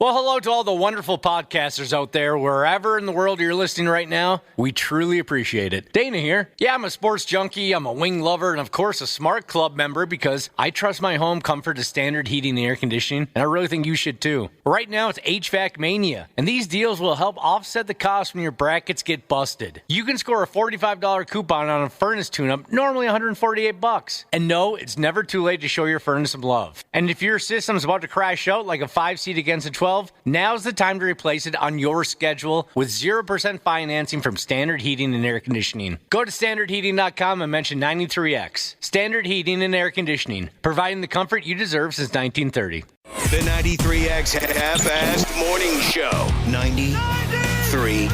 Well, hello to all the wonderful podcasters out there, wherever in the world you're listening right now. We truly appreciate it. Dana here. Yeah, I'm a sports junkie, I'm a wing lover, and of course a Smart Club member because I trust my home comfort to standard heating and air conditioning, and I really think you should too. Right now it's HVAC Mania, and these deals will help offset the cost when your brackets get busted. You can score a $45 coupon on a furnace tune-up, normally $148. And no, it's never too late to show your furnace some love. And if your system's about to crash out like a 5-seat against a 12, now's the time to replace it on your schedule with 0% financing from Standard Heating and Air Conditioning. Go to standardheating.com and mention 93X. Standard Heating and Air Conditioning, providing the comfort you deserve since 1930. The 93X Half-Assed Morning Show. 93.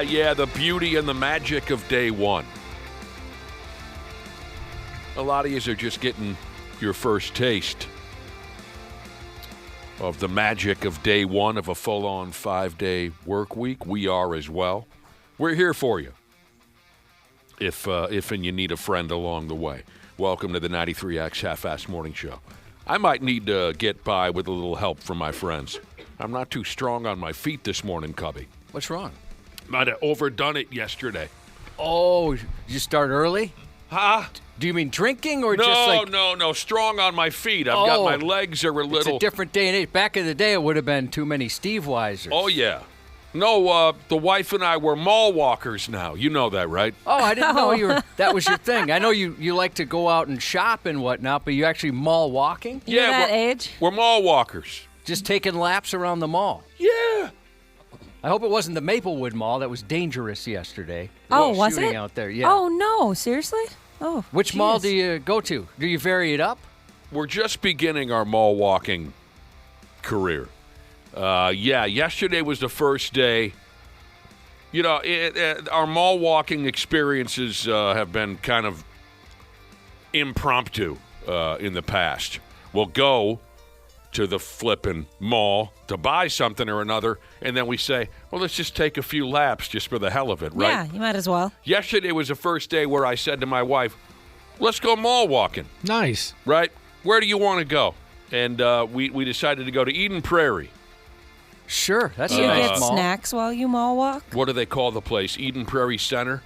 Yeah, the beauty and the magic of day one. A lot of you are just getting your first taste of the magic of day one of a full-on 5-day work week. We are as well. We're here for you if and you need a friend along the way. Welcome to the 93X Half-Assed Morning Show. I might need to get by with a little help from my friends. I'm not too strong on my feet this morning, Cubby. What's wrong? Might have overdone it yesterday. Oh, you start early? Huh? Do you mean drinking or No, just like... no. Strong on my feet. I've got my legs are a little... It's a different day and age. Back in the day, it would have been too many Steve Weisers. Oh, yeah. No, the wife and I were mall walkers now. You know that, right? Oh, I didn't know that was your thing. I know you like to go out and shop and whatnot, but you actually mall walking? You're that age? We're mall walkers. Just taking laps around the mall. Yeah. I hope it wasn't the Maplewood Mall. That was dangerous yesterday. Oh, was shooting it? out there, yeah. Oh, no. Seriously? Oh, Which mall do you go to? Do you vary it up? We're just beginning our mall walking career. Yesterday was the first day. You know, our mall walking experiences have been kind of impromptu in the past. We'll go to the flippin' mall to buy something or another, and then we say, well, let's just take a few laps just for the hell of it, right? Yeah, you might as well. Yesterday was the first day where I said to my wife, let's go mall walking. Nice. Right? Where do you want to go? And we decided to go to Eden Prairie. Sure, that's Do a you nice get mall. snacks while you mall walk? What do they call the place? Eden Prairie Center.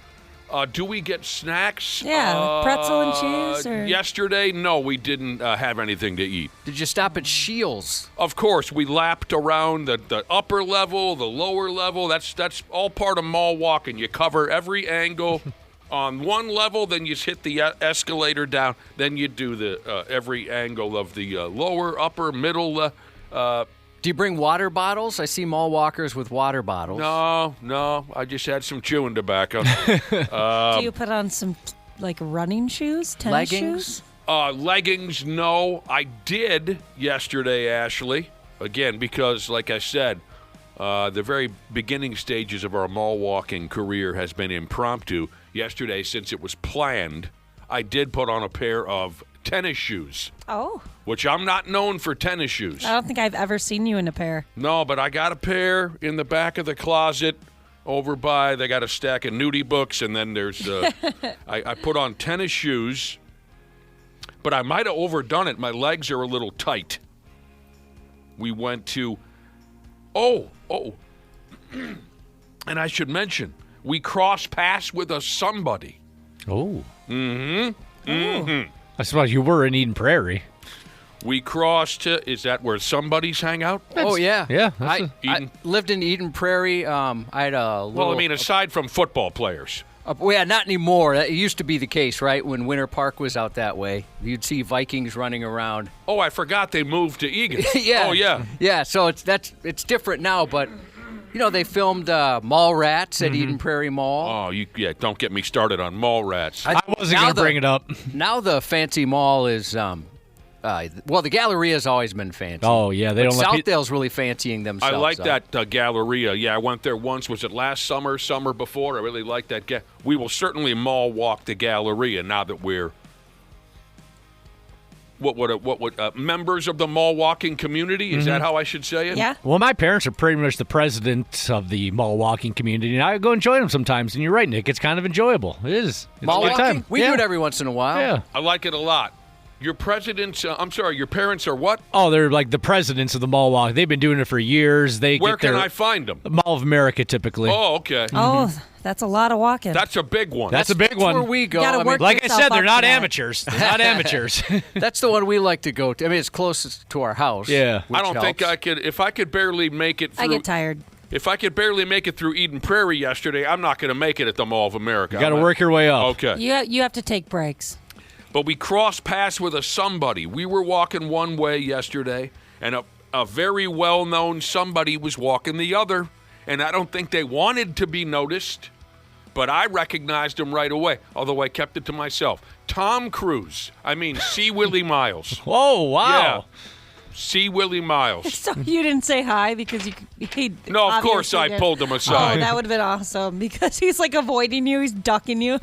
Do we get snacks? Yeah, pretzel and cheese? Or... Yesterday, no, we didn't have anything to eat. Did you stop at Shields? Of course, we lapped around the upper level, the lower level. That's all part of mall walking. You cover every angle on one level, then you hit the escalator down. Then you do the every angle of the lower, upper, middle. Do you bring water bottles? I see mall walkers with water bottles. No. I just had some chewing tobacco. Do you put on some, like, running shoes? Tennis Leggings? shoes? Leggings, no. I did yesterday, Ashley. Again, because, like I said, the very beginning stages of our mall walking career has been impromptu. Yesterday, since it was planned, I did put on a pair of tennis shoes. Oh. Which I'm not known for tennis shoes. I don't think I've ever seen you in a pair. No, but I got a pair in the back of the closet over by, they got a stack of nudie books, and then there's, I put on tennis shoes, but I might have overdone it. My legs are a little tight. We went to, and I should mention, we crossed paths with a somebody. Oh. Mm-hmm. Mm-hmm. I suppose you were in Eden Prairie. We crossed to, is that where somebody's hang out? Oh, yeah. Yeah. I lived in Eden Prairie. I had a little... Well, I mean, aside from football players. Yeah, not anymore. It used to be the case, right? When Winter Park was out that way, you'd see Vikings running around. Oh, I forgot they moved to Egan. Yeah. Oh, yeah. Yeah, so it's different now, but... You know, they filmed Mall Rats at Eden Prairie Mall. Oh, don't get me started on mall rats. I wasn't going to bring it up. Now the fancy mall is, the Galleria's always been fancy. Oh, yeah. They don't let Southdale's really fancying themselves. I like that Galleria. Yeah, I went there once. Was it last summer before? I really like that. We will certainly mall walk the Galleria now that we're members of the mall walking community? Is that how I should say it? Yeah. Well, my parents are pretty much the presidents of the mall walking community, and I go and join them sometimes. And you're right, Nick. It's kind of enjoyable. It is. It's Mall a good walking? time. We do it every once in a while. Yeah. I like it a lot. Your presidents, your parents are what? Oh, they're like the presidents of the mall walk. They've been doing it for years. They Where get their can I find them? Mall of America typically. Oh, okay. Oh, that's a lot of walking. That's a big one. That's a big That's one. where we go. Gotta I mean, work Like I yourself said, they're up not to that. amateurs. They're not amateurs. that's the one we like to go to. I mean, it's closest to our house. Yeah. which I don't think helps. I could. If I could barely make it through. I get tired. If I could barely make it through Eden Prairie yesterday, I'm not going to make it at the Mall of America. You got to work your way up. Okay. You have to take breaks. But we crossed paths with a somebody. We were walking one way yesterday, and a very well-known somebody was walking the other. And I don't think they wanted to be noticed, but I recognized him right away, although I kept it to myself. Tom Cruise. I mean, C. Willie Miles. Whoa! Wow. Yeah. C. Willie Miles. So you didn't say hi because he No, of course obviously I did. pulled him Oh, aside. that would have been awesome because he's like avoiding you. He's ducking you.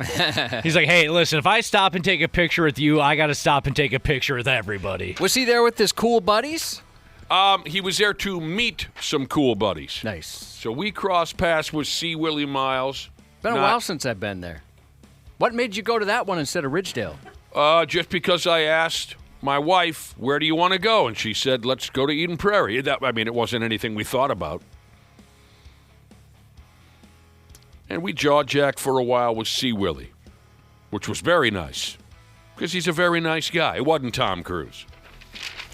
He's like, hey, listen, if I stop and take a picture with you, I got to stop and take a picture with everybody. Was he there with his cool buddies? He was there to meet some cool buddies. Nice. So we crossed paths with C. Willie Miles. Been a Not- while since I've been there. What made you go to that one instead of Ridgedale? Just because I asked my wife, where do you want to go? And she said, let's go to Eden Prairie. It wasn't anything we thought about. And we jaw-jacked for a while with C. Willie, which was very nice because he's a very nice guy. It wasn't Tom Cruise.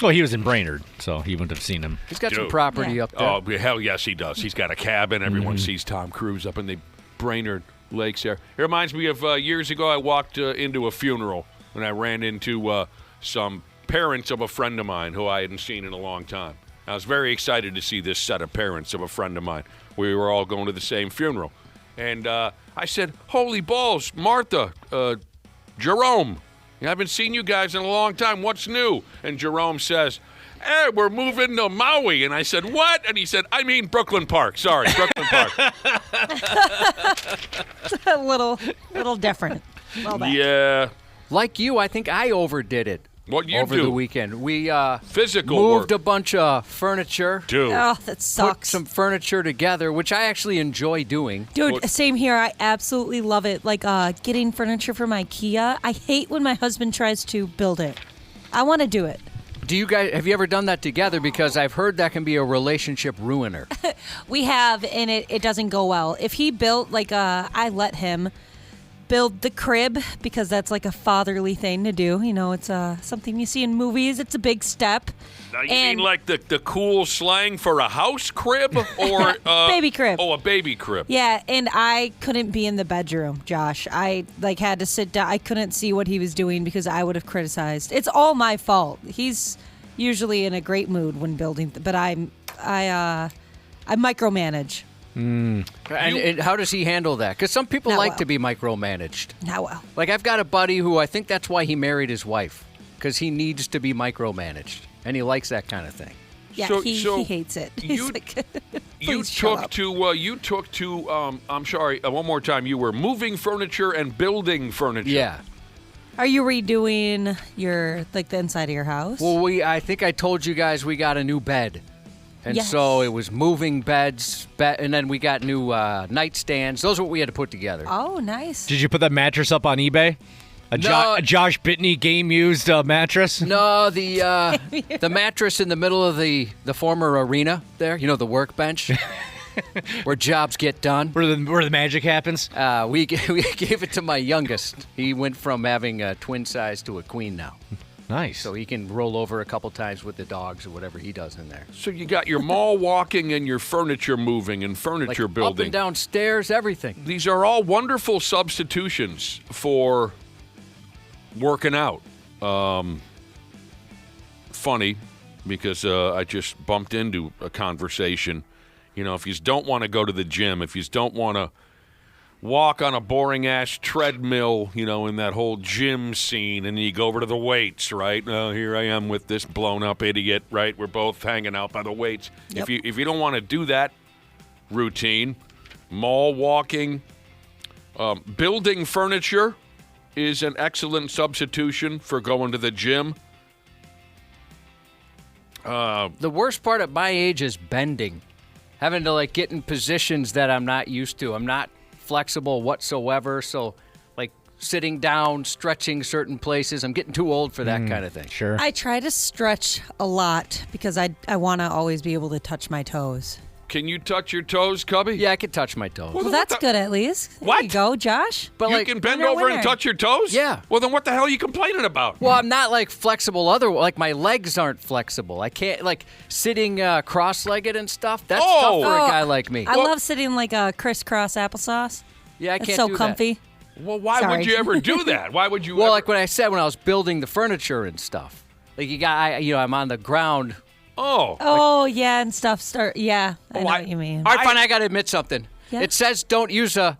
Well, he was in Brainerd, so he wouldn't have seen him. He's got some Dude. property Yeah. up there. Oh, hell yes, he does. He's got a cabin. Everyone sees Tom Cruise up in the Brainerd Lakes there. It reminds me of years ago I walked into a funeral and I ran into some parents of a friend of mine who I hadn't seen in a long time. I was very excited to see this set of parents of a friend of mine. We were all going to the same funeral. And I said, holy balls, Martha, Jerome, I haven't seen you guys in a long time. What's new? And Jerome says, hey, we're moving to Maui. And I said, what? And he said, I mean Brooklyn Park. Sorry, Brooklyn Park. A little different. Well, that. Yeah. Like you, I think I overdid it. What you over do? the weekend. We Physical moved work. a bunch of furniture. Dude. Oh, that Put sucks. some furniture together, which I actually enjoy doing. Dude, What- same here. I absolutely love it. Like getting furniture from IKEA. I hate when my husband tries to build it. I want to do it. Do you guys have you ever done that together? Because I've heard that can be a relationship ruiner. We have, and it doesn't go well. If he built, I let him build the crib because that's like a fatherly thing to do. You know, it's something you see in movies. It's a big step. Now, you And- mean like the cool slang for a house crib or Baby crib. Oh, a baby crib. Yeah, and I couldn't be in the bedroom, Josh. I had to sit down. I couldn't see what he was doing because I would have criticized. It's all my fault. He's usually in a great mood when building, but I micromanage. And how does he handle that? Because some people Not like well. to be micromanaged. Now, well, Like I've got a buddy who I think that's why he married his wife, because he needs to be micromanaged, and he likes that kind of thing. yeah, So- he so hates it. you- He's like, You please shut took up. to I'm sorry, one more time. You were moving furniture and building furniture. Yeah. Are you redoing the inside of your house? Well, I think I told you guys we got a new bed. And Yes. so it was moving beds, and then we got new nightstands. Those are what we had to put together. Oh, nice. Did you put that mattress up on eBay? A Josh Bitney game-used mattress? No, the mattress in the middle of the former arena there, you know, the workbench where jobs get done. Where the magic happens? We gave it to my youngest. He went from having a twin size to a queen now. Nice. So he can roll over a couple times with the dogs or whatever he does in there. So you got your mall walking and your furniture moving and Like furniture up building. and down stairs, everything. These are all wonderful substitutions for working out. Funny, because I just bumped into a conversation. You know, if you don't want to go to the gym, if you don't want to walk on a boring-ass treadmill, you know, in that whole gym scene, and you go over to the weights, right? Here I am with this blown-up idiot, right? We're both hanging out by the weights. Yep. If you don't want to do that routine, mall walking, building furniture is an excellent substitution for going to the gym. The worst part at my age is bending. Having to, like, get in positions that I'm not used to. I'm not flexible whatsoever, so, like, sitting down, stretching certain places. I'm getting too old for that kind of thing. Sure. I try to stretch a lot because I want to always be able to touch my toes. Can you touch your toes, Cubby? Yeah, I can touch my toes. Well, that's good at least. There What? you go, Josh. But, You like, can bend winner, over and winner. touch your toes? Yeah. Well, then what the hell are you complaining about? well, I'm not, like, flexible like, my legs aren't flexible. I can't, like, sitting cross-legged and stuff. That's Oh. tough for Oh, a guy like me. I love sitting like a crisscross applesauce. Yeah, I It's can't so do that. comfy. Well, why Sorry. would you ever do that? Why would you Well, ever? like when I said when I was building the furniture and stuff. Like I'm on the ground. Oh, yeah, and stuff start. Yeah, I know I- what you mean. All right, fine. I got to admit something. Yeah. It says don't use a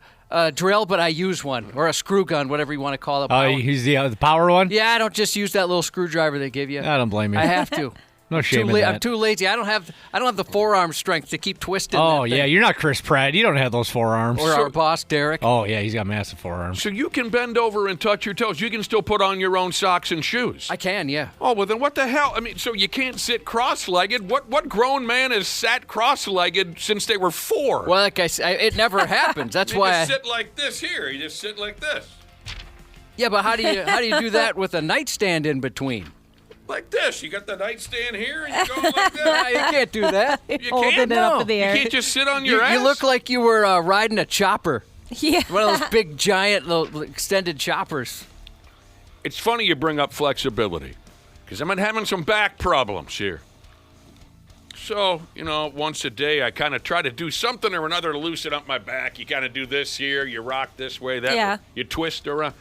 drill, but I use one, or a screw gun, whatever you want to call it. Oh, he's the power one? Yeah, I don't just use that little screwdriver they give you. I don't blame you. I have to. No shame in that. I'm too lazy. I don't have the forearm strength to keep twisting. Oh, that yeah, thing. you're not Chris Pratt. You don't have those forearms. Or our boss Derek. Oh, yeah, he's got massive forearms. So you can bend over and touch your toes. You can still put on your own socks and shoes. I can, yeah. Oh, well, then what the hell? I mean, so you can't sit cross-legged? What grown man has sat cross-legged since they were 4? Well, like I said, it never happens. That's you why. just sit like this here. You just sit like this. Yeah, but how do you do that with a nightstand in between? Like this. You got the nightstand here and you go like You that. can't do that. You Holding can't? it up No. in the You air. can't just sit on your ass? You look like you were riding a chopper. Yeah. One of those big, giant, little extended choppers. It's funny you bring up flexibility because I've been having some back problems here. So, once a day I kind of try to do something or another to loosen up my back. You kind of do this here, you rock this way, that Yeah. way, you twist around.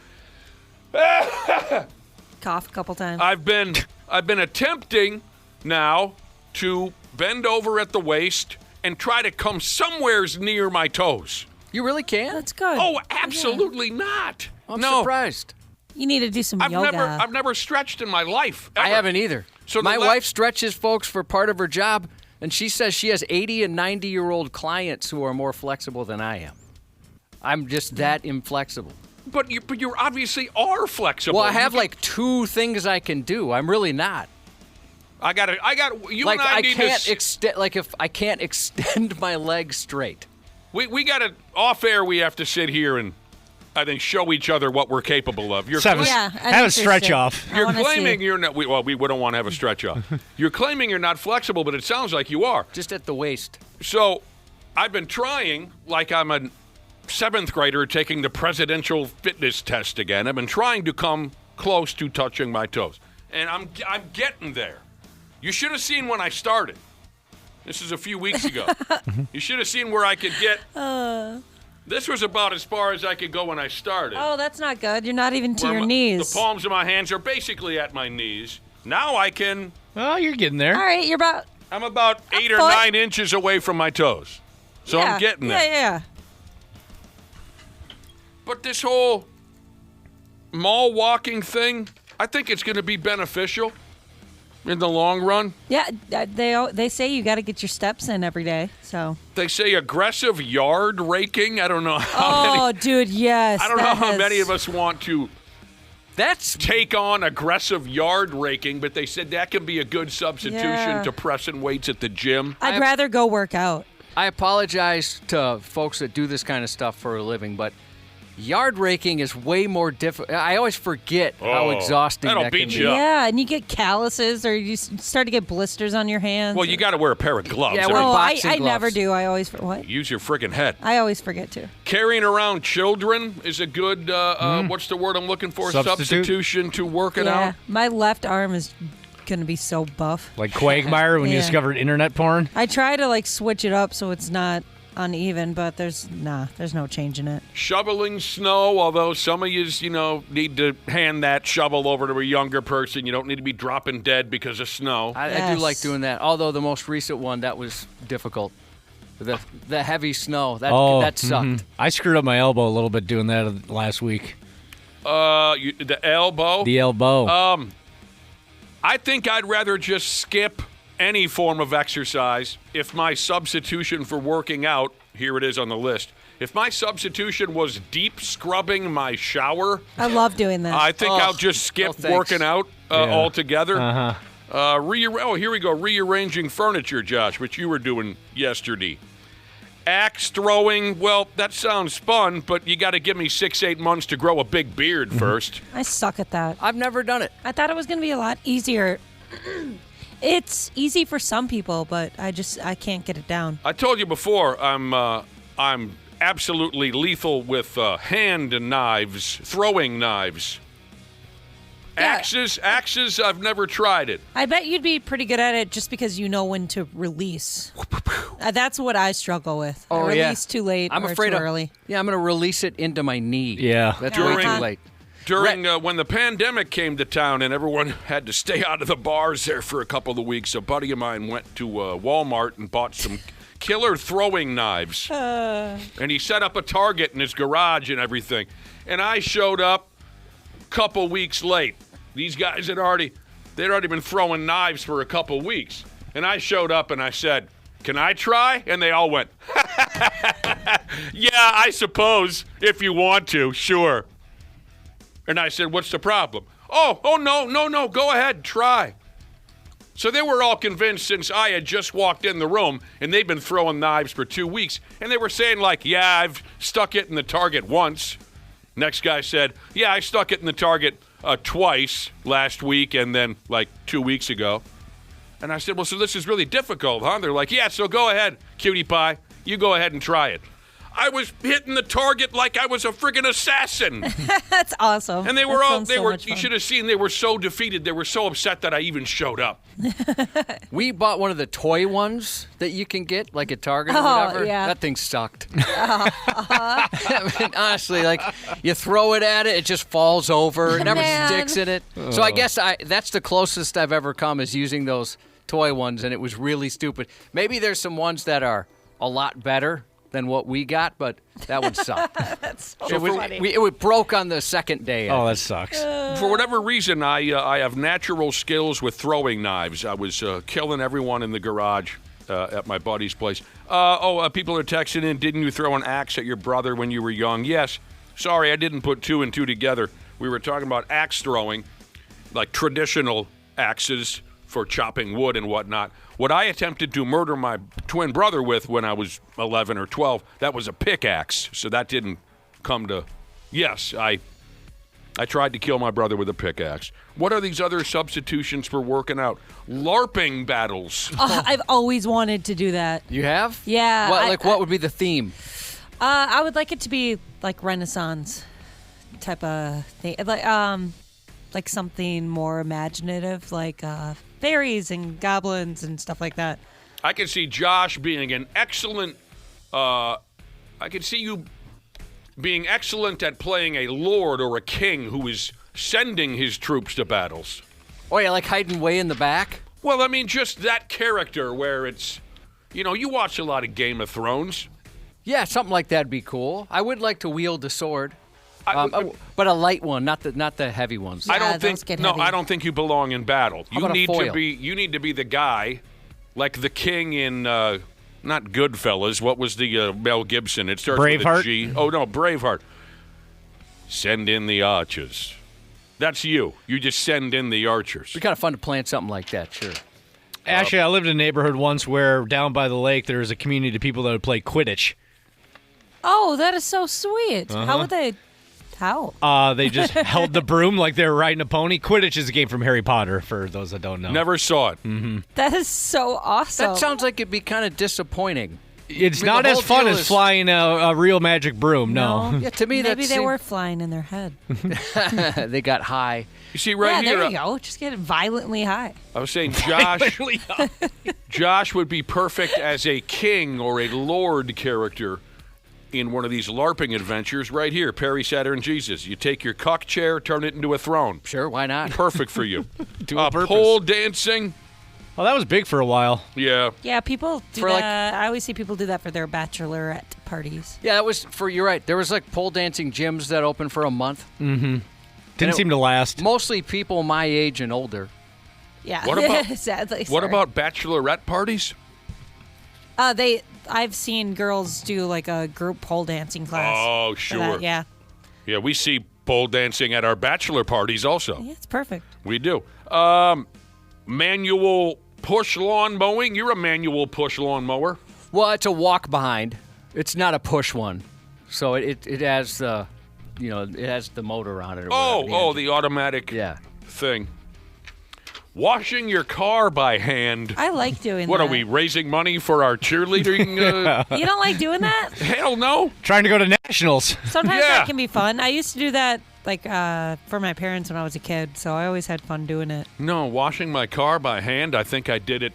Cough a couple times. I've been attempting now to bend over at the waist and try to come somewheres near my toes. You really can? That's good. Oh, absolutely not. I'm no. surprised. You need to do some I've yoga. never stretched in my life. I ever. haven't either. So the my le- wife stretches folks for part of her job, and she says she has 80 and 90-year-old clients who are more flexible than I am. I'm just that inflexible. But you obviously are flexible. Well, I have You like 2 things I can do. I'm really not. I got you Like and I I need can't to. extend. Like if I can't extend my legs straight. We got to off air. We have to sit here and I think show each other what we're capable of. You're Have a, Yeah, I have a think we stretch should. off. I You're wanna claiming see. you're not. We don't want to have a stretch off. You're claiming you're not flexible, but it sounds like you are. Just at the waist. So, I've been trying, like I'm a 7th grader taking the presidential fitness test again. I've been trying to come close to touching my toes, and I'm getting there. You should have seen when I started. This is a few weeks ago. You should have seen where I could get. This was about as far as I could go when I started. Oh, that's not good. You're not even to Where your my- knees. The palms of my hands are basically at my knees. Now I can. Well, you're getting there. All right, you're about. I'm about 8 or foot. 9 inches away from my toes. So yeah, I'm getting there. Yeah. But this whole mall walking thing, I think it's going to be beneficial in the long run. Yeah, they say you got to get your steps in every day. So. They say aggressive yard raking. I don't know how Oh, many. dude, yes. I don't know that how has- many of us want to That's take on aggressive yard raking, but they said that can be a good substitution Yeah. to pressing weights at the gym. I'd rather go work out. I apologize to folks that do this kind of stuff for a living, but yard raking is way more difficult. I always forget how exhausting that'll that beat can be. you up. Yeah, and you get calluses or you start to get blisters on your hands. Well, you got to wear a pair of gloves. Yeah, I mean, we're Oh, boxing I never gloves. do. I always what? use your friggin' head. I always forget to. Carrying around children is a good, what's the word I'm looking for? Substitute? Substitution to working Yeah, out. my left arm is gonna be so buff. Like Quagmire when you Yeah. discovered internet porn. I try to like switch it up so it's not uneven, but there's no changing it. Shoveling snow, although some of yous, need to hand that shovel over to a younger person. You don't need to be dropping dead because of snow. I do Yes. like doing that. Although the most recent one, that was difficult. The heavy snow, that sucked. I screwed up my elbow a little bit doing that last week. The elbow. The elbow. I think I'd rather just skip any form of exercise if my substitution for working out, here it is on the list, if my substitution was deep scrubbing my shower, I love doing that. I think Oh, I'll just skip no thanks. working out altogether. Here we go. Rearranging furniture, Josh, which you were doing yesterday. Axe throwing, well, that sounds fun, but you got to give me 6-8 months to grow a big beard first. I suck at that. I've never done it. I thought it was going to be a lot easier. It's easy for some people, but I can't get it down. I told you before, I'm absolutely lethal with hand knives, throwing knives. Yeah. Axes, I've never tried it. I bet you'd be pretty good at it just because you know when to release. That's what I struggle with. I release too late I'm or afraid too early. Yeah, I'm going to release it into my knee. Yeah. That's Yeah. way too late. During when the pandemic came to town and everyone had to stay out of the bars there for a couple of weeks, a buddy of mine went to Walmart and bought some killer throwing knives. And he set up a target in his garage and everything. And I showed up a couple weeks late. These guys they'd already been throwing knives for a couple weeks. And I showed up and I said, "Can I try?" And they all went, "Yeah, I suppose, if you want to, sure." And I said, "What's the problem?" Oh, no, go ahead, try. So they were all convinced since I had just walked in the room and they'd been throwing knives for 2 weeks. And they were saying like, "Yeah, I've stuck it in the target once." Next guy said, "Yeah, I stuck it in the target twice last week and then like 2 weeks ago." And I said, "Well, so this is really difficult, huh?" They're like, "Yeah, so go ahead, cutie pie. You go ahead and try it." I was hitting the target like I was a friggin' assassin. That's awesome. And they were That all, sounds so much you fun. should have seen, they were so defeated. They were so upset that I even showed up. We bought one of the toy ones that you can get, like at Target or Oh, whatever. yeah. That thing sucked. I mean, honestly, like you throw it at it, it just falls over. It never Man. sticks in it. So I guess that's the closest I've ever come is using those toy ones, and it was really stupid. Maybe there's some ones that are a lot better than what we got, but that one sucked. That's so funny. It broke on the second day. Oh, that sucks. For whatever reason, I have natural skills with throwing knives. I was killing everyone in the garage at my buddy's place. People are texting in, "Didn't you throw an axe at your brother when you were young?" Yes. Sorry, I didn't put 2 and 2 together. We were talking about axe throwing, like traditional axes for chopping wood and whatnot. What I attempted to murder my twin brother with when I was 11 or 12, that was a pickaxe. So that didn't come to... Yes, I tried to kill my brother with a pickaxe. What are these other substitutions for working out? LARPing battles. I've always wanted to do that. You have? Yeah, What would be the theme? I would like it to be like Renaissance type of thing, like something more imaginative, like fairies and goblins and stuff like that. I can see Josh being an excellent... I can see you being excellent at playing a lord or a king who is sending his troops to battles. Oh, yeah, like hiding way in the back? Well, I mean, just that character where it's... you watch a lot of Game of Thrones. Yeah, something like that'd be cool. I would like to wield a sword. I- But a light one, not the heavy ones. Yeah, I don't those think get heavy. I don't think you belong in battle. How about a foil? You need to be the guy, like the king in not Goodfellas. What was the Mel Gibson? It starts with a Braveheart? G. Oh no, Braveheart. Send in the archers. That's you. You just send in the archers. It'd be kind of fun to plan something like that, sure. Actually, I lived in a neighborhood once where down by the lake there was a community of people that would play Quidditch. Oh, that is so sweet. How would they? How? They just held the broom like they were riding a pony. Quidditch is a game from Harry Potter, for those that don't know. Never saw it. That is so awesome. That sounds like it'd be kind of disappointing. It's I mean, not the as whole fun deal as is- flying a real magic broom, no. Yeah, to me, Maybe that they seemed- were flying in their head. they got high. You see right yeah, here. there you go. Just get violently high. I was saying Josh would be perfect as a king or a lord character in one of these LARPing adventures right here. Perry, Saturn, Jesus. You take your cuck chair, turn it into a throne. Sure, why not? Perfect for you. on purpose. Pole dancing. Well, that was big for a while. Yeah. Yeah, people do For, like- that. I always see people do that for their bachelorette parties. Yeah, that was you're right. There was like pole dancing gyms that opened for a month. Didn't it- seem to last. Mostly people my age and older. Yeah. What about- Sadly, What sorry. about bachelorette parties? I've seen girls do like a group pole dancing class. Oh, for sure. that, yeah. Yeah, we see pole dancing at our bachelor parties also. Yeah, it's perfect. We do. manual push lawn mowing? You're a manual push lawn mower. Well, it's a walk behind. It's not a push one. So it has the, it has the motor on it. Or whatever, The automatic thing. Washing your car by hand. I like doing What that. are we, raising money for our cheerleading? You don't like doing that? Hell no. Trying to go to nationals. Sometimes Yeah. that can be fun. I used to do that for my parents when I was a kid, so I always had fun doing it. No, washing my car by hand, I think I did it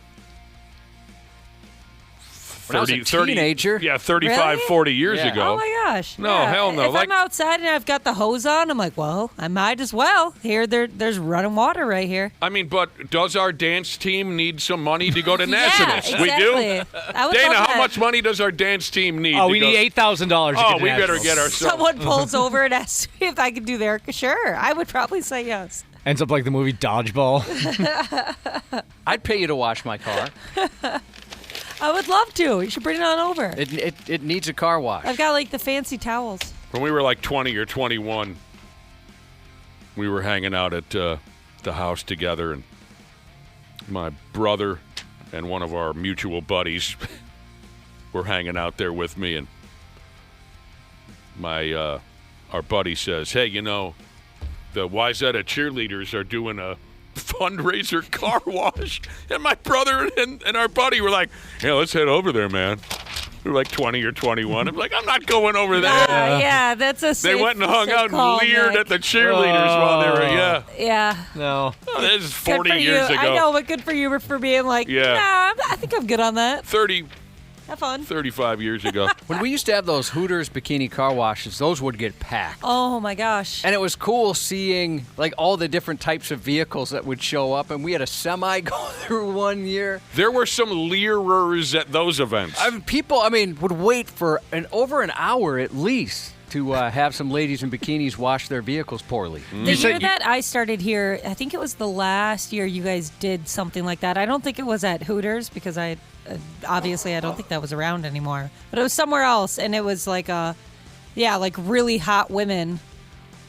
When I was a teenager? 35, Really? 40 years Yeah. ago. Oh my gosh! No, hell no. If I'm outside and I've got the hose on, I'm like, well, I might as well. Here, there's running water right here. I mean, but does our dance team need some money to go to Yeah, nationals? exactly. We do? I would Dana, love how that. much money does our dance team need? Oh, to we go? need $8,000. Oh, we better get ourselves. Someone pulls over and asks me if I could do their. Sure, I would probably say yes. Ends up like the movie Dodgeball. I'd pay you to wash my car. I would love to. You should bring it on over. It needs a car wash. I've got like the fancy towels. When we were like 20 or 21, we were hanging out at the house together, and my brother and one of our mutual buddies were hanging out there with me, and our buddy says, "Hey, the Wayzata cheerleaders are doing a fundraiser car wash," and my brother and our buddy were like, "Yeah, let's head over there, man." We were like 20 or 21. I'm like, I'm not going over there. Yeah, that's a They safe, went and hung safe out call, and leered Nick. at the cheerleaders while they were, Yeah. No. Oh, this is Good 40 for years you. ago. I know, but good for you for being like, Yeah. nah, I think I'm good on that. 30, Have fun. 35 years ago. When we used to have those Hooters bikini car washes, those would get packed. Oh my gosh. And it was cool seeing like all the different types of vehicles that would show up. And we had a semi go through one year. There were some leerers at those events. People would wait for over an hour at least to have some ladies in bikinis wash their vehicles poorly. The year that I started here, I think it was the last year you guys did something like that. I don't think it was at Hooters because obviously I don't think that was around anymore. But it was somewhere else, and it was like like really hot women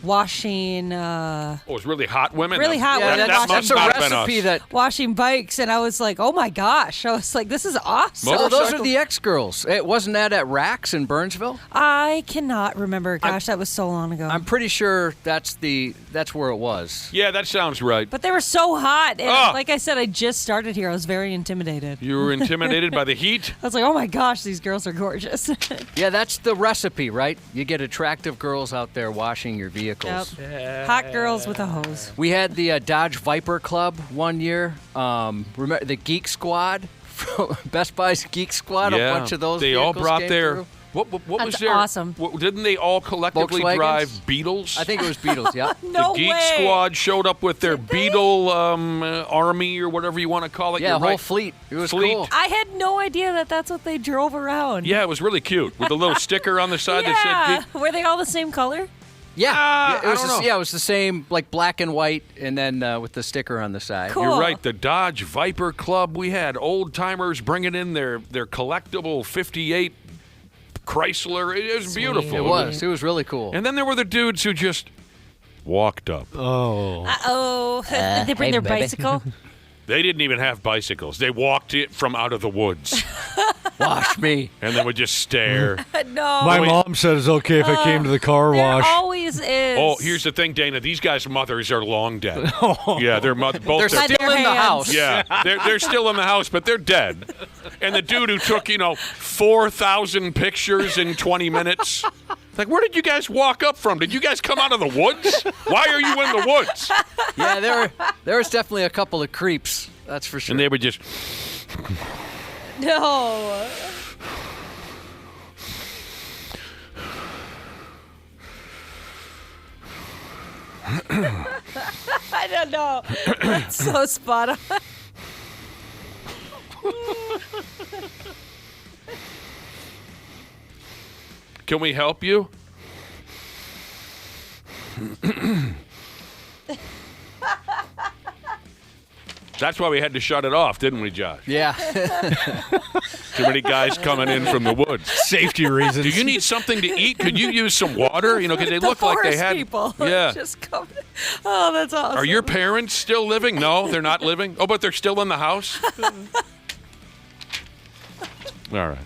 washing Oh, it was really hot women? Really hot Yeah, women that that's must a not have been recipe us. that. washing bikes, and I was like, oh my gosh. I was like, this is awesome. Oh, those Motorcycle? are the ex-girls. It wasn't that at Rax in Burnsville? I cannot remember. Gosh, that was so long ago. I'm pretty sure that's where it was. Yeah, that sounds right. But they were so hot. And Ah. like I said, I just started here. I was very intimidated. You were intimidated by the heat? I was like, oh my gosh, these girls are gorgeous. Yeah, that's the recipe, right? You get attractive girls out there washing your vehicles. Yep. Hot girls with a hose. We had the Dodge Viper Club one year. Remember the Geek Squad? Best Buy's Geek Squad? Yeah. A bunch of those They all vehicles brought came their... through. What was That's their... awesome. Didn't they all collectively Volkswagens? drive Beetles? I think it was Beatles, yeah. No the Geek way. Squad showed up with their Beetle army or whatever you want to call it. Yeah, You're whole right. fleet. It was Fleet. cool. I had no idea that that's what they drove around. Yeah, it was really cute with the little sticker on the side that said Geek. Were they all the same color? Yeah, Ah, it was I don't know. it was the same, like black and white, and then with the sticker on the side. Cool. You're right. The Dodge Viper Club. We had old timers bringing in their collectible '58 Chrysler. It was beautiful. It was. It was really cool. And then there were the dudes who just walked up. Oh. Uh-oh. Did they bring their bicycle? They didn't even have bicycles. They walked it from out of the woods Wash me. and then would just stare. No. My wait. mom said it's okay if I came to the car There wash. always is. Oh, here's the thing, Dana. These guys' mothers are long dead. Oh. Yeah, their both They're their still in the hands. house. Yeah, they're still in the house, but they're dead. And the dude who took 4,000 pictures in 20 minutes. Like, where did you guys walk up from? Did you guys come out of the woods? Why are you in the woods? Yeah, there was definitely a couple of creeps. That's for sure. And they would just. No. I don't know. That's so spot on. Can we help you? That's why we had to shut it off, didn't we, Josh? Yeah. Too many guys coming in from the woods. Safety reasons. Do you need something to eat? Could you use some water? You know, because they look like they forest had. people. Yeah. Just come. Oh, that's awesome. Are your parents still living? No, they're not living. Oh, but they're still in the house? All right.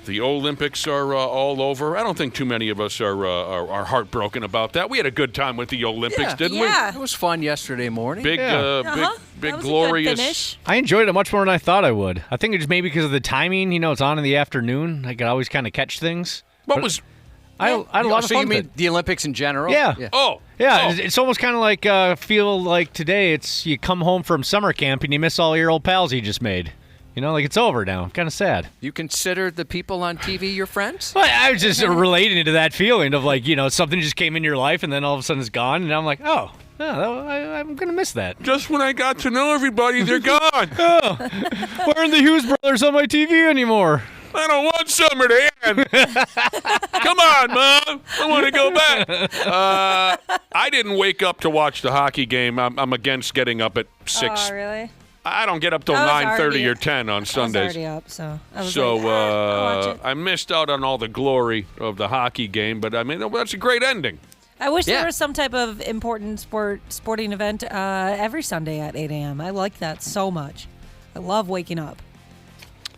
The Olympics are all over. I don't think too many of us are heartbroken about that. We had a good time with the Olympics, didn't Yeah. It was fun yesterday morning. we? Big, Yeah. big, That big, was a good glorious. finish. I enjoyed it much more than I thought I would. I think it's maybe because of the timing. You know, it's on in the afternoon. I could always kind of catch things. What was? I had a lot of So fun. you with mean it. the Olympics in general? Yeah. Oh, Yeah, oh. it's almost kind of like feel like today. It's you come home from summer camp and you miss all your old pals you just made. You know, like it's over now. Kind of sad. You consider the people on TV your friends? Well, I was just relating to that feeling of like, you know, something just came in your life and then all of a sudden it's gone. And I'm like, I'm going to miss that. Just when I got to know everybody, they're gone. Why aren't the Hughes brothers on my TV anymore? I don't want summer to end. Come on, Mom. I want to go back. I didn't wake up to watch the hockey game. I'm against getting up at 6. Oh, really? I don't get up till I was 9:30 already- or 10 on I was Sundays. already up, so I was So like, I'll watch it. I missed out on all the glory of the hockey game, but I mean that's a great ending. I wish Yeah. there was some type of important sporting event every Sunday at 8 a.m. I like that so much. I love waking up.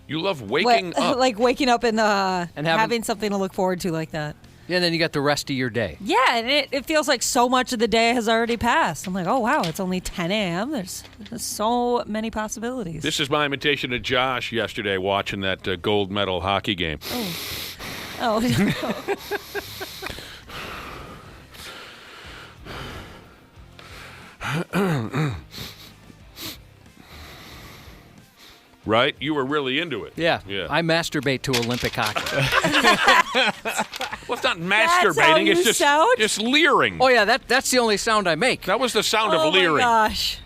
You love waking up. Like waking up and having- having something to look forward to like that. Yeah, and then you got the rest of your day. Yeah, and it feels like so much of the day has already passed. I'm like, oh, wow, it's only 10 a.m. There's so many possibilities. This is my invitation to Josh yesterday watching that gold medal hockey game. Oh, Right? You were really into it. Yeah. Yeah. I masturbate to Olympic hockey. Well, it's not That's how masturbating. you It's sound? just leering. Oh, yeah, that's the only sound I make. That was the sound oh of my leering. gosh.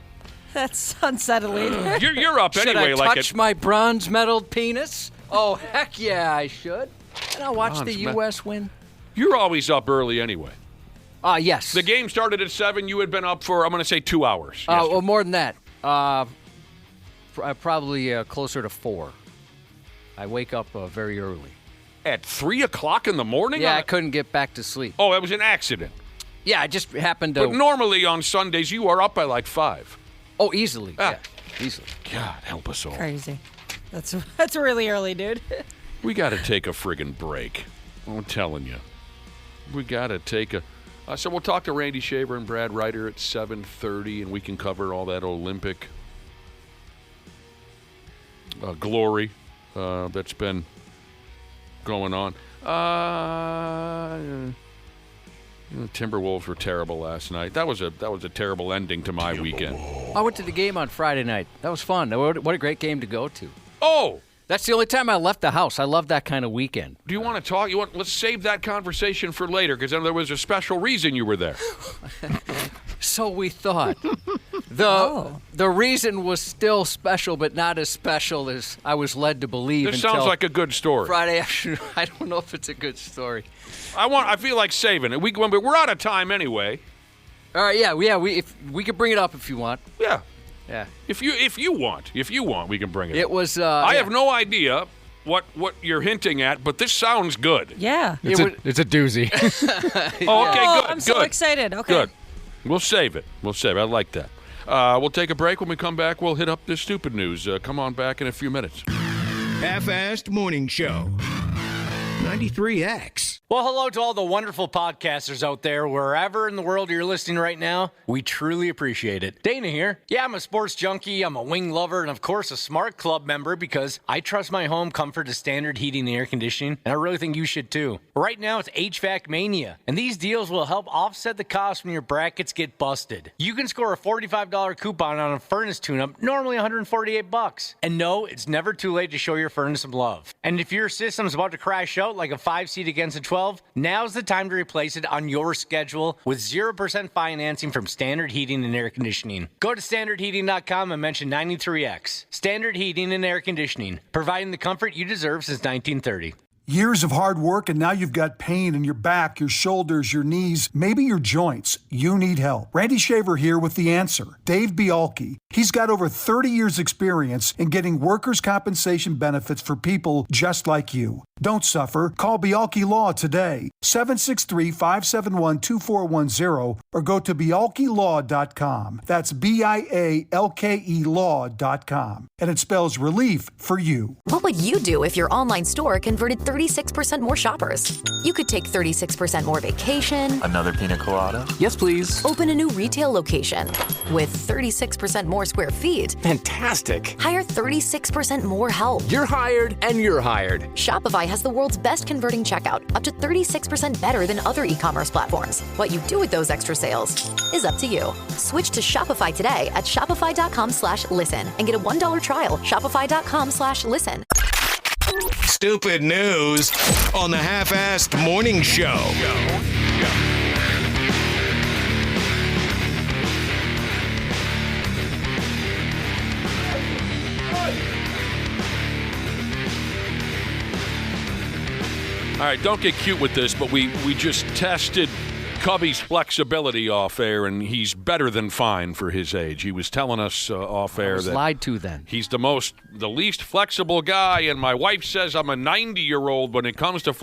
That's unsettling. You're up Should anyway. I like touch it. my bronze medaled penis? Oh, heck yeah, I should. And I'll watch Bronze the me- U.S. win. You're always up early anyway. Yes. The game started at 7. You had been up for, I'm going to say, 2 hours. yesterday. Well, more than that. Probably closer to 4. I wake up very early. At 3 o'clock in the morning? Yeah, I couldn't get back to sleep. Oh, that was an accident. Yeah, I just happened to. But normally on Sundays, you are up by like 5. Oh, easily. Ah. Yeah, easily. God, help us all. Crazy. That's really early, dude. We got to take a friggin' break. I'm telling you. We got to take a... so we'll talk to Randy Shaver and Brad Ryder at 7:30, and we can cover all that Olympic glory that's been going on. The Timberwolves were terrible last night. That was a terrible ending to my weekend. I went to the game on Friday night. That was fun. What a great game to go to. Oh, That's the only time I left the house. I love that kind of weekend. do you want to talk? Let's save that conversation for later, because there was a special reason you were there. So we thought. The reason was still special, but not as special as I was led to believe. This until sounds like a good story. Friday afternoon. I don't know if it's a good story. I feel like saving it. We're out of time anyway. All right, yeah. We could bring it up if you want. Yeah. Yeah. If you want, we can bring it. It up. was. I have no idea what you're hinting at, but this sounds good. Yeah. It's a doozy. Oh, okay, Oh, good. I'm so good. excited. Okay. Good. We'll save it. I like that. We'll take a break. When we come back, we'll hit up this stupid news. Come on back in a few minutes. Half-Assed Morning Show. 93X. Well, hello to all the wonderful podcasters out there, wherever in the world you're listening right now. We truly appreciate it. Dana here. Yeah, I'm a sports junkie, I'm a wing lover, and of course a Smart Club member because I trust my home comfort to Standard Heating and Air Conditioning, and I really think you should too. Right now it's HVAC Mania, and these deals will help offset the cost when your brackets get busted. You can score a $45 coupon on a furnace tune-up, normally $148. And no, it's never too late to show your furnace some love. And if your system's about to crash out like a 5-seat against a 12, now's the time to replace it on your schedule with 0% financing from Standard Heating and Air Conditioning. Go to standardheating.com and mention 93X. Standard Heating and Air Conditioning, providing the comfort you deserve since 1930. Years of hard work, and now you've got pain in your back, your shoulders, your knees, maybe your joints. You need help. Randy Shaver here with the answer. Dave Bialke. He's got over 30 years experience in getting workers' compensation benefits for people just like you. Don't suffer. Call Bialke Law today. 763-571-2410 or go to bialkelaw.com. That's BIALKE law.com. And it spells relief for you. What would you do if your online store converted 36% more shoppers? You could take 36% more vacation. Another pina colada? Yes, please. Open a new retail location with 36% more square feet. Fantastic. Hire 36% more help. You're hired and you're hired. Shopify has the world's best converting checkout, up to 36% better than other e-commerce platforms. What you do with those extra sales is up to you. Switch to Shopify today at shopify.com/listen and get a $1 trial. Shopify.com/listen. Stupid news on the Half-Assed Morning Show. All right, don't get cute with this, but we just tested Cubby's flexibility off air, and he's better than fine for his age. He was telling us off air that lied to then. He's the least flexible guy, and my wife says I'm a 90-year-old when it comes to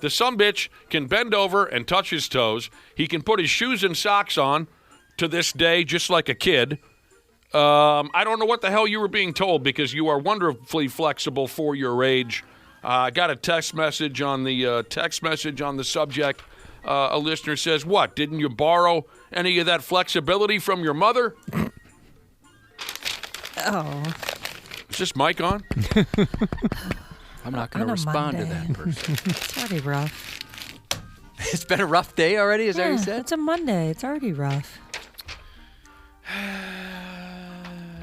the sumbitch can bend over and touch his toes. He can put his shoes and socks on to this day just like a kid. I don't know what the hell you were being told because you are wonderfully flexible for your age. I got a text message on the subject. A listener says, "What? Didn't you borrow any of that flexibility from your mother?" Oh. Is this mic on? I'm not going to respond to that person. It's already rough. It's been a rough day already, is that what you said? It's a Monday. It's already rough.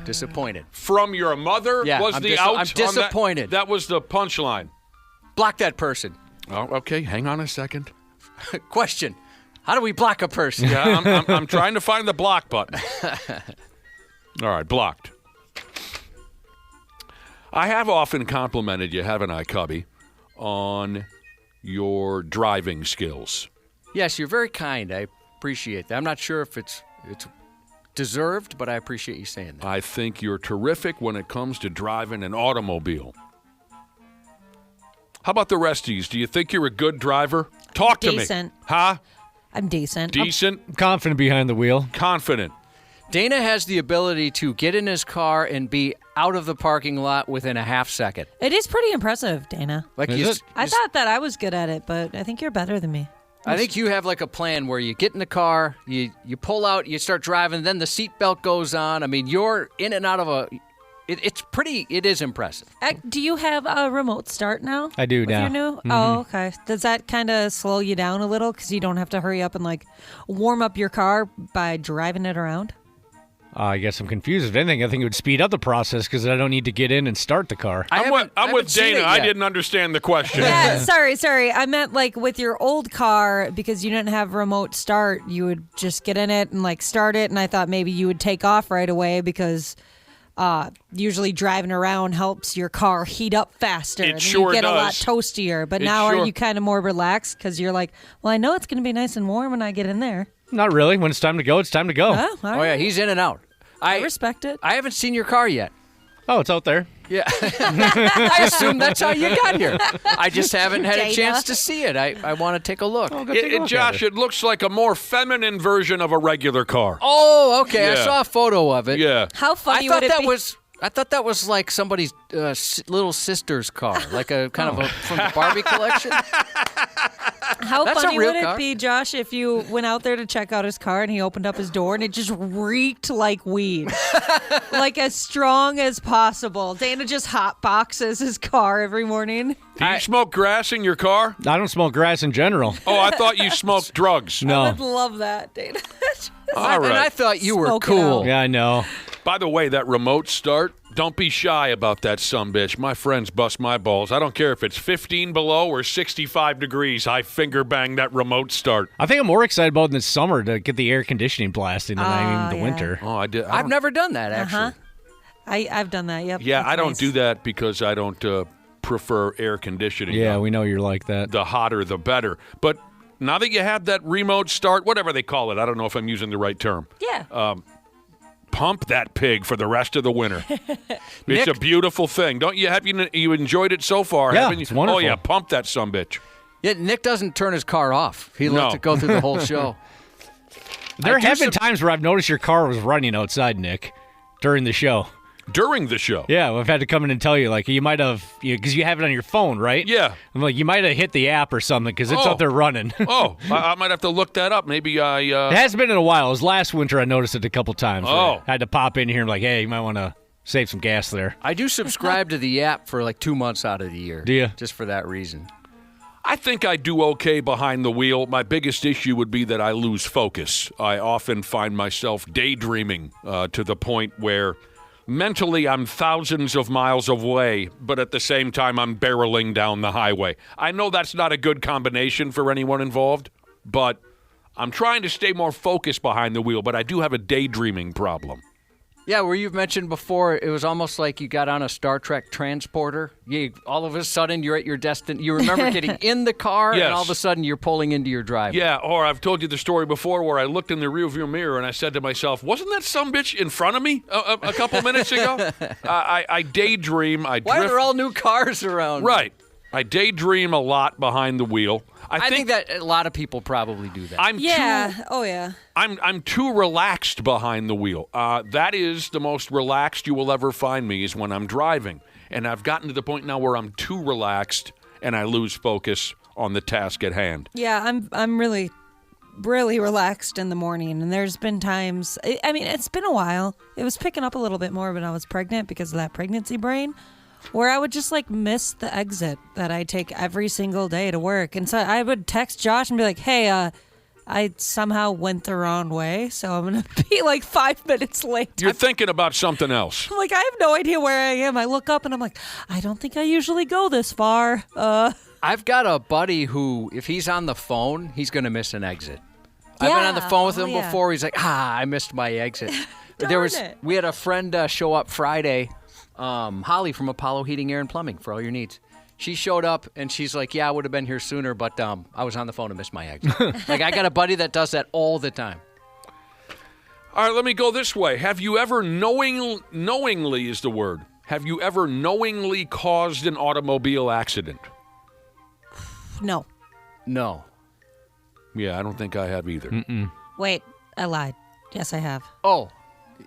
Disappointed. From your mother Yeah, was I'm the out? I'm disappointed. That was the punchline. Block that person. Oh, okay. Hang on a second. Question. How do we block a person? Yeah, I'm trying to find the block button. All right, blocked. I have often complimented you, haven't I, Cubby, on your driving skills. Yes, you're very kind. I appreciate that. I'm not sure if it's deserved, but I appreciate you saying that. I think you're terrific when it comes to driving an automobile. How about the rest of you? Do you think you're a good driver? Talk to me. Decent. Huh? I'm decent. Decent? Confident behind the wheel. Confident. Dana has the ability to get in his car and be out of the parking lot within a half second. It is pretty impressive, Dana. Like Is it? I thought that I was good at it, but I think you're better than me. I think you have like a plan where you get in the car, you pull out, you start driving, then the seatbelt goes on. I mean, you're in and out of a. It is impressive. Do you have a remote start now? I do with now. Your new? Oh, okay. Does that kind of slow you down a little because you don't have to hurry up and like warm up your car by driving it around? I guess I'm confused. If anything, I think it would speed up the process because I don't need to get in and start the car. I'm with Dana. I didn't understand the question. Yeah, sorry. I meant like with your old car because you didn't have remote start, you would just get in it and like start it, and I thought maybe you would take off right away because usually driving around helps your car heat up faster. It and sure you get does. a lot toastier. But now are you kind of more relaxed because you're like, well, I know it's going to be nice and warm when I get in there. Not really. When it's time to go, it's time to go. Oh, all Oh, yeah, right. he's in and out. I respect it. I haven't seen your car yet. Oh, it's out there. Yeah. I assume that's how you got here. I just haven't had a Dana. chance to see it. I want to take a look. Josh, it looks like a more feminine version of a regular car. Oh, okay. I Yeah. saw a photo of it. Yeah. How funny I thought would it that be? I thought that was like somebody's little sister's car, like a kind of a from the Barbie collection. How That's a funny real would car. it be, Josh, if you went out there to check out his car and he opened up his door and it just reeked like weed, like as strong as possible. Dana just hot boxes his car every morning. Do you smoke grass in your car? I don't smoke grass in general. Oh, I thought you smoked drugs. I No. would love that, Dana. All right. And I thought you were Smoke it cool. out. Yeah, I know. By the way, that remote start, don't be shy about that sumbitch. My friends bust my balls. I don't care if it's 15 below or 65 degrees. I finger bang that remote start. I think I'm more excited about this summer to get the air conditioning blasting than I am the yeah. winter. Oh, I did. I've never done that actually. I've done that. Yep. Yeah, That's I don't nice. do that because I don't prefer air conditioning. Yeah, though. we know you're like that. The hotter, the better. But now that you have that remote start, whatever they call it, I don't know if I'm using the right term. Yeah. Pump that pig for the rest of the winter. It's a beautiful thing. Don't you? Have you enjoyed it so far? Yeah, haven't you? it's wonderful. Oh, yeah, pump that sumbitch. Yeah, Nick doesn't turn his car off. He lets it go through the whole show. There have been times where I've noticed your car was running outside, Nick, during the show. During the show? Yeah, I've had to come in and tell you, like, you might have, because you have it on your phone, right? Yeah. I'm like, you might have hit the app or something because it's out there running. Oh, I might have to look that up. Maybe I... It hasn't been in a while. It was last winter I noticed it a couple times. Oh. I had to pop in here and like, hey, you might want to save some gas there. I do subscribe to the app for like 2 months out of the year. Do you? Just for that reason. I think I do okay behind the wheel. My biggest issue would be that I lose focus. I often find myself daydreaming to the point where mentally I'm thousands of miles away, but at the same time I'm barreling down the highway. I know that's not a good combination for anyone involved, but I'm trying to stay more focused behind the wheel, but I do have a daydreaming problem. Yeah, where you've mentioned before, it was almost like you got on a Star Trek transporter. All of a sudden, you're at your destination. You remember getting in the car, Yes. and all of a sudden, you're pulling into your driveway. Yeah, or I've told you the story before where I looked in the rearview mirror and I said to myself, wasn't that sumbitch in front of me a couple minutes ago? I daydream. I drift. Why are there all new cars around? Right. I daydream a lot behind the wheel. I think that a lot of people probably do that. I'm too relaxed behind the wheel. That is the most relaxed you will ever find me is when I'm driving. And I've gotten to the point now where I'm too relaxed and I lose focus on the task at hand. Yeah, I'm really relaxed in the morning, and there's been times. I mean, it's been a while. It was picking up a little bit more when I was pregnant because of that pregnancy brain, where I would just like miss the exit that I take every single day to work, and so I would text Josh and be like, "Hey, I somehow went the wrong way, so I'm gonna be like 5 minutes late." You're thinking about something else. I'm like, I have no idea where I am. I look up and I'm like, I don't think I usually go this far. I've got a buddy who, if he's on the phone, he's going to miss an exit. I've been on the Yeah. phone with Oh, him yeah. before. He's like, I missed my exit. Darn We had a friend show up Friday, Holly from Apollo Heating, Air, and Plumbing for all your needs. She showed up, and she's like, yeah, I would have been here sooner, but I was on the phone and missed my exit. Like, I got a buddy that does that all the time. All right, let me go this way. Have you ever knowingly is the word. Have you ever knowingly caused an automobile accident? No. No. Yeah, I don't think I have either. Wait, I lied. Yes, I have. Oh.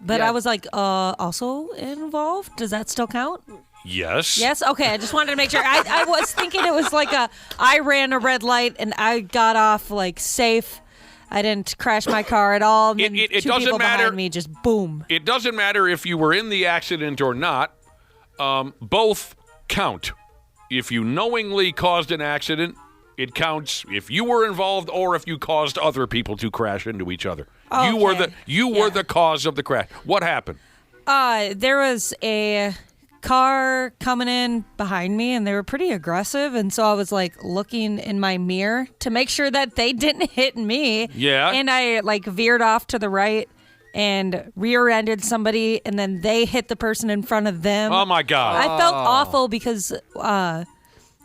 But Yeah. I was like, also involved? Does that still count? Yes. Yes? Okay, I just wanted to make sure. I was thinking it was like I ran a red light and I got off like safe. I didn't crash my car at all. And then It two doesn't people matter. behind me just boom. It doesn't matter if you were in the accident or not. Both count. If you knowingly caused an accident, it counts if you were involved or if you caused other people to crash into each other. You were the cause of the crash. What happened? There was a car coming in behind me and they were pretty aggressive, and so I was like looking in my mirror to make sure that they didn't hit me. Yeah. And I like veered off to the right and rear-ended somebody, and then they hit the person in front of them. Oh, my God. I felt awful because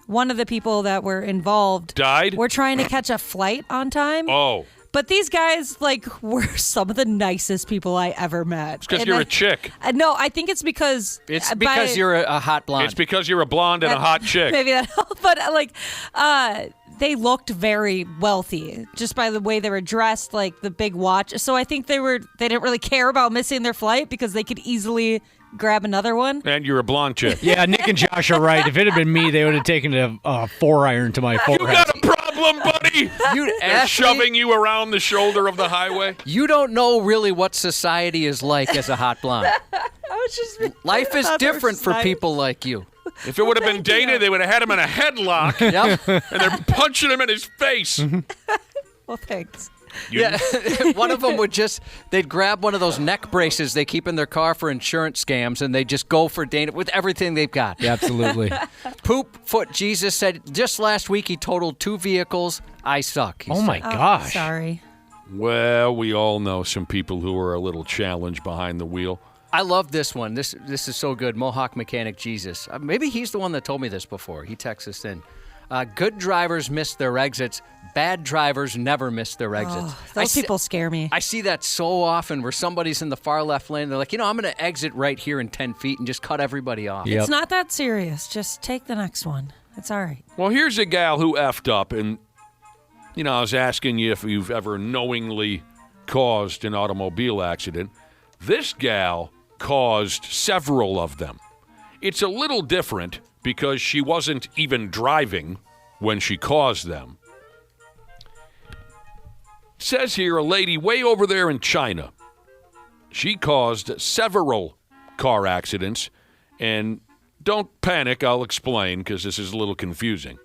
one of the people that were involved Died? were trying to catch a flight on time. Oh. But these guys, like, were some of the nicest people I ever met. It's because you're a chick. No, I think it's because... It's because you're a hot blonde. It's because you're a blonde and a hot chick. Maybe that helped. But, like, they looked very wealthy just by the way they were dressed, like the big watch. So I think they didn't really care about missing their flight because they could easily grab another one. And you're a blonde chick. Yeah, Nick and Josh are right. If it had been me, they would have taken a 4-iron to my forehead. You got a problem, buddy. They're shoving you around the shoulder of the highway. You don't know really what society is like as a hot blonde. Life is different for people like you. If it would have been Dana, they would have had him in a headlock. Yep. And they're punching him in his face. Well, thanks. Yeah, one of them they'd grab one of those neck braces they keep in their car for insurance scams, and they just go for Dana with everything they've got. Yeah, absolutely. Poop Foot Jesus said just last week he totaled 2 vehicles. I suck. he Oh, said. my gosh. Sorry. Well, we all know some people who are a little challenged behind the wheel. I love this one. This is so good. Mohawk Mechanic Jesus. Maybe he's the one that told me this before. He texts us in. Good drivers miss their exits. Bad drivers never miss their exits. Oh, those people scare me. I see that so often where somebody's in the far left lane. They're like, I'm going to exit right here in 10 feet and just cut everybody off. It's not that serious. Just take the next one. It's all right. Well, here's a gal who effed up, and, I was asking you if you've ever knowingly caused an automobile accident. This gal caused several of them. It's a little different because she wasn't even driving when she caused them. It says here a lady way over there in China. She caused several car accidents, and don't panic, I'll explain because this is a little confusing.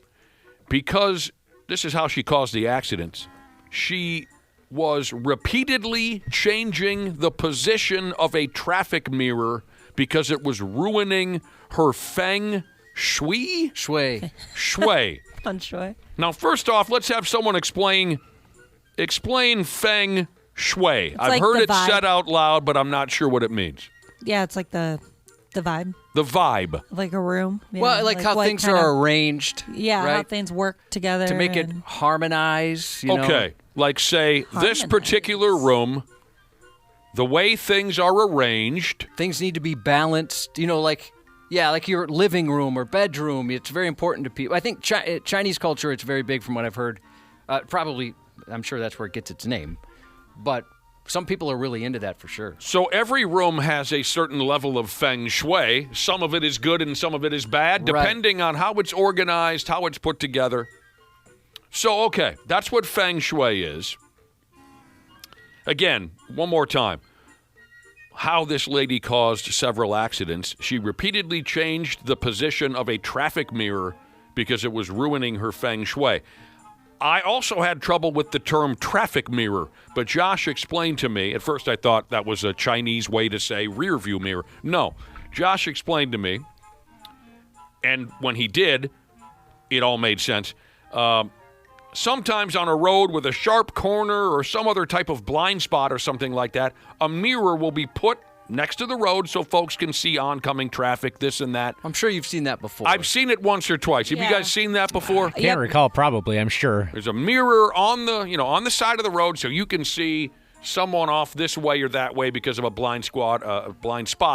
Because this is how she caused the accidents. She was repeatedly changing the position of a traffic mirror because it was ruining her feng shui? Shui. Fun shui. Now, first off, let's have someone explain feng shui. I've like heard the it vibe. said out loud, but I'm not sure what it means. Yeah, it's like the vibe. The vibe. Of like a room. Yeah, Well, like how what things kind are of- arranged. Yeah, right? how things work together. To make it and- harmonize. You know? Okay. Like, say, this Harmonize. particular room, the way things are arranged. Things need to be balanced. Like your living room or bedroom. It's very important to people. I think Chinese culture, it's very big from what I've heard. Probably, I'm sure that's where it gets its name. But some people are really into that for sure. So every room has a certain level of feng shui. Some of it is good and some of it is bad, Right. depending on how it's organized, how it's put together. So, okay, that's what feng shui is. Again, one more time. How this lady caused several accidents. She repeatedly changed the position of a traffic mirror because it was ruining her feng shui. I also had trouble with the term traffic mirror, but Josh explained to me. At first I thought that was a Chinese way to say rear view mirror. No, Josh explained to me, and when he did, it all made sense. Sometimes on a road with a sharp corner or some other type of blind spot or something like that, a mirror will be put next to the road so folks can see oncoming traffic, this and that. I'm sure you've seen that before. I've seen it once or twice. Have you Yeah. guys seen that before? Can't recall, probably, I'm sure. There's a mirror on the side of the road so you can see someone off this way or that way because of a blind spot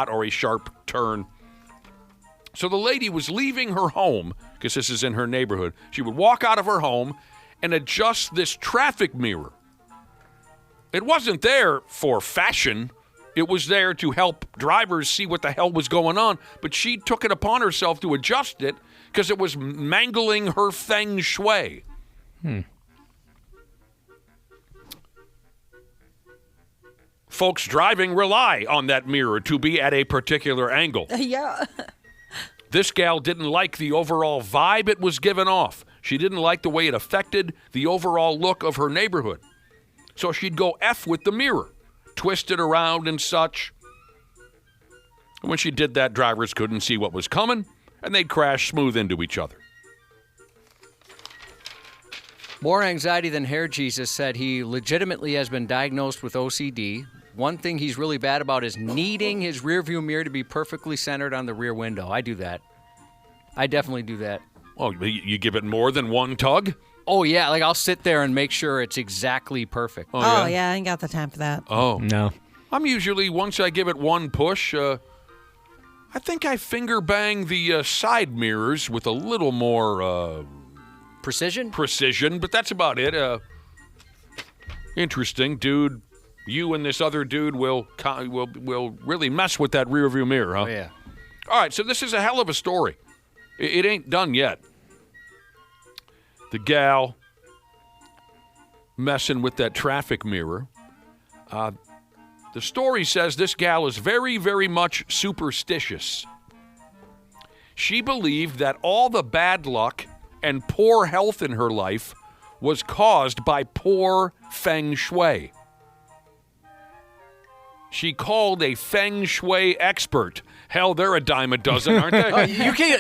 or a sharp turn. So the lady was leaving her home, because this is in her neighborhood. She would walk out of her home and adjust this traffic mirror. It wasn't there for fashion. It was there to help drivers see what the hell was going on, but she took it upon herself to adjust it because it was mangling her feng shui. Folks driving rely on that mirror to be at a particular angle. Yeah. This gal didn't like the overall vibe it was giving off. She didn't like the way it affected the overall look of her neighborhood. So she'd go F with the mirror, twist it around and such. And when she did that, drivers couldn't see what was coming, and they'd crash smooth into each other. More anxiety than Hair Jesus said he legitimately has been diagnosed with OCD. One thing he's really bad about is needing his rearview mirror to be perfectly centered on the rear window. I do that. I definitely do that. Oh, you give it more than one tug? Oh, yeah. Like, I'll sit there and make sure it's exactly perfect. Oh, yeah. I ain't got the time for that. Oh. No. I'm usually, once I give it one push, I think I finger bang the side mirrors with a little more Precision? precision, but that's about it. Interesting, dude. You and this other dude will really mess with that rearview mirror, huh? Oh, yeah. All right, so this is a hell of a story. It ain't done yet. The gal messing with that traffic mirror. The story says this gal is very, very much superstitious. She believed that all the bad luck and poor health in her life was caused by poor feng shui. She called a feng shui expert. Hell, they're a dime a dozen, aren't they?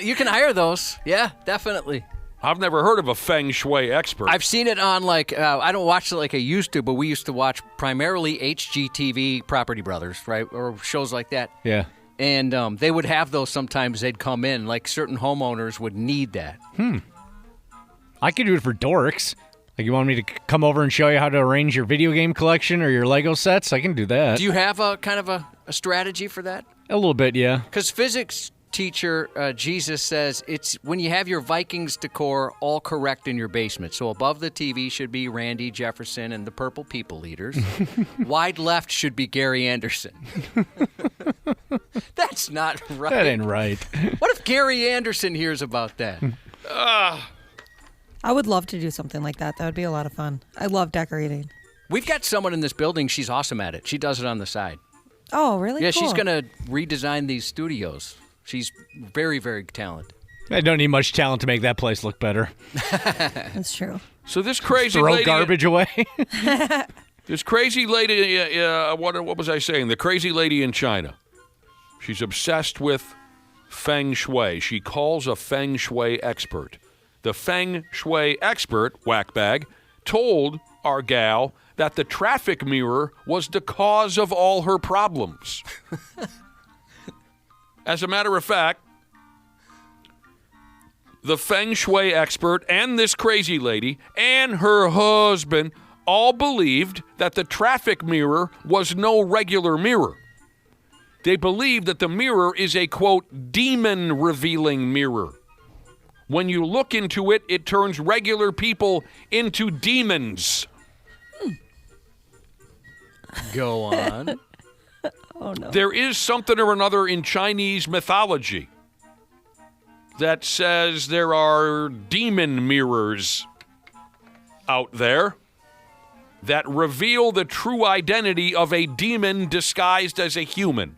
You can hire those. Yeah, definitely. I've never heard of a feng shui expert. I've seen it on, like, I don't watch it like I used to, but we used to watch primarily HGTV Property Brothers, right, or shows like that. Yeah. And they would have those sometimes. They'd come in, like certain homeowners would need that. I could do it for dorks. Like, you want me to come over and show you how to arrange your video game collection or your Lego sets? I can do that. Do you have a kind of a strategy for that? A little bit, yeah. Because physics teacher Jesus says it's when you have your Vikings decor all correct in your basement. So above the TV should be Randy Jefferson and the Purple People Eaters. Wide left should be Gary Anderson. That's not right. That ain't right. What if Gary Anderson hears about that? I would love to do something like that. That would be a lot of fun. I love decorating. We've got someone in this building. She's awesome at it. She does it on the side. Oh, really? Yeah, Cool. she's going to redesign these studios. She's very, very talented. I don't need much talent to make that place look better. That's true. So this crazy Throw lady, garbage away. this crazy lady, what was I saying? The crazy lady in China. She's obsessed with feng shui. She calls a feng shui expert. The feng shui expert, whackbag, told our gal that the traffic mirror was the cause of all her problems. As a matter of fact, the feng shui expert and this crazy lady and her husband all believed that the traffic mirror was no regular mirror. They believe that the mirror is a, quote, demon-revealing mirror. When you look into it, it turns regular people into demons. Go on. Oh, no. There is something or another in Chinese mythology that says there are demon mirrors out there that reveal the true identity of a demon disguised as a human.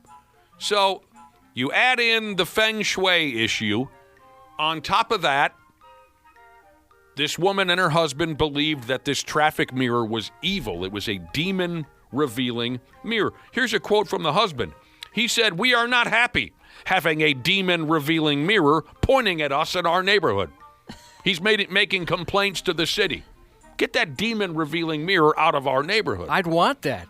So you add in the feng shui issue. On top of that, this woman and her husband believed that this traffic mirror was evil. It was a demon-revealing mirror. Here's a quote from the husband. He said, "We are not happy having a demon-revealing mirror pointing at us in our neighborhood." He's making complaints to the city. Get that demon-revealing mirror out of our neighborhood. I'd want that.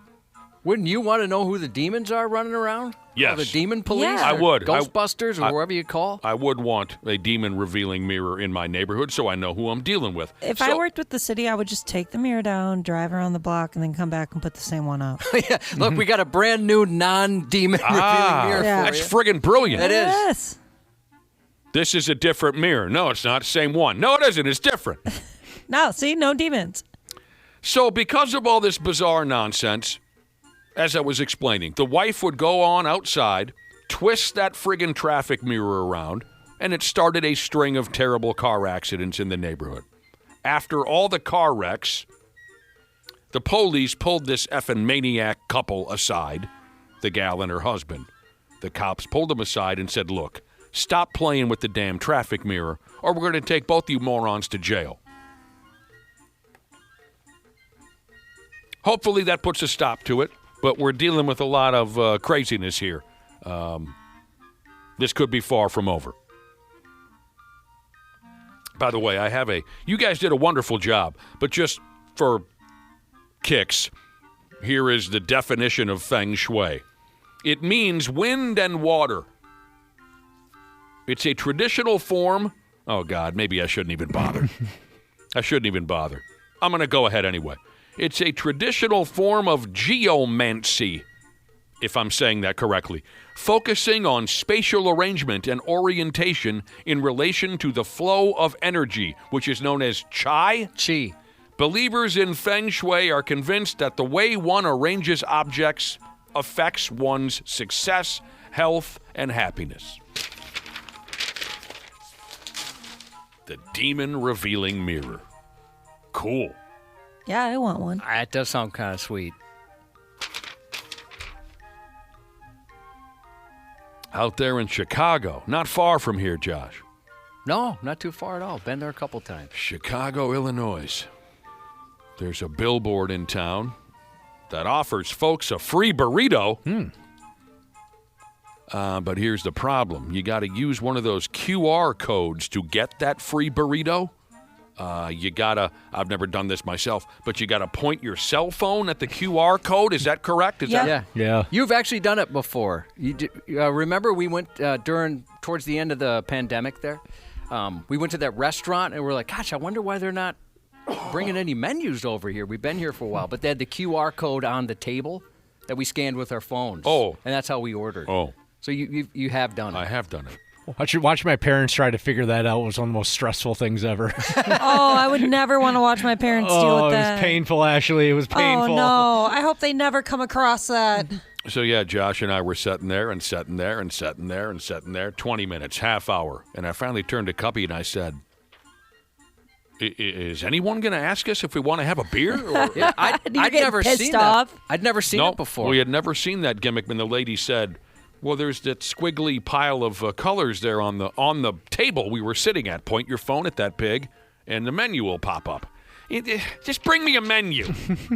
Wouldn't you want to know who the demons are running around? Yes. Or the demon police? Yeah. I would. Ghostbusters or whoever you call? I would want a demon-revealing mirror in my neighborhood so I know who I'm dealing with. If I worked with the city, I would just take the mirror down, drive around the block, and then come back and put the same one up. Yeah. Look, we got a brand new non-demon revealing mirror Yeah. for That's you. friggin' brilliant. It is. Yes. This is a different mirror. No, it's not. Same one. No, it isn't. It's different. No, see, no demons. So because of all this bizarre nonsense, as I was explaining, the wife would go on outside, twist that friggin' traffic mirror around, and it started a string of terrible car accidents in the neighborhood. After all the car wrecks, the police pulled this effing maniac couple aside, the gal and her husband. The cops pulled them aside and said, "Look, stop playing with the damn traffic mirror, or we're going to take both you morons to jail." Hopefully that puts a stop to it, but we're dealing with a lot of craziness here. This could be far from over. By the way, you guys did a wonderful job, but just for kicks, here is the definition of feng shui. It means wind and water. It's a traditional form. Oh, God, maybe I shouldn't even bother. I'm going to go ahead anyway. It's a traditional form of geomancy, if I'm saying that correctly, focusing on spatial arrangement and orientation in relation to the flow of energy, which is known as Chi. Chi. Believers in Feng Shui are convinced that the way one arranges objects affects one's success, health, and happiness. The demon-revealing mirror. Cool. Yeah, I want one. That does sound kind of sweet. Out there in Chicago, not far from here, Josh. No, not too far at all. Been there a couple times. Chicago, Illinois. There's a billboard in town that offers folks a free burrito. But here's the problem. You got to use one of those QR codes to get that free burrito. you gotta, I've never done this myself, but you gotta point your cell phone at the QR code. Is that correct? Is that Yeah. You've actually done it before. Remember we went towards the end of the pandemic there? We went to that restaurant and we're like, gosh, I wonder why they're not bringing any menus over here. We've been here for a while. But they had the QR code on the table that we scanned with our phones. Oh. And that's how we ordered. Oh. So you have done it. I have done it. Watch my parents try to figure that out. It was one of the most stressful things ever. Oh, I would never want to watch my parents deal with it that. was painful, Ashley. It was painful. Oh, no. I hope they never come across that. So, yeah, Josh and I were sitting there and sitting there and sitting there and sitting there, 20 minutes, half hour. And I finally turned to Cubby and I said, is anyone going to ask us if we want to have a beer? Or? Yeah, I'd never pissed seen off. that. I'd never seen it before. We had never seen that gimmick. And the lady said, well, there's that squiggly pile of colors there on the table we were sitting at. Point your phone at that pig, and the menu will pop up. Just bring me a menu.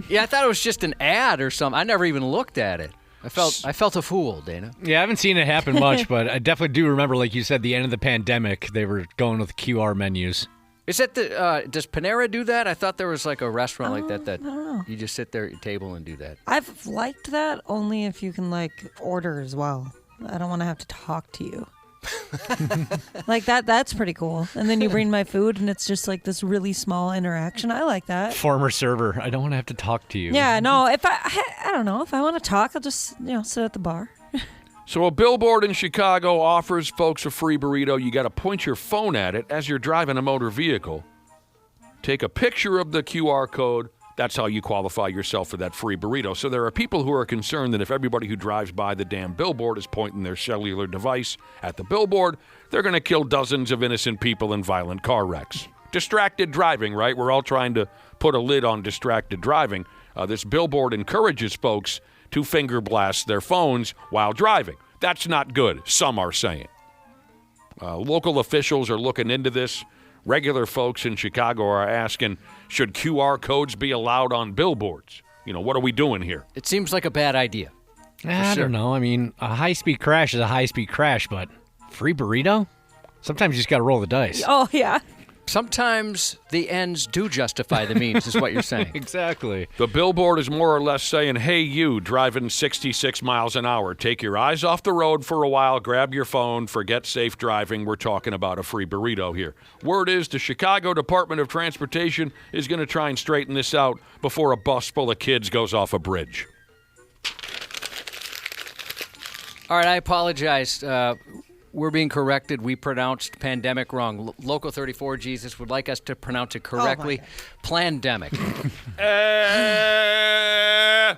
Yeah, I thought it was just an ad or something. I never even looked at it. I felt a fool, Dana. Yeah, I haven't seen it happen much, but I definitely do remember, like you said, the end of the pandemic, they were going with QR menus. Is that does Panera do that? I thought there was like a restaurant like that you just sit there at your table and do that. I've liked that only if you can, like, order as well. I don't want to have to talk to you. Like that's pretty cool. And then you bring my food and it's just like this really small interaction. I like that. Former server, I don't want to have to talk to you. Yeah, no, if I don't know, if I want to talk, I'll just, sit at the bar. So a billboard in Chicago offers folks a free burrito. You got to point your phone at it as you're driving a motor vehicle. Take a picture of the QR code. That's how you qualify yourself for that free burrito. So there are people who are concerned that if everybody who drives by the damn billboard is pointing their cellular device at the billboard, they're going to kill dozens of innocent people in violent car wrecks. Distracted driving, right? We're all trying to put a lid on distracted driving. This billboard encourages folks to finger blast their phones while driving. That's not good, some are saying. Local officials are looking into this. Regular folks in Chicago are asking, should QR codes be allowed on billboards? What are we doing here? It seems like a bad idea. I don't know. I mean, a high-speed crash is a high-speed crash, but free burrito? Sometimes you just got to roll the dice. Oh, yeah. Sometimes the ends do justify the means, is what you're saying. Exactly. The billboard is more or less saying, hey, you driving 66 miles an hour, take your eyes off the road for a while, grab your phone, forget safe driving. We're talking about a free burrito here. Word is the Chicago Department of Transportation is going to try and straighten this out before a bus full of kids goes off a bridge. All right, I apologize. We're being corrected. We pronounced pandemic wrong. Local 34 Jesus would like us to pronounce it correctly. Plandemic. I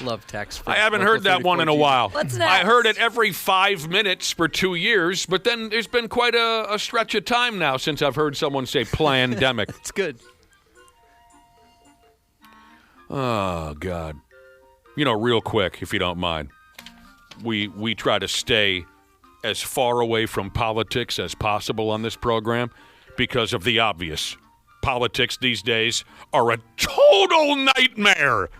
love text. haven't heard that one in a while. What's next? I heard it every 5 minutes for 2 years, but then there's been quite a stretch of time now since I've heard someone say plandemic. It's good. Oh, God. Real quick, if you don't mind. We try to stay as far away from politics as possible on this program because of the obvious. Politics these days are a total nightmare,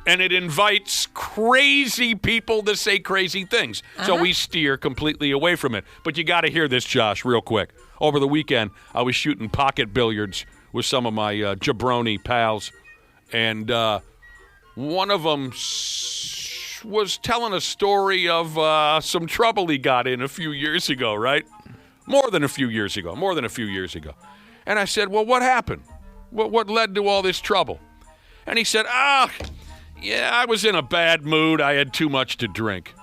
and it invites crazy people to say crazy things. So we steer completely away from it. But you got to hear this, Josh, real quick. Over the weekend, I was shooting pocket billiards with some of my jabroni pals, and one of them was telling a story of some trouble he got in a few years ago, right? More than a few years ago. And I said, well, what happened? What led to all this trouble? And he said, yeah, I was in a bad mood. I had too much to drink.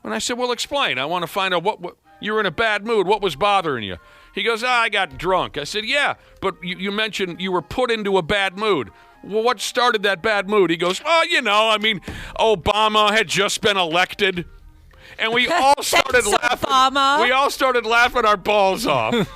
And I said, well, explain. I want to find out what you were in a bad mood. What was bothering you? He goes, I got drunk. I said, yeah, but you mentioned you were put into a bad mood. Well, what started that bad mood? He goes, Obama had just been elected. And we all started laughing. Obama. We all started laughing our balls off.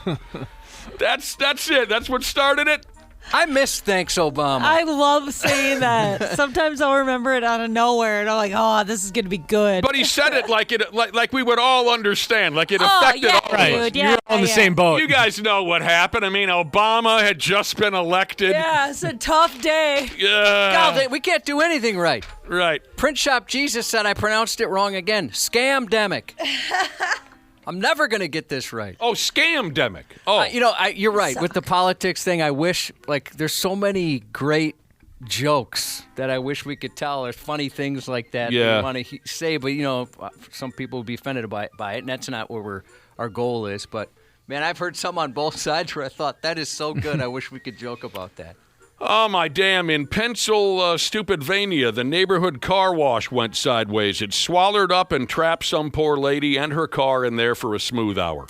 That's it. That's what started it. I miss Thanks Obama. I love saying that. Sometimes I'll remember it out of nowhere, and I'm like, oh, this is going to be good. But he said it like we would all understand, like it affected all of us. Dude, yeah, You're on the same boat. You guys know what happened. I mean, Obama had just been elected. Yeah, it's a tough day. Yeah. We can't do anything right. Right. Print Shop Jesus said I pronounced it wrong again. Scamdemic. I'm never going to get this right. Oh, scamdemic. Oh, You're right. With the politics thing, I wish, there's so many great jokes that I wish we could tell, or funny things like that Yeah. we want to say, but, some people would be offended by it, and that's not where our goal is. But, man, I've heard some on both sides where I thought, that is so good, I wish we could joke about that. Oh, my damn. In Stupidvania, the neighborhood car wash went sideways. It swallowed up and trapped some poor lady and her car in there for a smooth hour.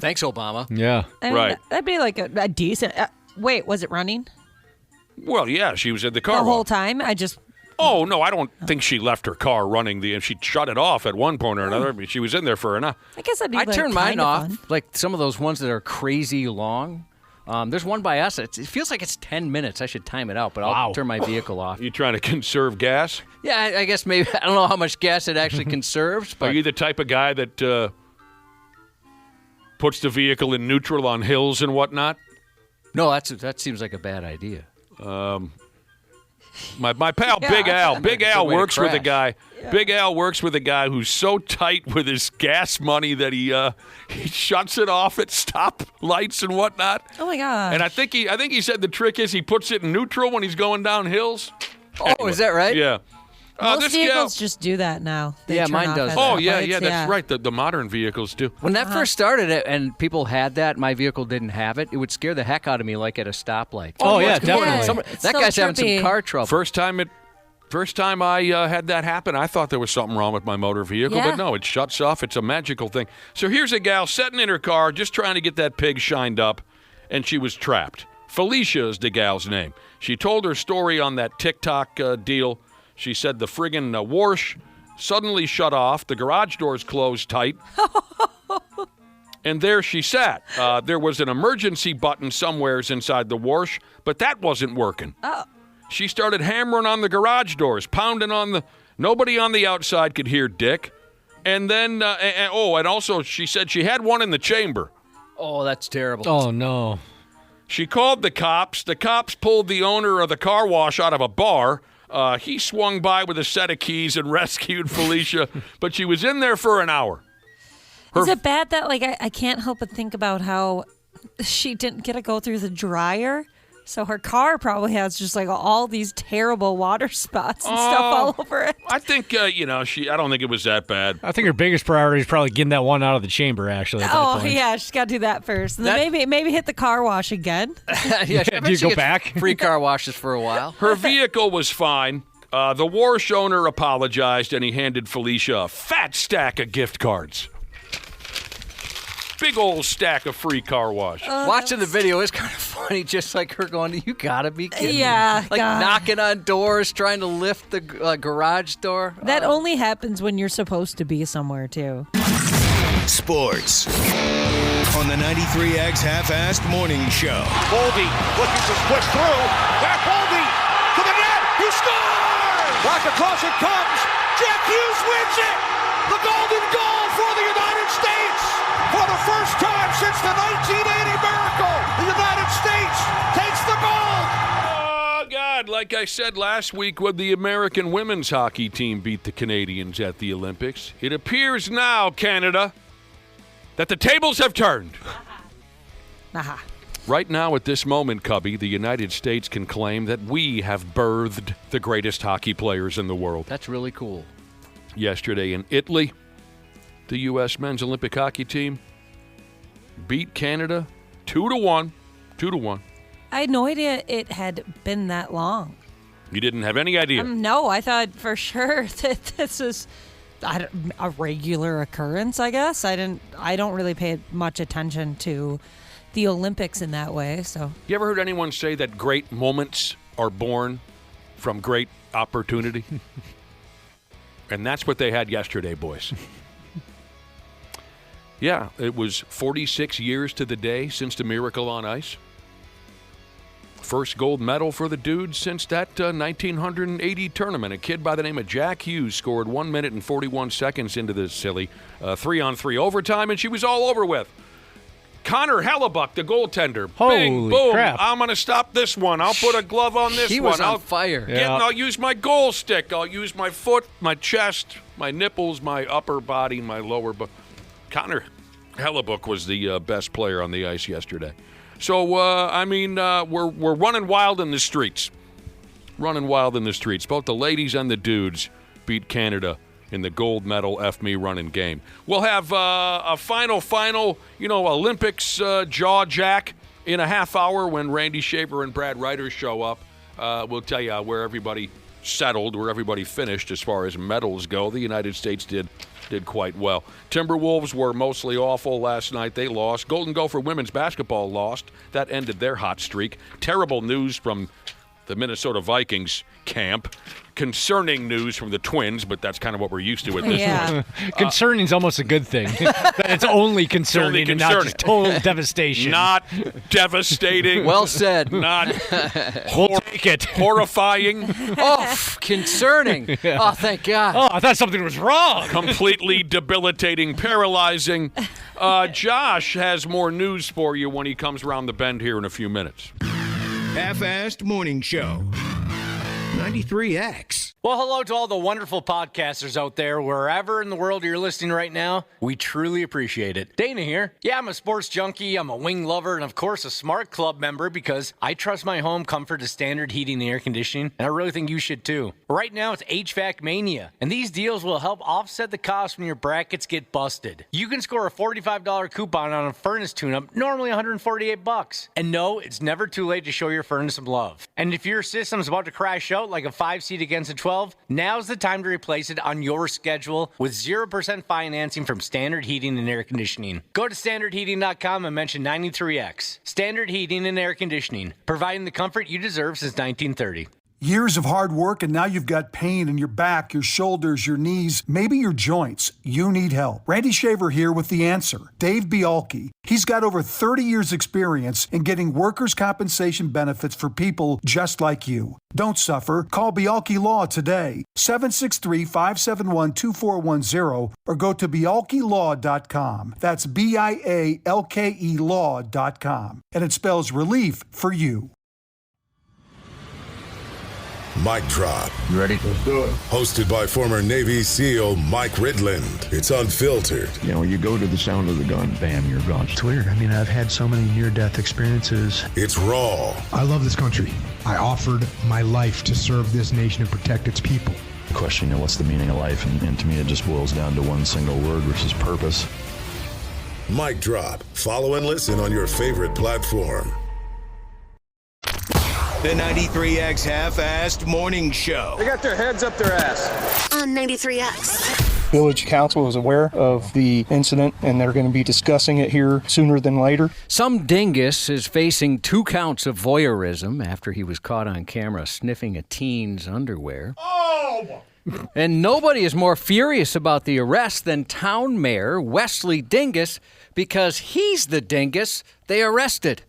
Thanks, Obama. Yeah. I mean, Right. That'd be like a decent. Wait, was it running Well, yeah, she was in the the car whole wash. time? Oh, no, I don't think she left her car running. She shut it off at one point or another. I mean, she was in there for an hour. I guess that'd be I like, turn mine kinda off, fun. like some of those ones that are crazy long. There's one by us. It feels like it's 10 minutes. I should time it out, but I'll turn my vehicle off. You trying to conserve gas? Yeah, I guess maybe. I don't know how much gas it actually conserves, Are but you the type of guy that puts the vehicle in neutral on hills and whatnot? no, that seems like a bad idea. My pal Big Al. Big It's a Al way to works with a crash. guy. Big Al works with a guy who's so tight with his gas money that he shuts it off at stop lights and whatnot. Oh my god! And I think he said the trick is he puts it in neutral when he's going down hills. Oh, is that right? Yeah. Most this vehicles gal. just do that now. They Yeah, turn mine off does at that. Oh stoplights, yeah, that's right. The modern vehicles do. When that first started and people had that, my vehicle didn't have it, it would scare the heck out of me like at a stoplight. Oh, yeah, what's going on? definitely. It's That so guy's having some trippy. car trouble. First time I had that happen, I thought there was something wrong with my motor vehicle, Yeah. but no, it shuts off. It's a magical thing. So here's a gal sitting in her car just trying to get that pig shined up, and she was trapped. Felicia is the gal's name. She told her story on that TikTok deal. She said the friggin' wash suddenly shut off. The garage doors closed tight. And there she sat. There was an emergency button somewheres inside the wash, but that wasn't working. Oh. She started hammering on the garage doors, pounding on the... Nobody on the outside could hear Dick. And then, and also she said she had one in the chamber. Oh, that's terrible. Oh, no. She called the cops. The cops pulled the owner of the car wash out of a bar. He swung by with a set of keys and rescued Felicia, but she was in there for an hour. Is it bad that I can't help but think about how she didn't get to go through the dryer? So her car probably has just all these terrible water spots and stuff all over it. I think, I don't think it was that bad. I think her biggest priority is probably getting that one out of the chamber, actually. At that Oh point. yeah, she's got to do that first, and then maybe hit the car wash again. Yeah, I bet Do you she go gets back? Free car washes for a while. Her vehicle was fine. The wash owner apologized, and he handed Felicia a fat stack of gift cards. Big old stack of free car wash. Watching the video is kind of funny, just like her going, you gotta be kidding me." Yeah, Like God. knocking on doors, trying to lift the garage door. That only happens when you're supposed to be somewhere too. Sports on the 93X Half-Assed Morning Show. Boldy looking to push through. Back Boldy to the net. He scores! Back across it comes. Jack Hughes wins it. The golden goal for the United States. For the first time since the 1980 miracle, the United States takes the gold. Oh, God. Like I said last week when the American women's hockey team beat the Canadians at the Olympics, it appears now, Canada, that the tables have turned. Aha. Right now, at this moment, Cubby, the United States can claim that we have birthed the greatest hockey players in the world. That's really cool. Yesterday in Italy, the U.S. men's Olympic hockey team beat Canada 2-1. 2-1. I had no idea it had been that long. You didn't have any idea. No, I thought for sure that this is a regular occurrence. I guess I don't really pay much attention to the Olympics in that way. So You ever heard anyone say that great moments are born from great opportunity? And that's what they had yesterday, boys. Yeah, it was 46 years to the day since the Miracle on Ice. First gold medal for the dudes since that 1980 tournament. A kid by the name of Jack Hughes scored 1 minute and 41 seconds into this silly 3-on-3 overtime, and she was all over with. Connor Hellebuck, the goaltender. Bing, Holy boom. crap. I'm going to stop this one. I'll put a glove on this He one. was on fire. Yeah. I'll use my goal stick. I'll use my foot, my chest, my nipples, my upper body, my lower body. Connor Hellebuck was the best player on the ice yesterday. So, we're running wild in the streets. Running wild in the streets. Both the ladies and the dudes beat Canada in the gold medal FME running game. We'll have a final, Olympics jaw jack in a half hour when Randy Shaver and Brad Ryder show up. We'll tell you where everybody settled, where everybody finished as far as medals go. The United States did quite well. Timberwolves were mostly awful last night. They lost. Golden Gopher women's basketball lost. That ended their hot streak. Terrible news from the Minnesota Vikings camp. Concerning news from the Twins, but that's kind of what we're used to at this point. Concerning is almost a good thing. It's only concerning and not just total devastation. Not devastating. Well said. Not We'll take it. Horrifying. Oh, concerning. Oh, thank God. Oh, I thought something was wrong. Completely debilitating, paralyzing. Josh has more news for you when he comes around the bend here in a few minutes. Half-assed morning show. 93X. Well, hello to all the wonderful podcasters out there, wherever in the world you're listening right now. We truly appreciate it. Dana here. Yeah, I'm a sports junkie, I'm a wing lover, and of course a Smart Club member because I trust my home comfort to Standard Heating and Air Conditioning, and I really think you should too. Right now it's HVAC Mania, and these deals will help offset the cost when your brackets get busted. You can score a $45 coupon on a furnace tune-up, normally $148. And no, it's never too late to show your furnace some love. And if your system's about to crash out like a 5-seat against a 12, now's the time to replace it on your schedule with 0% financing from Standard Heating and Air Conditioning. Go to standardheating.com and mention 93X. Standard Heating and Air Conditioning, providing the comfort you deserve since 1930. Years of hard work, and now you've got pain in your back, your shoulders, your knees, maybe your joints. You need help. Randy Shaver here with the answer. Dave Bialke. He's got over 30 years experience in getting workers' compensation benefits for people just like you. Don't suffer. Call Bialke Law today, 763-571-2410, or go to bialkelaw.com. That's BIALKE law.com. And it spells relief for you. Mic Drop. You ready? Let's do it. Hosted by former Navy SEAL Mike Ridland. It's unfiltered. You know, you go to the sound of the gun, bam, you're gone. It's weird. I mean, I've had so many near-death experiences. It's raw. I love this country. I offered my life to serve this nation and protect its people. Question, you know, what's the meaning of life? And to me, it just boils down to one single word, which is purpose. Mic Drop. Follow and listen on your favorite platform. The 93X Half-Assed Morning Show. They got their heads up their ass. On 93X. Village Council is aware of the incident, and they're going to be discussing it here sooner than later. Some dingus is facing 2 counts of voyeurism after he was caught on camera sniffing a teen's underwear. Oh! And nobody is more furious about the arrest than Town Mayor Wesley Dingus, because he's the dingus they arrested.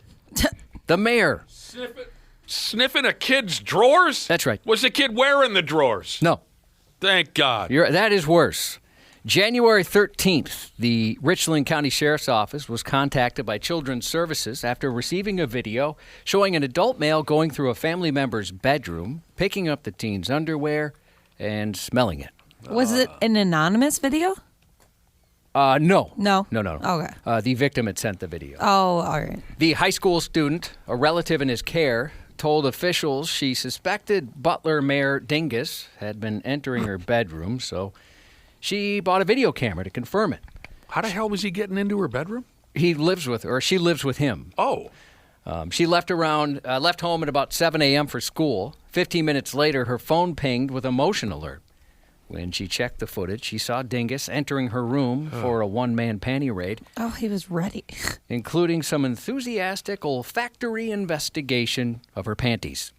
The mayor. Sniffing a kid's drawers? That's right. Was the kid wearing the drawers? No. Thank God. That is worse. January 13th, the Richland County Sheriff's Office was contacted by Children's Services after receiving a video showing an adult male going through a family member's bedroom, picking up the teen's underwear, and smelling it. Was it an anonymous video? No. No? No. Okay. The victim had sent the video. Oh, all right. The high school student, a relative in his care, told officials she suspected Butler Mayor Dingus had been entering her bedroom, so she bought a video camera to confirm it. How the hell was he getting into her bedroom? He lives with her, or she lives with him. Oh. She left home at about 7 a.m. for school. 15 minutes later, her phone pinged with a motion alert. When she checked the footage, she saw Dingus entering her room for a one-man panty raid. Oh, he was ready. Including some enthusiastic olfactory investigation of her panties.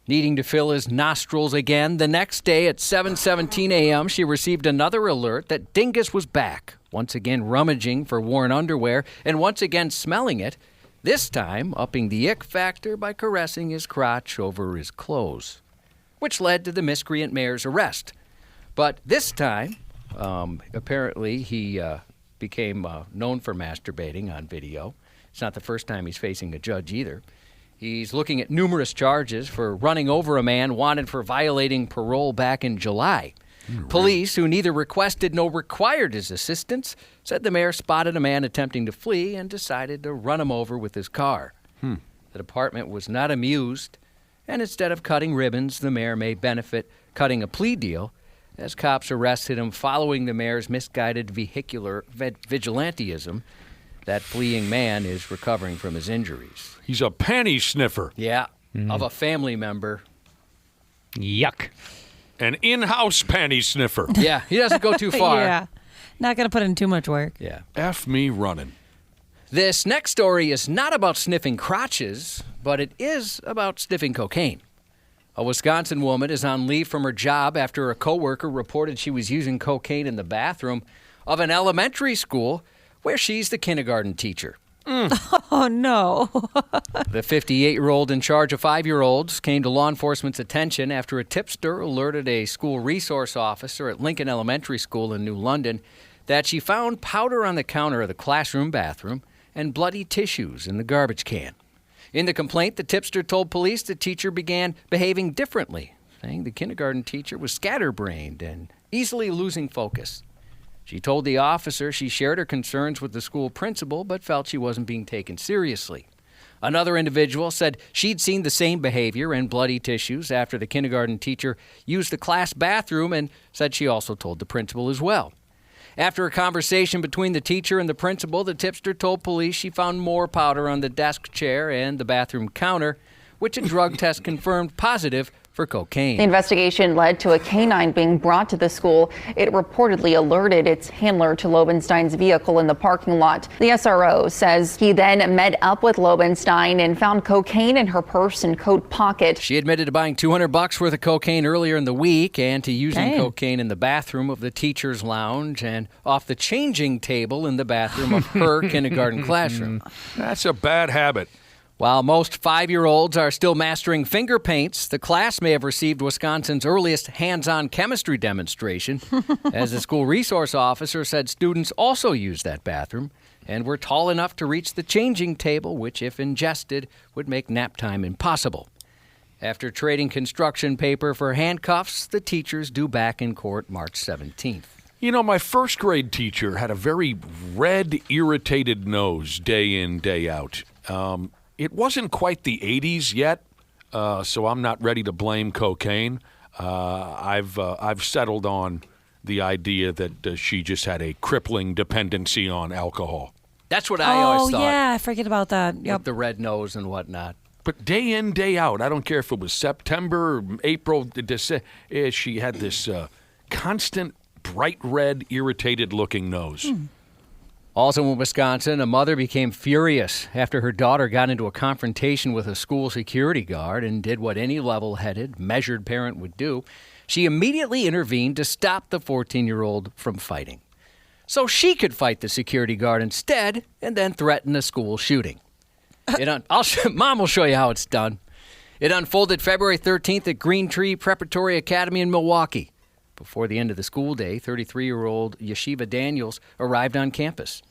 Needing to fill his nostrils again, the next day at 7:17 a.m., she received another alert that Dingus was back, once again rummaging for worn underwear and once again smelling it, this time upping the ick factor by caressing his crotch over his clothes, which led to the miscreant mayor's arrest. But this time, apparently he became known for masturbating on video. It's not the first time he's facing a judge either. He's looking at numerous charges for running over a man wanted for violating parole back in July. Police, who neither requested nor required his assistance, said the mayor spotted a man attempting to flee and decided to run him over with his car. The department was not amused, and instead of cutting ribbons, the mayor may benefit cutting a plea deal, as cops arrested him following the mayor's misguided vehicular vigilantism. That fleeing man is recovering from his injuries. He's a panty sniffer. Yeah, of a family member. Yuck. An in-house panty sniffer. Yeah, he doesn't go too far. Yeah. Not going to put in too much work. Yeah. F me running. This next story is not about sniffing crotches, but it is about sniffing cocaine. A Wisconsin woman is on leave from her job after a coworker reported she was using cocaine in the bathroom of an elementary school where she's the kindergarten teacher. Oh, no. The 58-year-old in charge of 5-year-olds came to law enforcement's attention after a tipster alerted a school resource officer at Lincoln Elementary School in New London that she found powder on the counter of the classroom bathroom and bloody tissues in the garbage can. In the complaint, the tipster told police the teacher began behaving differently, saying the kindergarten teacher was scatterbrained and easily losing focus. She told the officer she shared her concerns with the school principal but felt she wasn't being taken seriously. Another individual said she'd seen the same behavior and bloody tissues after the kindergarten teacher used the class bathroom and said she also told the principal as well. After a conversation between the teacher and the principal, the tipster told police she found more powder on the desk chair and the bathroom counter, which a drug test confirmed positive for cocaine. The investigation led to a canine being brought to the school. It reportedly alerted its handler to Lobenstein's vehicle in the parking lot. The SRO says he then met up with Lobenstein and found cocaine in her purse and coat pocket. She admitted to buying $200 worth of cocaine earlier in the week and to using cocaine in the bathroom of the teacher's lounge and off the changing table in the bathroom of her kindergarten classroom. That's a bad habit. While most 5-year-olds are still mastering finger paints, the class may have received Wisconsin's earliest hands-on chemistry demonstration, as the school resource officer said students also used that bathroom and were tall enough to reach the changing table, which, if ingested, would make nap time impossible. After trading construction paper for handcuffs, the teachers due back in court March 17th. You know, my first grade teacher had a very red, irritated nose day in, day out. It wasn't quite the 80s yet, so I'm not ready to blame cocaine. I've settled on the idea that she just had a crippling dependency on alcohol. That's what I always thought. Oh, yeah, I forget about that. Yep. With the red nose and whatnot. But day in, day out, I don't care if it was September, April, she had this constant, bright red, irritated-looking nose. Also in Wisconsin, a mother became furious after her daughter got into a confrontation with a school security guard and did what any level-headed, measured parent would do. She immediately intervened to stop the 14-year-old from fighting, so she could fight the security guard instead and then threaten a school shooting. Mom will show you how it's done. It unfolded February 13th at Green Tree Preparatory Academy in Milwaukee. Before the end of the school day, 33-year-old Yeshiva Daniels arrived on campus.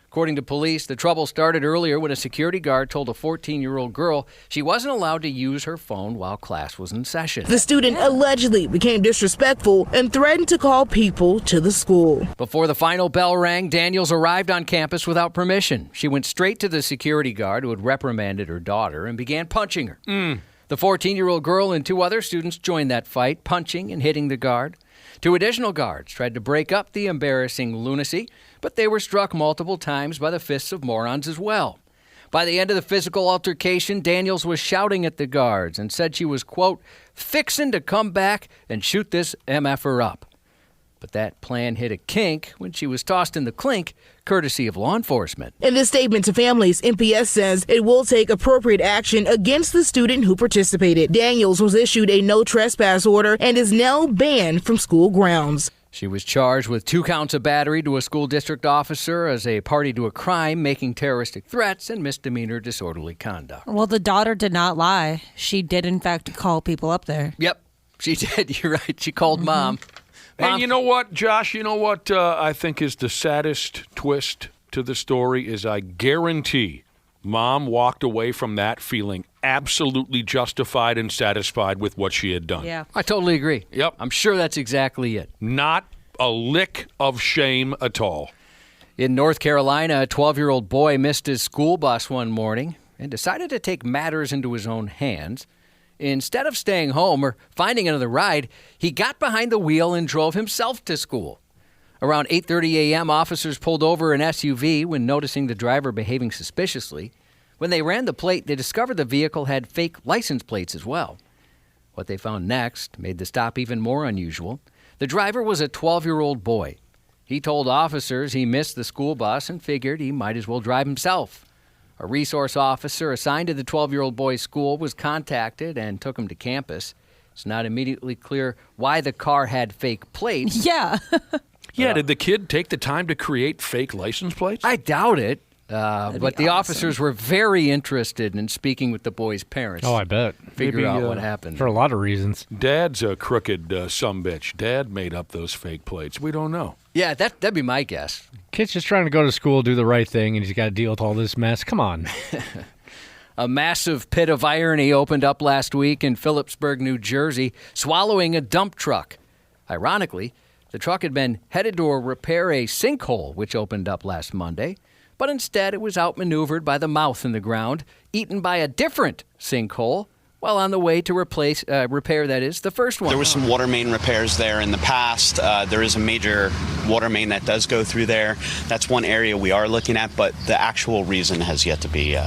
According to police, the trouble started earlier when a security guard told a 14-year-old girl she wasn't allowed to use her phone while class was in session. The student allegedly became disrespectful and threatened to call people to the school. Before the final bell rang, Daniels arrived on campus without permission. She went straight to the security guard who had reprimanded her daughter and began punching her. The 14-year-old girl and 2 other students joined that fight, punching and hitting the guard. 2 additional guards tried to break up the embarrassing lunacy, but they were struck multiple times by the fists of morons as well. By the end of the physical altercation, Daniels was shouting at the guards and said she was, quote, fixin' to come back and shoot this MF'er up. But that plan hit a kink when she was tossed in the clink, courtesy of law enforcement. In this statement to families, MPS says it will take appropriate action against the student who participated. Daniels was issued a no trespass order and is now banned from school grounds. She was charged with 2 counts of battery to a school district officer as a party to a crime, making terroristic threats, and misdemeanor disorderly conduct. Well, the daughter did not lie. She did, in fact, call people up there. Yep, she did. You're right. She called Mom. And you know what, Josh? You know what I think is the saddest twist to the story is I guarantee Mom walked away from that feeling absolutely justified and satisfied with what she had done. Yeah. I totally agree. Yep. I'm sure that's exactly it. Not a lick of shame at all. In North Carolina, a 12-year-old boy missed his school bus one morning and decided to take matters into his own hands. Instead of staying home or finding another ride, he got behind the wheel and drove himself to school. Around 8:30 a.m., officers pulled over an SUV when noticing the driver behaving suspiciously. When they ran the plate, they discovered the vehicle had fake license plates as well. What they found next made the stop even more unusual. The driver was a 12-year-old boy. He told officers he missed the school bus and figured he might as well drive himself. A resource officer assigned to the 12-year-old boy's school was contacted and took him to campus. It's not immediately clear why the car had fake plates. Yeah. Yeah, did the kid take the time to create fake license plates? I doubt it. But the officers were very interested in speaking with the boy's parents. Oh, I bet. Figure out what happened. For a lot of reasons. Dad's a crooked sumbitch. Dad made up those fake plates. We don't know. Yeah, that'd be my guess. Kid's just trying to go to school, do the right thing, and he's got to deal with all this mess. Come on. A massive pit of irony opened up last week in Phillipsburg, New Jersey, swallowing a dump truck. Ironically, the truck had been headed to repair a sinkhole, which opened up last Monday. But instead, it was outmaneuvered by the mouth in the ground, eaten by a different sinkhole, while on the way to repair, the first one. There was some water main repairs there in the past. There is a major water main that does go through there. That's one area we are looking at, but the actual reason has yet to be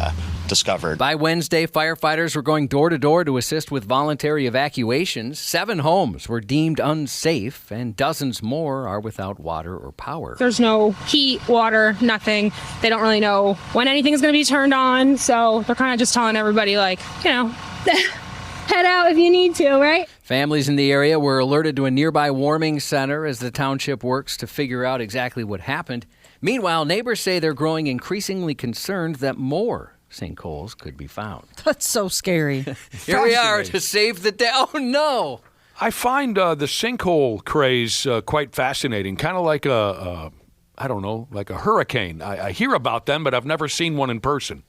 discovered. By Wednesday, firefighters were going door to door to assist with voluntary evacuations. 7 homes were deemed unsafe, and dozens more are without water or power. There's no heat, water, nothing. They don't really know when anything is going to be turned on, so they're kind of just telling everybody, like, head out if you need to, right? Families in the area were alerted to a nearby warming center as the township works to figure out exactly what happened. Meanwhile, neighbors say they're growing increasingly concerned that more sinkholes could be found. That's so scary. Here we are to save the day. Oh, no. I find the sinkhole craze quite fascinating, kind of like like a hurricane. I hear about them, but I've never seen one in person.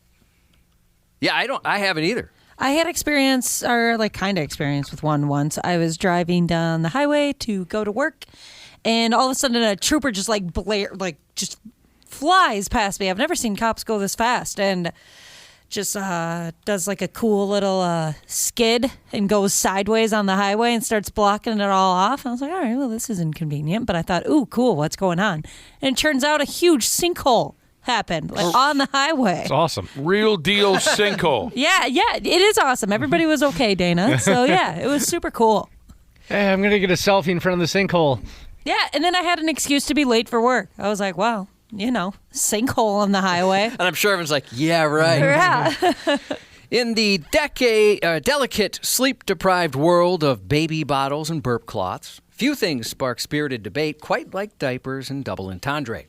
Yeah, I haven't either. I had experience with one once. I was driving down the highway to go to work, and all of a sudden a trooper just just flies past me. I've never seen cops go this fast, and just does like a cool little skid and goes sideways on the highway and starts blocking it all off. I was like, all right, well, this is inconvenient. But I thought, ooh, cool, what's going on? And it turns out a huge sinkhole happened on the highway. It's awesome. Real deal sinkhole. Yeah, it is awesome. Everybody was okay, Dana. So, yeah, it was super cool. Hey, I'm going to get a selfie in front of the sinkhole. Yeah, and then I had an excuse to be late for work. I was like, wow. Sinkhole on the highway. And I'm sure everyone's like, yeah, right. Yeah. In the delicate, sleep-deprived world of baby bottles and burp cloths, few things spark spirited debate quite like diapers and double entendre.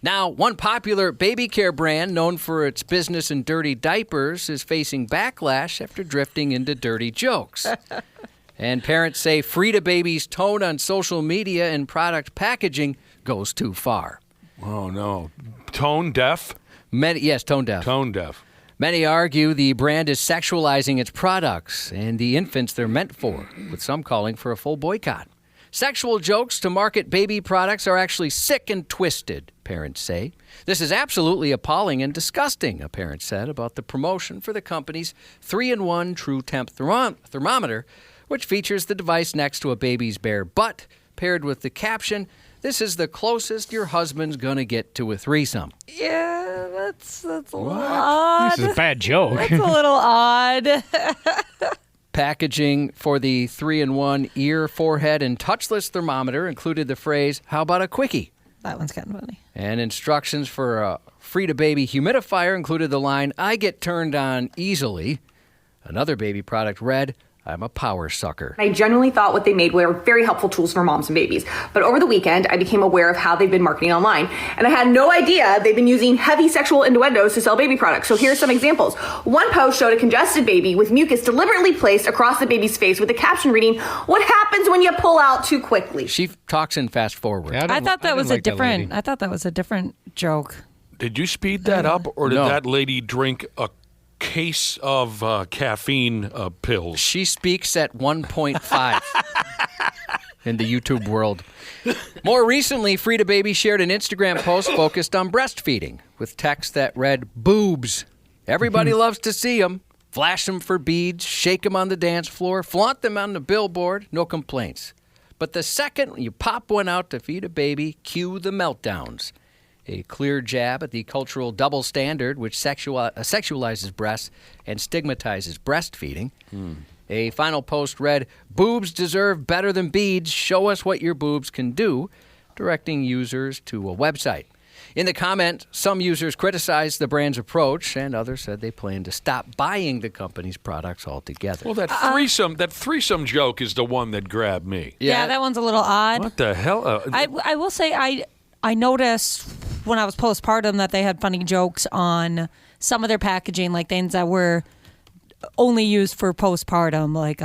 Now, one popular baby care brand known for its business in dirty diapers is facing backlash after drifting into dirty jokes. And parents say Frida Baby's tone on social media and product packaging goes too far. Oh, no. Tone deaf? Yes, tone deaf. Tone deaf. Many argue the brand is sexualizing its products and the infants they're meant for, with some calling for a full boycott. Sexual jokes to market baby products are actually sick and twisted, parents say. This is absolutely appalling and disgusting, a parent said about the promotion for the company's 3-in-1 True Temp thermometer, which features the device next to a baby's bare butt, paired with the caption, "This is the closest your husband's gonna get to a threesome." Yeah, that's a little odd. This is a bad joke. That's a little odd. Packaging for the 3-in-1 ear, forehead, and touchless thermometer included the phrase, "How about a quickie?" That one's kind of funny. And instructions for a Frida Baby humidifier included the line, "I get turned on easily." Another baby product read, "I'm a power sucker." I genuinely thought what they made were very helpful tools for moms and babies. But over the weekend, I became aware of how they've been marketing online. And I had no idea they've been using heavy sexual innuendos to sell baby products. So here's some examples. One post showed a congested baby with mucus deliberately placed across the baby's face with the caption reading, "What happens when you pull out too quickly?" She talks in fast forward. Yeah, I thought that was a different joke. Did you speed that up, or did that lady drink a case of caffeine pills. She speaks at 1.5 in the YouTube world. More recently, Frida Baby shared an Instagram post focused on breastfeeding with text that read, "Boobs. Everybody loves to see them. Flash them for beads, shake them on the dance floor, flaunt them on the billboard, no complaints. But the second you pop one out to feed a baby, cue the meltdowns." A clear jab at the cultural double standard which sexualizes breasts and stigmatizes breastfeeding. A final post read, "Boobs deserve better than beads. Show us what your boobs can do," directing users to a website. In the comment, some users criticized the brand's approach, and others said they plan to stop buying the company's products altogether. Well, that threesome joke is the one that grabbed me. Yeah, that one's a little odd. What the hell? I will say I noticed when I was postpartum that they had funny jokes on some of their packaging, like things that were only used for postpartum. Like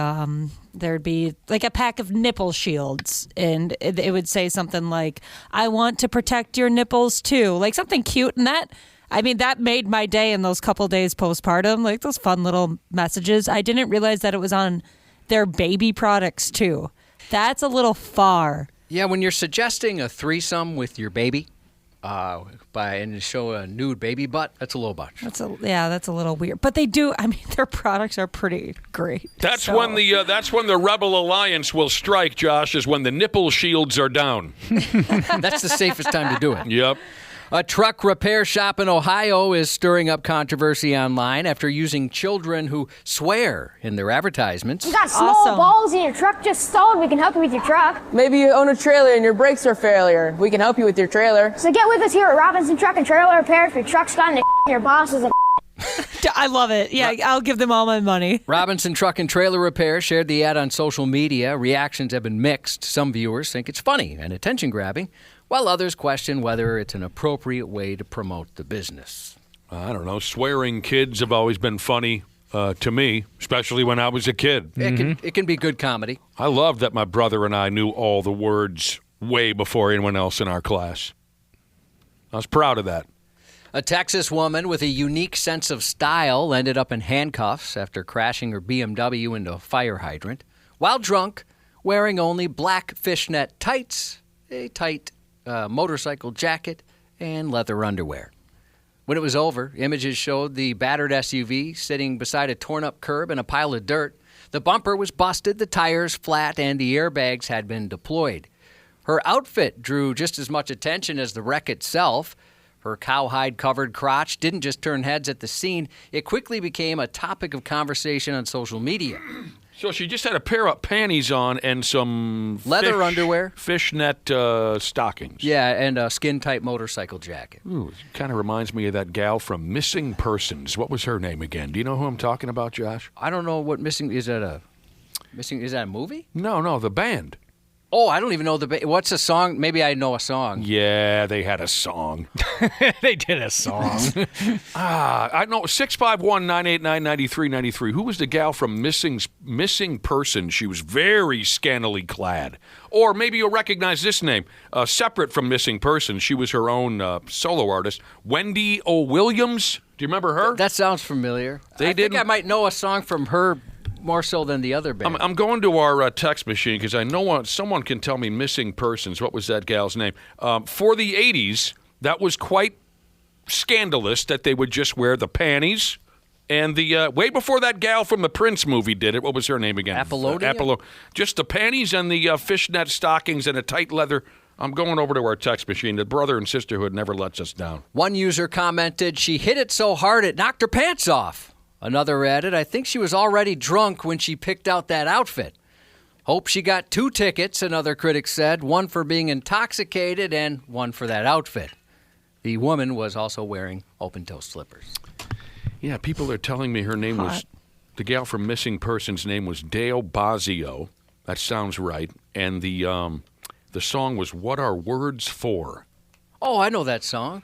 there'd be like a pack of nipple shields, and it would say something like, "I want to protect your nipples too," like something cute. And that made my day in those couple days postpartum. Like those fun little messages. I didn't realize that it was on their baby products too. That's a little far. Yeah, when you're suggesting a threesome with your baby, and show a nude baby butt, that's a little much. That's a little weird. But they do. I mean, their products are pretty great. That's when the Rebel Alliance will strike, Josh. Is when the nipple shields are down. That's the safest time to do it. Yep. A truck repair shop in Ohio is stirring up controversy online after using children who swear in their advertisements. You got small balls and your truck just stalled. We can help you with your truck. Maybe you own a trailer and your brakes are failure. We can help you with your trailer. So get with us here at Robinson Truck and Trailer Repair if your truck's gone to your boss is a I love it. Yeah, I'll give them all my money. Robinson Truck and Trailer Repair shared the ad on social media. Reactions have been mixed. Some viewers think it's funny and attention-grabbing, while others question whether it's an appropriate way to promote the business. I don't know. Swearing kids have always been funny to me, especially when I was a kid. It can be good comedy. I love that my brother and I knew all the words way before anyone else in our class. I was proud of that. A Texas woman with a unique sense of style ended up in handcuffs after crashing her BMW into a fire hydrant while drunk, wearing only black fishnet tights, a tight motorcycle jacket, and leather underwear. When it was over, images showed the battered SUV sitting beside a torn-up curb and a pile of dirt. The bumper was busted, the tires flat, and the airbags had been deployed. Her outfit drew just as much attention as the wreck itself. Her cowhide-covered crotch didn't just turn heads at the scene. It quickly became a topic of conversation on social media. So she just had a pair of panties on and some leather underwear, fishnet stockings. Yeah, and a skin-tight motorcycle jacket. Ooh, it kind of reminds me of that gal from Missing Persons. What was her name again? Do you know who I'm talking about, Josh? I don't know what Missing is. Is that a movie? No, the band. Oh, I don't even know what's a song? Maybe I know a song. Yeah, they had a song. They did a song. I know. 651-989-9393. Who was the gal from Missing Person? She was very scantily clad. Or maybe you'll recognize this name. Separate from Missing Person, she was her own solo artist. Wendy O. Williams. Do you remember her? That sounds familiar. I think I might know a song from her more so than the other band. I'm going to our text machine because I know someone can tell me Missing Persons. What was that gal's name? For the 80s, that was quite scandalous that they would just wear the panties. And the way before that gal from the Prince movie did it, what was her name again? Apollonia? Just the panties and the fishnet stockings and a tight leather. I'm going over to our text machine. The brother and sisterhood never lets us down. One user commented, "She hit it so hard it knocked her pants off." Another added, "I think she was already drunk when she picked out that outfit." Hope she got 2 tickets, another critic said, one for being intoxicated and one for that outfit. The woman was also wearing open-toe slippers. Yeah, people are telling me her name was, the gal from Missing Persons' name was Dale Bazio. That sounds right. And the song was What Are Words For? Oh, I know that song.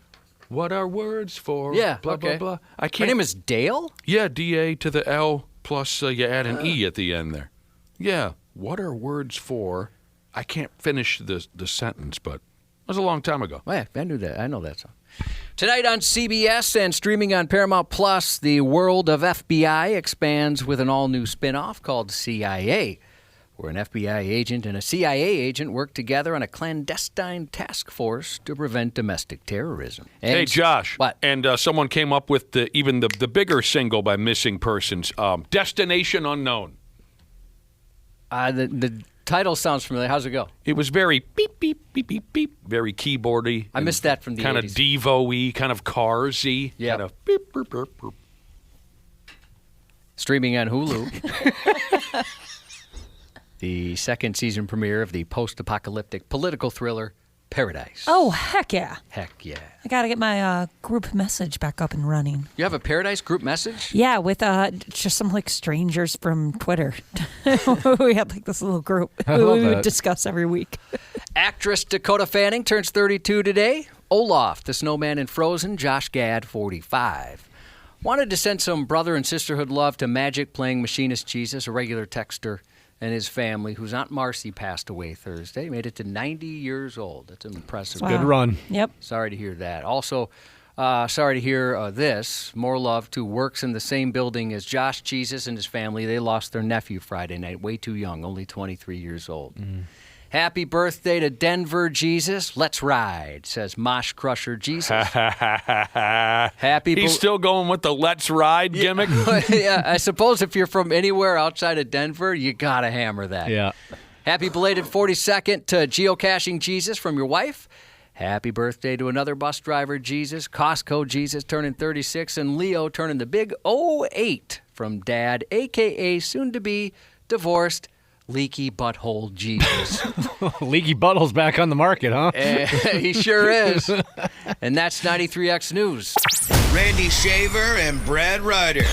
What are words for? Yeah, blah, okay. blah, blah. Her name is Dale? Yeah, D-A to the L plus you add an E at the end there. Yeah, what are words for? I can't finish the sentence, but it was a long time ago. Yeah, I knew that. I know that song. Tonight on CBS and streaming on Paramount Plus, the world of FBI expands with an all-new spin-off called CIA, where an FBI agent and a CIA agent work together on a clandestine task force to prevent domestic terrorism. And hey, Josh. What? And someone came up with even the bigger single by Missing Persons, Destination Unknown. The title sounds familiar. How's it go? It was very beep, beep, beep, beep, beep, very keyboardy. I missed that from the kind 80s. of Devo-y, kind of Cars-y. Yeah. Kind of beep, beep, beep, beep. Streaming on Hulu. The second season premiere of the post-apocalyptic political thriller Paradise. Oh, heck yeah. Heck yeah. I got to get my group message back up and running. You have a Paradise group message? Yeah, with just some like strangers from Twitter. We had like this little group who we would discuss every week. Actress Dakota Fanning turns 32 today. Olaf, the snowman in Frozen, Josh Gad, 45. Wanted to send some brother and sisterhood love to Magic playing Machinist Jesus, a regular texter, and his family, whose Aunt Marcy passed away Thursday. Made it to 90 years old. That's impressive. Wow. Good run. Yep. Sorry to hear that. Also, sorry to hear this. More love to works in the same building as Josh Jesus and his family. They lost their nephew Friday night, way too young, only 23 years old. Happy birthday to Denver Jesus. Let's ride, says Mosh Crusher Jesus. He's still going with the let's ride gimmick? Yeah, I suppose if you're from anywhere outside of Denver, you got to hammer that. Yeah. Happy belated 42nd to Geocaching Jesus from your wife. Happy birthday to another bus driver Jesus, Costco Jesus turning 36, and Leo turning the big 08 from Dad, a.k.a. soon-to-be divorced Leaky Butthole Jesus. Leaky Butthole's back on the market, huh? He sure is. And that's 93X News. Randy Shaver and Brad Ryder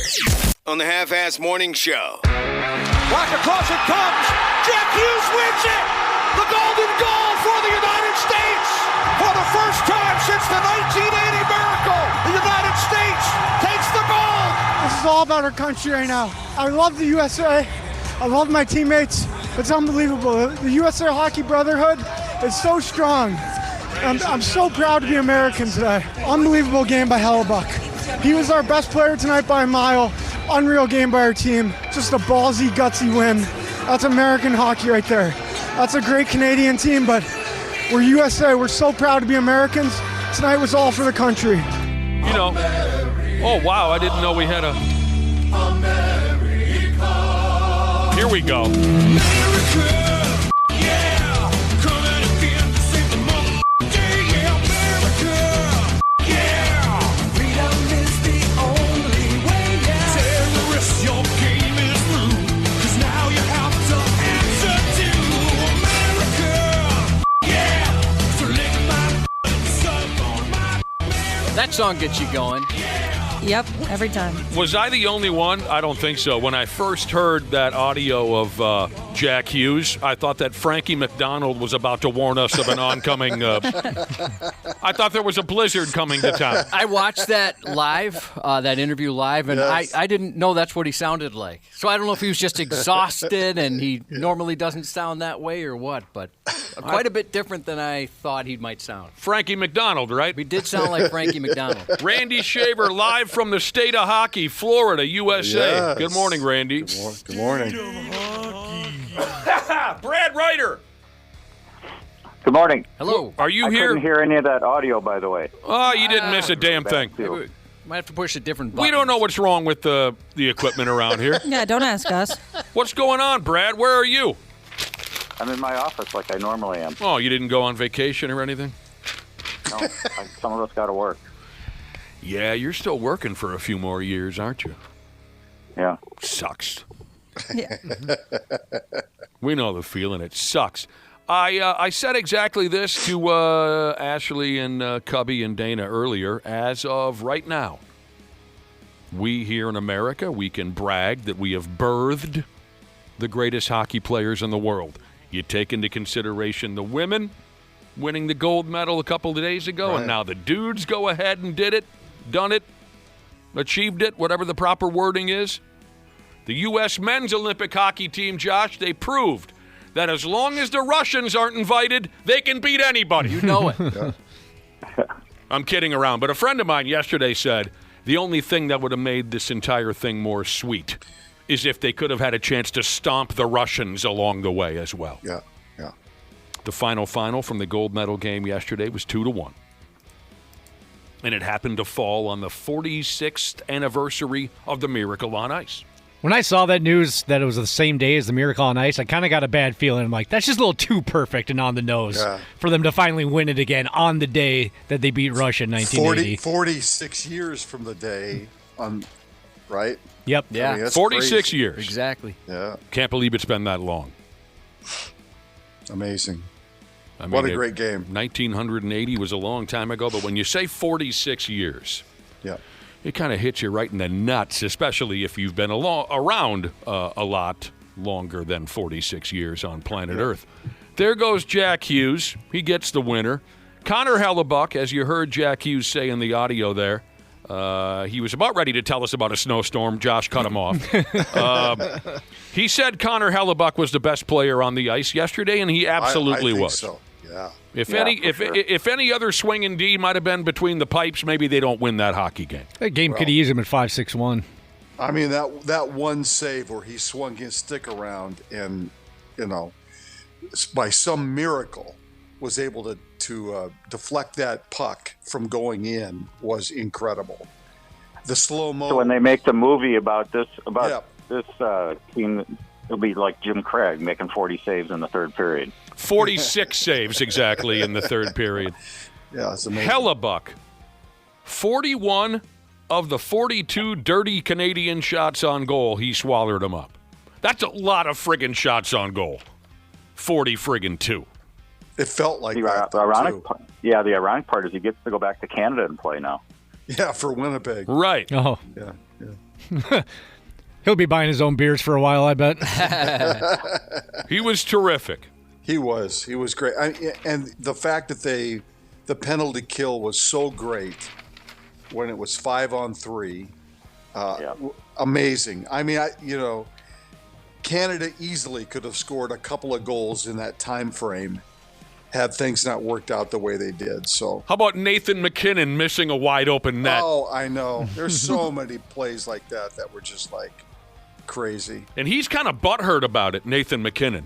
on the Half-Ass Morning Show. Back across it comes. Jack Hughes wins it. The golden goal for the United States. For the first time since the 1980 miracle, the United States takes the gold. This is all about our country right now. I love the USA. I love my teammates. It's unbelievable. The USA Hockey Brotherhood is so strong. I'm so proud to be American today. Unbelievable game by Hellebuck. He was our best player tonight by a mile. Unreal game by our team. Just a ballsy, gutsy win. That's American hockey right there. That's a great Canadian team, but we're USA. We're so proud to be Americans. Tonight was all for the country. You know, oh, wow, I didn't know we had a... Here we go. That song gets you going. Yep, every time. Was I the only one? I don't think so. When I first heard that audio of Jack Hughes, I thought that Frankie McDonald was about to warn us of an oncoming... I thought there was a blizzard coming to town. I watched that live, that interview live, and Yes. I didn't know that's what he sounded like. So I don't know if he was just exhausted and he normally doesn't sound that way or what, but quite a bit different than I thought he might sound. Frankie McDonald, right? We did sound like Frankie McDonald. Randy Shaver, live from the state of hockey, Florida, USA. Yes. Good morning, Randy. Good morning. Brad Ryder. Good morning. Hello. Are you I here? couldn't hear any of that audio, by the way. Oh, you didn't miss a damn thing. Might have to push a different button. We don't know what's wrong with the equipment around here. Yeah, don't ask us. What's going on, Brad? Where are you? I'm in my office like I normally am. Oh, you didn't go on vacation or anything? No, some of us got to work. Yeah, you're still working for a few more years, aren't you? Yeah. Sucks. Yeah. We know the feeling. It sucks. I said exactly this to Ashley and Cubby and Dana earlier. As of right now, we here in America, we can brag that we have birthed the greatest hockey players in the world. You take into consideration the women winning the gold medal a couple of days ago, and now the dudes go ahead and did it, done it, achieved it, whatever the proper wording is. The U.S. men's Olympic hockey team, Josh, they proved that as long as the Russians aren't invited, they can beat anybody. You know it. I'm kidding around. But a friend of mine yesterday said the only thing that would have made this entire thing more sweet is if they could have had a chance to stomp the Russians along the way as well. Yeah. The final from the gold medal game yesterday was 2-1. And it happened to fall on the 46th anniversary of the Miracle on Ice. When I saw that news that it was the same day as the Miracle on Ice, I kind of got a bad feeling. I'm like, that's just a little too perfect and on the nose for them to finally win it again on the day that they beat Russia in 1980. 46 years from the day, right? Yep. Yeah. I mean, 46 crazy. years. Exactly. Yeah. Can't believe it's been that long. Amazing. I mean, what a great game. 1980 was a long time ago, but when you say 46 years, it kind of hits you right in the nuts, especially if you've been around a lot longer than 46 years on planet Earth. There goes Jack Hughes. He gets the winner. Connor Hellebuck, as you heard Jack Hughes say in the audio there, he was about ready to tell us about a snowstorm. Josh cut him off. He said Connor Hellebuck was the best player on the ice yesterday, and he absolutely I think was. So. Yeah. If any other swinging D might have been between the pipes, maybe they don't win that hockey game. That game could have used him at 5-6-1. I mean, that one save where he swung his stick around and, by some miracle was able to deflect that puck from going in was incredible. The slow-mo. So when they make the movie about this team, it'll be like Jim Craig making 40 saves in the third period. 46 saves exactly in the third period. Yeah, it's amazing. Hellebuck, 41 of the 42 dirty Canadian shots on goal, he swallowed them up. That's a lot of friggin' shots on goal. 40 friggin' 2. It felt like the ironic part is he gets to go back to Canada and play now. Yeah, for Winnipeg. Right. Oh. Yeah. He'll be buying his own beers for a while, I bet. He was terrific. He was great. And the fact that the penalty kill was so great when it was 5-on-3, amazing. I mean, Canada easily could have scored a couple of goals in that time frame had things not worked out the way they did. So how about Nathan McKinnon missing a wide open net? Oh, I know. There's so many plays like that were just like crazy. And he's kind of butthurt about it, Nathan McKinnon.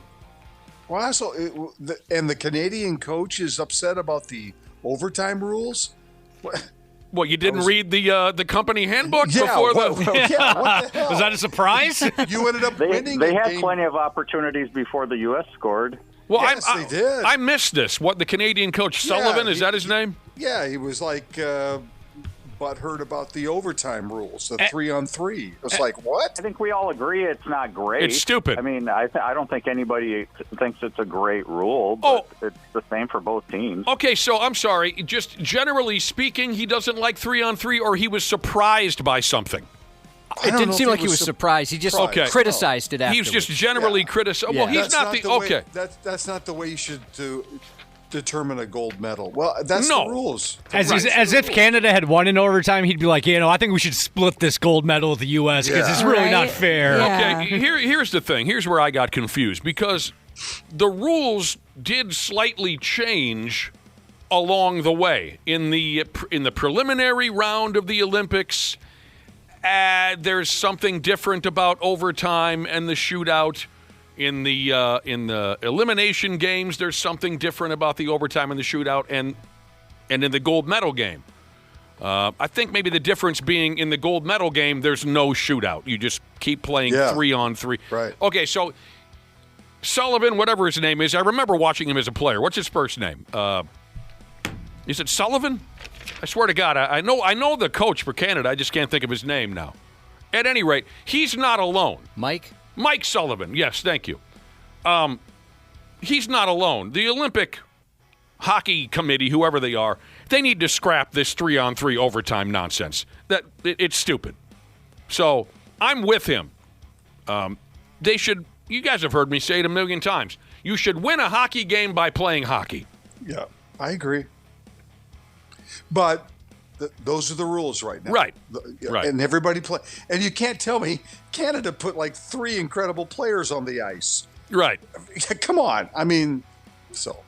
Well, also, the Canadian coach is upset about the overtime rules. Well, you didn't read the company handbook before what the hell? Was that a surprise? You ended up winning. They had plenty of opportunities before the U.S. scored. Well, yes, they did. I missed this. What, the Canadian coach Sullivan, is that his name? Yeah, he was like butthurt about the overtime rules, the 3-on-3. It was like, what? I think we all agree it's not great. It's stupid. I mean, I don't think anybody thinks it's a great rule, but it's the same for both teams. Okay, so I'm sorry. Just generally speaking, he doesn't like 3-on-3, or he was surprised by something. It didn't seem like he was surprised. He just criticized it afterwards. He was just generally criticized. Well, he's not the okay. That's not the way you should determine a gold medal. Well, that's the rules. As if Canada had won in overtime, he'd be like, I think we should split this gold medal with the U.S. because it's really not fair. Yeah. Okay, here's the thing. Here's where I got confused because the rules did slightly change along the way in the preliminary round of the Olympics. There's something different about overtime and the shootout. In the elimination games, there's something different about the overtime and the shootout, and in the gold medal game. I think maybe the difference being in the gold medal game, there's no shootout. You just keep playing 3-on-3. Right. Okay, so Sullivan, whatever his name is, I remember watching him as a player. What's his first name? Is it Sullivan? I swear to God, I know the coach for Canada. I just can't think of his name now. At any rate, he's not alone. Mike Sullivan. Yes, thank you. He's not alone. The Olympic Hockey Committee, whoever they are, they need to scrap this 3-on-3 overtime nonsense. It's stupid. So I'm with him. They should. You guys have heard me say it a million times. You should win a hockey game by playing hockey. Yeah, I agree. But those are the rules right now. Right. And everybody play. And you can't tell me Canada put like 3 incredible players on the ice. Right. Come on. I mean, so.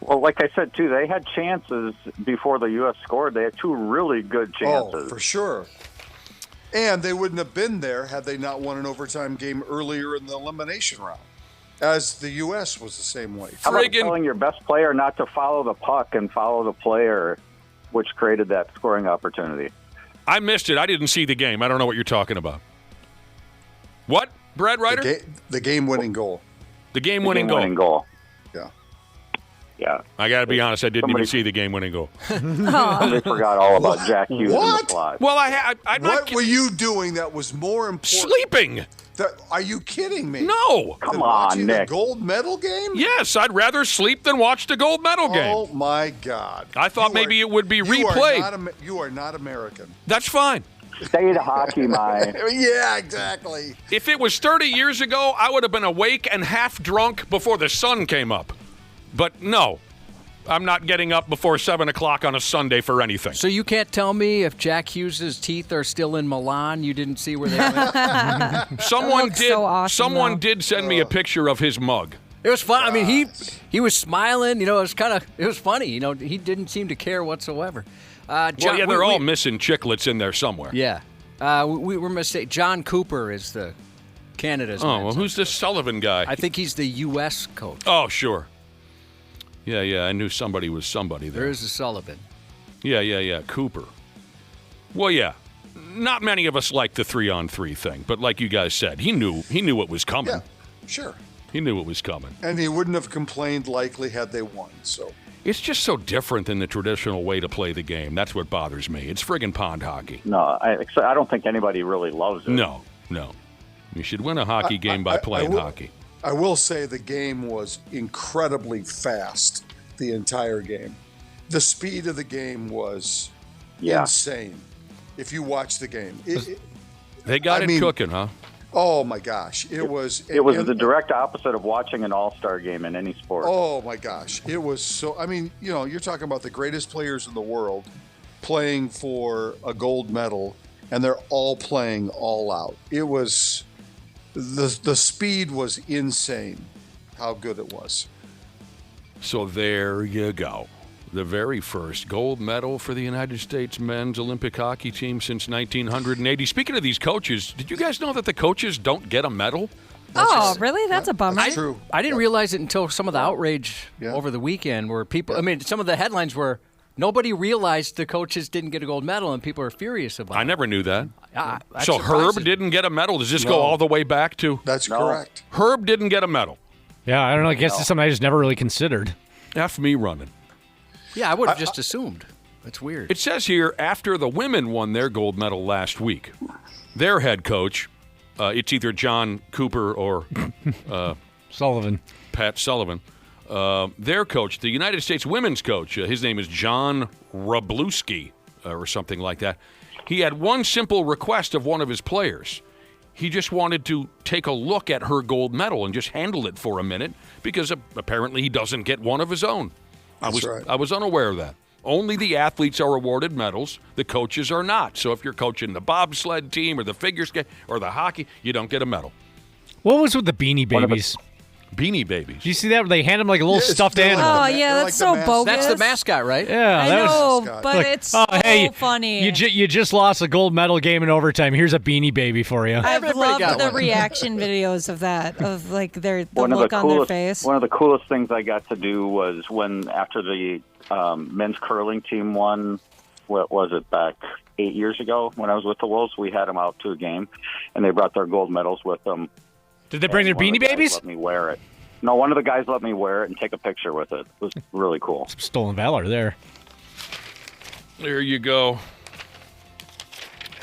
Well, like I said, too, they had chances before the U.S. scored. They had two really good chances. Oh, for sure. And they wouldn't have been there had they not won an overtime game earlier in the elimination round, as the U.S. was the same way. How about telling your best player not to follow the puck and follow the player, which created that scoring opportunity? I missed it. I didn't see the game. I don't know what you're talking about. What, Brad Ryder? The game-winning goal. The game-winning goal. Game-winning goal. Yeah. Yeah. I got to be honest. I didn't even see the game-winning goal. They forgot all about Jack Hughes in the slot. Well, I'm what were you doing that was more important? Sleeping. Are you kidding me? No. Come watching on, Nick. The gold medal game? Yes, I'd rather sleep than watch the gold medal game. Oh, my God. I thought maybe it would be replayed. You are not American. That's fine. State hockey, my. Yeah, exactly. If it was 30 years ago, I would have been awake and half drunk before the sun came up. But no, I'm not getting up before 7 o'clock on a Sunday for anything. So you can't tell me if Jack Hughes' teeth are still in Milan? You didn't see where they went? Someone did. So awesome, someone did send me a picture of his mug. It was fun. I mean, he was smiling. You know, it was funny. You know, he didn't seem to care whatsoever. John, well, yeah, they're all missing chiclets in there somewhere. Yeah. We were mistaken. John Cooper is the Canada's. Oh, well, who's this Sullivan guy? I think he's the U.S. coach. Oh, sure. Yeah, I knew somebody was somebody there. There is a Sullivan. Yeah, Cooper. Well, yeah, not many of us like the 3-on-3 thing, but like you guys said, he knew what was coming. Yeah, sure. He knew it was coming. And he wouldn't have complained likely had they won, so. It's just so different than the traditional way to play the game. That's what bothers me. It's friggin' pond hockey. No, I don't think anybody really loves it. No. You should win a hockey game by playing hockey. I will say the game was incredibly fast the entire game. The speed of the game was insane. If you watch the game. They got it cooking, huh? Oh, my gosh. It was the direct opposite of watching an all-star game in any sport. Oh, my gosh. It was so – I mean, you know, you're talking about the greatest players in the world playing for a gold medal, and they're all playing all out. It was – the speed was insane how good it was. So there you go. The very first gold medal for the United States men's Olympic hockey team since 1980. Speaking of these coaches, did you guys know that the coaches don't get a medal? Really? That's a bummer. That's true. I didn't realize it until some of the outrage over the weekend where people, I mean, some of the headlines were, nobody realized the coaches didn't get a gold medal, and people are furious about it. I never knew that. So Herb didn't get a medal. Does this go all the way back to? That's correct. Herb didn't get a medal. Yeah, I don't know. I guess it's something I just never really considered. F me running. Yeah, I would have just assumed. That's weird. It says here, after the women won their gold medal last week, their head coach, it's either John Cooper or Sullivan. Pat Sullivan. Their coach, the United States women's coach, his name is John Wroblewski or something like that. He had one simple request of one of his players. He just wanted to take a look at her gold medal and just handle it for a minute because apparently he doesn't get one of his own. I was unaware of that. Only the athletes are awarded medals. The coaches are not. So if you're coaching the bobsled team or the figure skate or the hockey, you don't get a medal. What was with the Beanie Babies? Beanie Babies. Do you see that? They hand them like a little stuffed animal. Oh, yeah, that's so bogus. That's the mascot, right? Yeah, I know, but it's so funny. You just lost a gold medal game in overtime. Here's a Beanie Baby for you. I've loved the reaction videos of that, of like the look on their face. One of the coolest things I got to do was when after the men's curling team won, what was it, back 8 years ago when I was with the Wolves, we had them out to a game, and they brought their gold medals with them. Did they bring their Beanie Babies? Let me wear it. No, one of the guys let me wear it and take a picture with it. It was really cool. Some stolen valor there. There you go.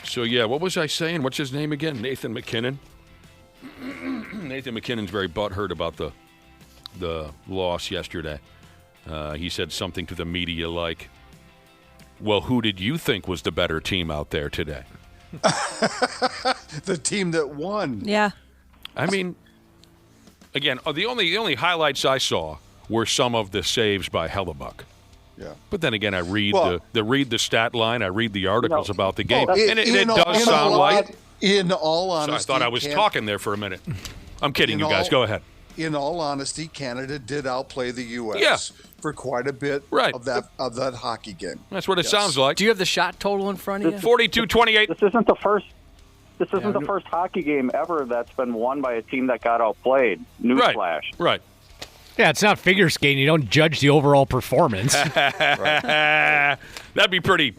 So, yeah, what was I saying? What's his name again? Nathan MacKinnon. Nathan MacKinnon's very butthurt about the loss yesterday. He said something to the media like, well, who did you think was the better team out there today? The team that won. Yeah. I mean, again, the only highlights I saw were some of the saves by Hellebuck. Yeah. But then again, I read the stat line, I read the articles about the game, and it in does sound like. In all honesty, So I thought I was talking there for a minute. I'm kidding you guys. Go ahead. in all honesty, Canada did outplay the U.S. for quite a bit of that hockey game. That's what it sounds like. Do you have the shot total in front of you? 42-28. This isn't the first. This isn't the first hockey game ever that's been won by a team that got outplayed. Newsflash. Right. Yeah, it's not figure skating. You don't judge the overall performance. That'd be pretty.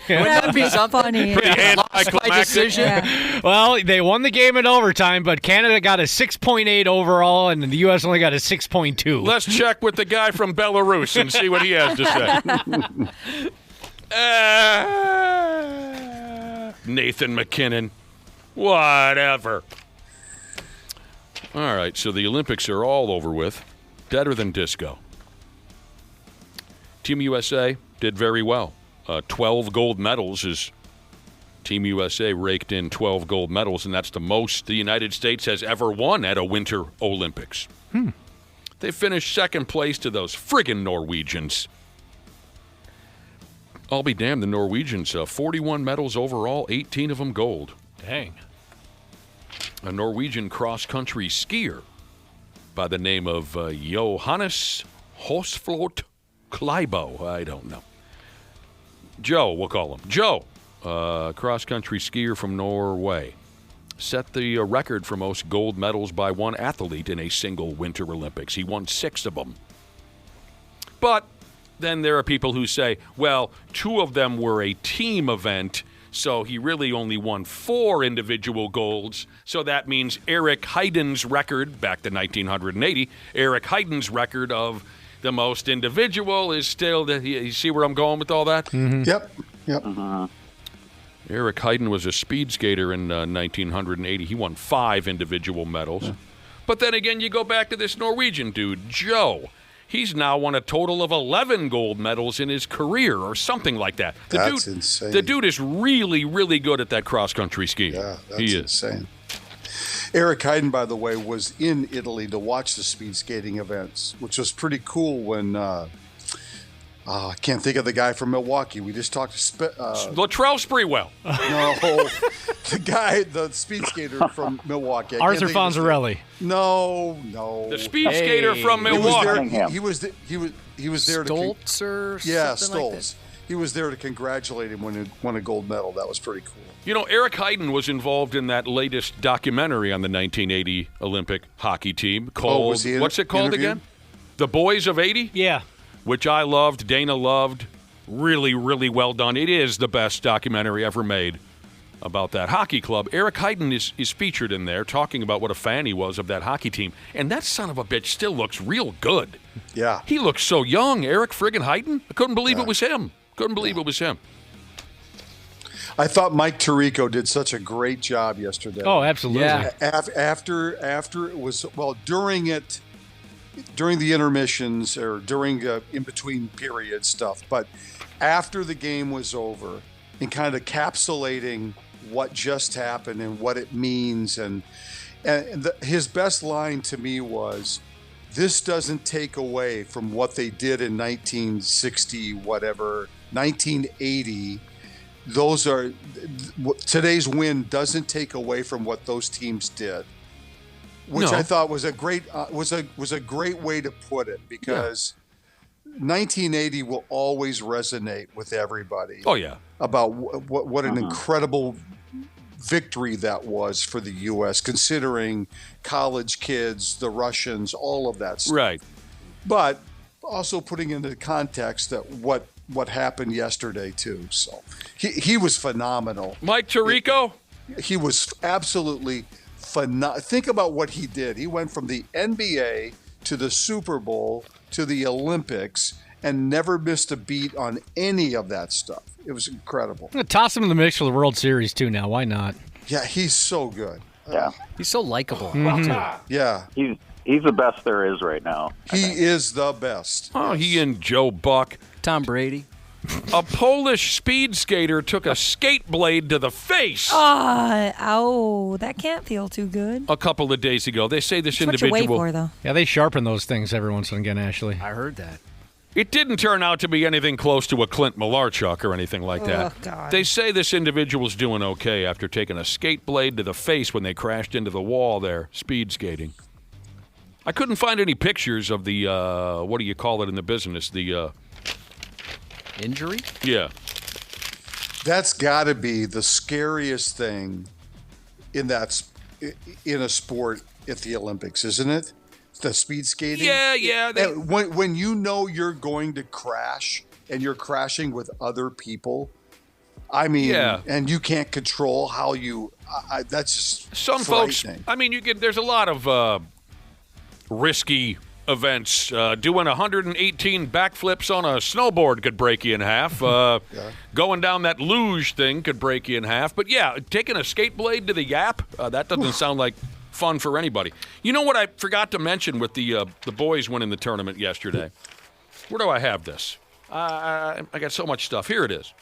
That'd be funny. Pretty anticlimactic. Decision. Yeah. Well, they won the game in overtime, but Canada got a 6.8 overall, and the U.S. only got a 6.2. Let's check with the guy from Belarus and see what he has to say. Nathan McKinnon. Whatever. All right, so the Olympics are all over with. Deader than disco. Team USA did very well. 12 gold medals is Team USA raked in 12 gold medals, and that's the most the United States has ever won at a Winter Olympics. They finished second place to those friggin' Norwegians. I'll be damned, the Norwegians, 41 medals overall, 18 of them gold. Dang. A Norwegian cross-country skier by the name of Johannes Hosflot Kleibo. I don't know. Joe, we'll call him. Joe, cross-country skier from Norway, set the record for most gold medals by one athlete in a single Winter Olympics. He won 6 of them. But then there are people who say, well, 2 of them were a team event, so he really only won 4 individual golds. So that means Eric Heiden's record, back to 1980, Eric Heiden's record of the most individual is still, you see where I'm going with all that? Mm-hmm. Yep. Eric Heiden was a speed skater in 1980. He won 5 individual medals. Yeah. But then again, you go back to this Norwegian dude, Joe. He's now won a total of 11 gold medals in his career or something like that. That's insane. The dude is really, really good at that cross-country skiing. Yeah, that's insane. Eric Heiden, by the way, was in Italy to watch the speed skating events, which was pretty cool when I can't think of the guy from Milwaukee. We just talked to Latrell Sprewell. No, the speed skater from Milwaukee. Arthur Fonzarelli. No. The speed skater from Milwaukee. He was there. Stoltz or Stoltz. something like that? He was there to congratulate him when he won a gold medal. That was pretty cool. You know, Eric Heiden was involved in that latest documentary on the 1980 Olympic hockey team called, what's it called again? The Boys of 80? Yeah. Which I loved, Dana loved. Really, really well done. It is the best documentary ever made about that hockey club. Eric Heiden is featured in there talking about what a fan he was of that hockey team. And that son of a bitch still looks real good. Yeah. He looks so young, Eric friggin' Heiden. I couldn't believe it was him. Couldn't believe it was him. I thought Mike Tirico did such a great job yesterday. Oh, absolutely. Yeah. After it was, during the intermissions or during in-between period stuff, but after the game was over and kind of encapsulating what just happened and what it means. And his best line to me was, this doesn't take away from what they did in 1960, 1980. Those are today's win doesn't take away from what those teams did, which I thought was a great was a great way to put it, because 1980 will always resonate with everybody. Oh yeah, about what an incredible victory that was for the U.S. considering college kids, the Russians, all of that stuff. Right, but also putting into context that what happened yesterday too. So he was phenomenal. Mike Tirico? He was absolutely phenomenal. Think about what he did. He went from the NBA to the Super Bowl to the Olympics and never missed a beat on any of that stuff. It was incredible. I'm going to toss him in the mix for the World Series too now. Why not? Yeah, he's so good. Yeah. He's so likable. Mm-hmm. Yeah. He's the best there is right now. He is the best. Oh, he and Joe Buck. Tom Brady. A Polish speed skater took a skate blade to the face. Ow, that can't feel too good. A couple of days ago. They say this That's individual. what you wait for, though. Yeah, they sharpen those things every once and again, Ashley. I heard that. It didn't turn out to be anything close to a Clint Malarchuk or anything like that. Oh, God. They say this individual's doing okay after taking a skate blade to the face when they crashed into the wall there, speed skating. I couldn't find any pictures of the, what do you call it in the business? The injury? Yeah. That's got to be the scariest thing in a sport at the Olympics, isn't it? The speed skating. Yeah. When you know you're going to crash and you're crashing with other people, I mean, and you can't control how you. That's just some folks. I mean, there's a lot of risky events. Doing 118 backflips on a snowboard could break you in half. Going down that luge thing could break you in half. But yeah, taking a skate blade to the yap, that doesn't sound like fun for anybody. You know what I forgot to mention with the boys winning the tournament yesterday? Where do I have this? I got so much stuff. Here it is.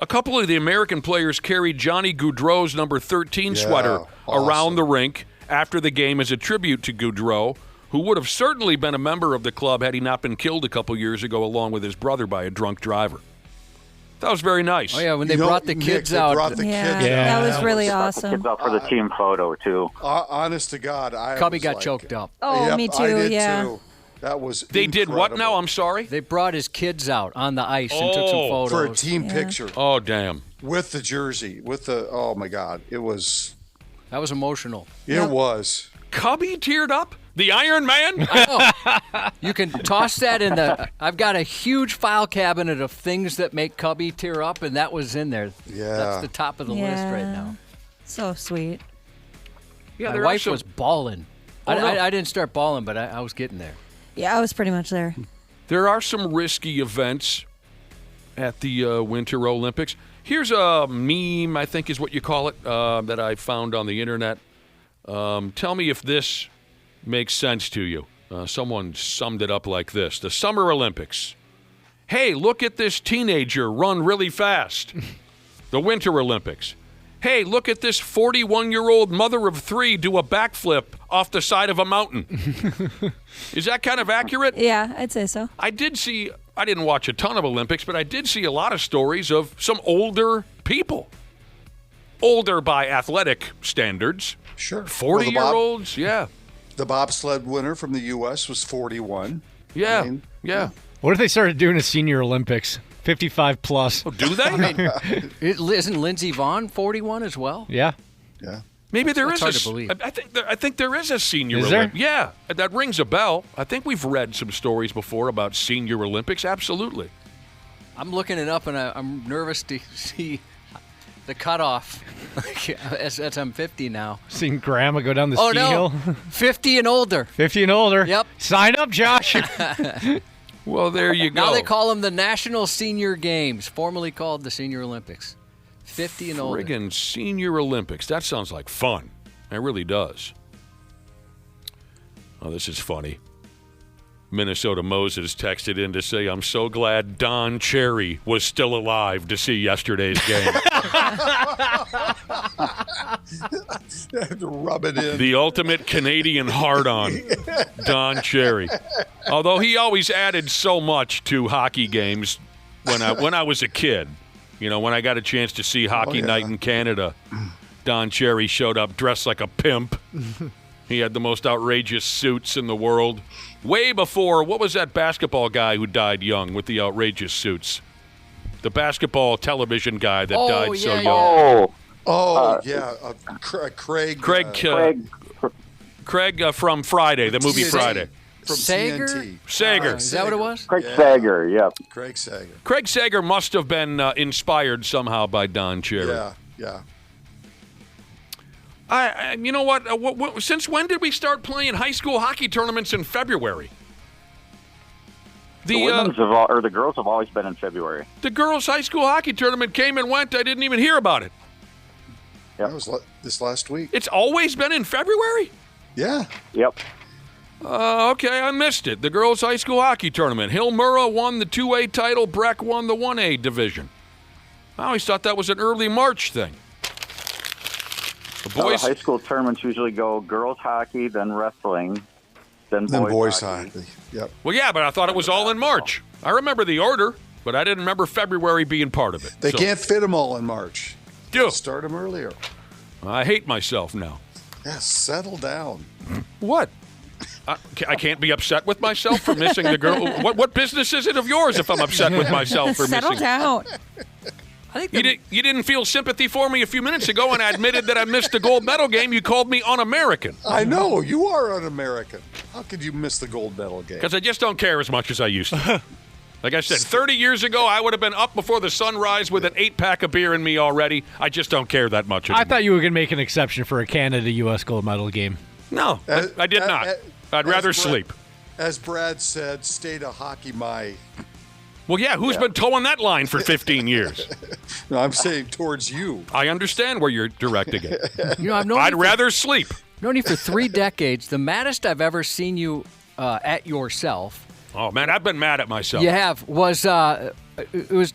A couple of the American players carried Johnny Gaudreau's number 13 sweater around the rink after the game as a tribute to Gaudreau, who would have certainly been a member of the club had he not been killed a couple years ago along with his brother by a drunk driver. That was very nice. Oh, yeah, when they brought the kids out. That was really awesome. Kids out for the team photo, too. Honest to God, Cubby got choked up. Oh, me too, I did too. That was They incredible. did what now? I'm sorry? They brought his kids out on the ice and took some photos. For a team picture. Oh, damn. With the jersey, oh my God, it was. That was emotional. It was. Cubby teared up? The Iron Man? I know. You can toss that in I've got a huge file cabinet of things that make Cubby tear up, and that was in there. Yeah. That's the top of the list right now. So sweet. Yeah, my wife was bawling. Oh, no. I didn't start bawling, but I was getting there. Yeah, I was pretty much there. There are some risky events at the Winter Olympics. Here's a meme, I think is what you call it, that I found on the internet. Tell me if this makes sense to you. Someone summed it up like this. The Summer Olympics. Hey, look at this teenager run really fast. The Winter Olympics. Hey, look at this 41-year-old mother of 3 do a backflip off the side of a mountain. Is that kind of accurate? Yeah, I'd say so. I didn't watch a ton of Olympics, but I did see a lot of stories of some older people. Older by athletic standards. Sure. 40-year-olds, yeah. The bobsled winner from the U.S. was 41. Yeah, What if they started doing a senior Olympics? 55 plus. Oh, do they? Isn't Lindsey Vonn 41 as well? Yeah. Maybe there That's is hard to believe. I think there is a senior Is there? Olympics. Yeah, that rings a bell. I think we've read some stories before about senior Olympics. Absolutely. I'm looking it up, and I'm nervous to see the cutoff. as I'm 50 now. Seeing Grandma go down the ski hill. 50 and older. 50 and older. Yep. Sign up, Josh. Well, there you go. Now they call them the National Senior Games, formerly called the Senior Olympics. 50 and older. Friggin' Senior Olympics. That sounds like fun. It really does. Oh, this is funny. Minnesota Moses texted in to say, I'm so glad Don Cherry was still alive to see yesterday's game. Rub it in. The ultimate Canadian hard-on, Don Cherry. Although he always added so much to hockey games when I was a kid. You know, when I got a chance to see Hockey Night in Canada, Don Cherry showed up dressed like a pimp. He had the most outrageous suits in the world. Way before, what was that basketball guy who died young with the outrageous suits? The basketball television guy that died so young. Craig from Friday, the movie Friday. From Sager? TNT. Sager. Is that what it was? Craig Sager, yeah. Craig Sager. Craig Sager must have been inspired somehow by Don Cherry. Yeah. You know what? Since when did we start playing high school hockey tournaments in February? The women's the girls have always been in February. The girls' high school hockey tournament came and went. I didn't even hear about it. That was this last week. It's always been in February? Yeah. Yep. Okay, I missed it. The girls' high school hockey tournament. Hill Murrah won the 2A title. Breck won the 1A division. I always thought that was an early March thing. The boys' high school tournaments usually go girls hockey, then wrestling, then boys hockey. Yep. Well, yeah, but I thought it was all in March. I remember the order, but I didn't remember February being part of it. They can't fit them all in March. Do start them earlier. I hate myself now. Yeah, settle down. What? I can't be upset with myself for missing the girl. What business is it of yours if I'm upset with myself for Settle missing? down. I think You didn't feel sympathy for me a few minutes ago when I admitted that I missed the gold medal game. You called me un-American. I know. You are un-American. How could you miss the gold medal game? Because I just don't care as much as I used to. Like I said, 30 years ago, I would have been up before the sunrise with an 8-pack of beer in me already. I just don't care that much anymore. I thought you were going to make an exception for a Canada-U.S. gold medal game. No, I did not. I'd rather sleep. As Brad said, state of hockey my. Well, yeah, who's been towing that line for 15 years? No, I'm saying towards you. I understand where you're directing it. I'd rather sleep. Known you for 3 decades. The maddest I've ever seen you at yourself. Oh, man, I've been mad at myself. You have. It was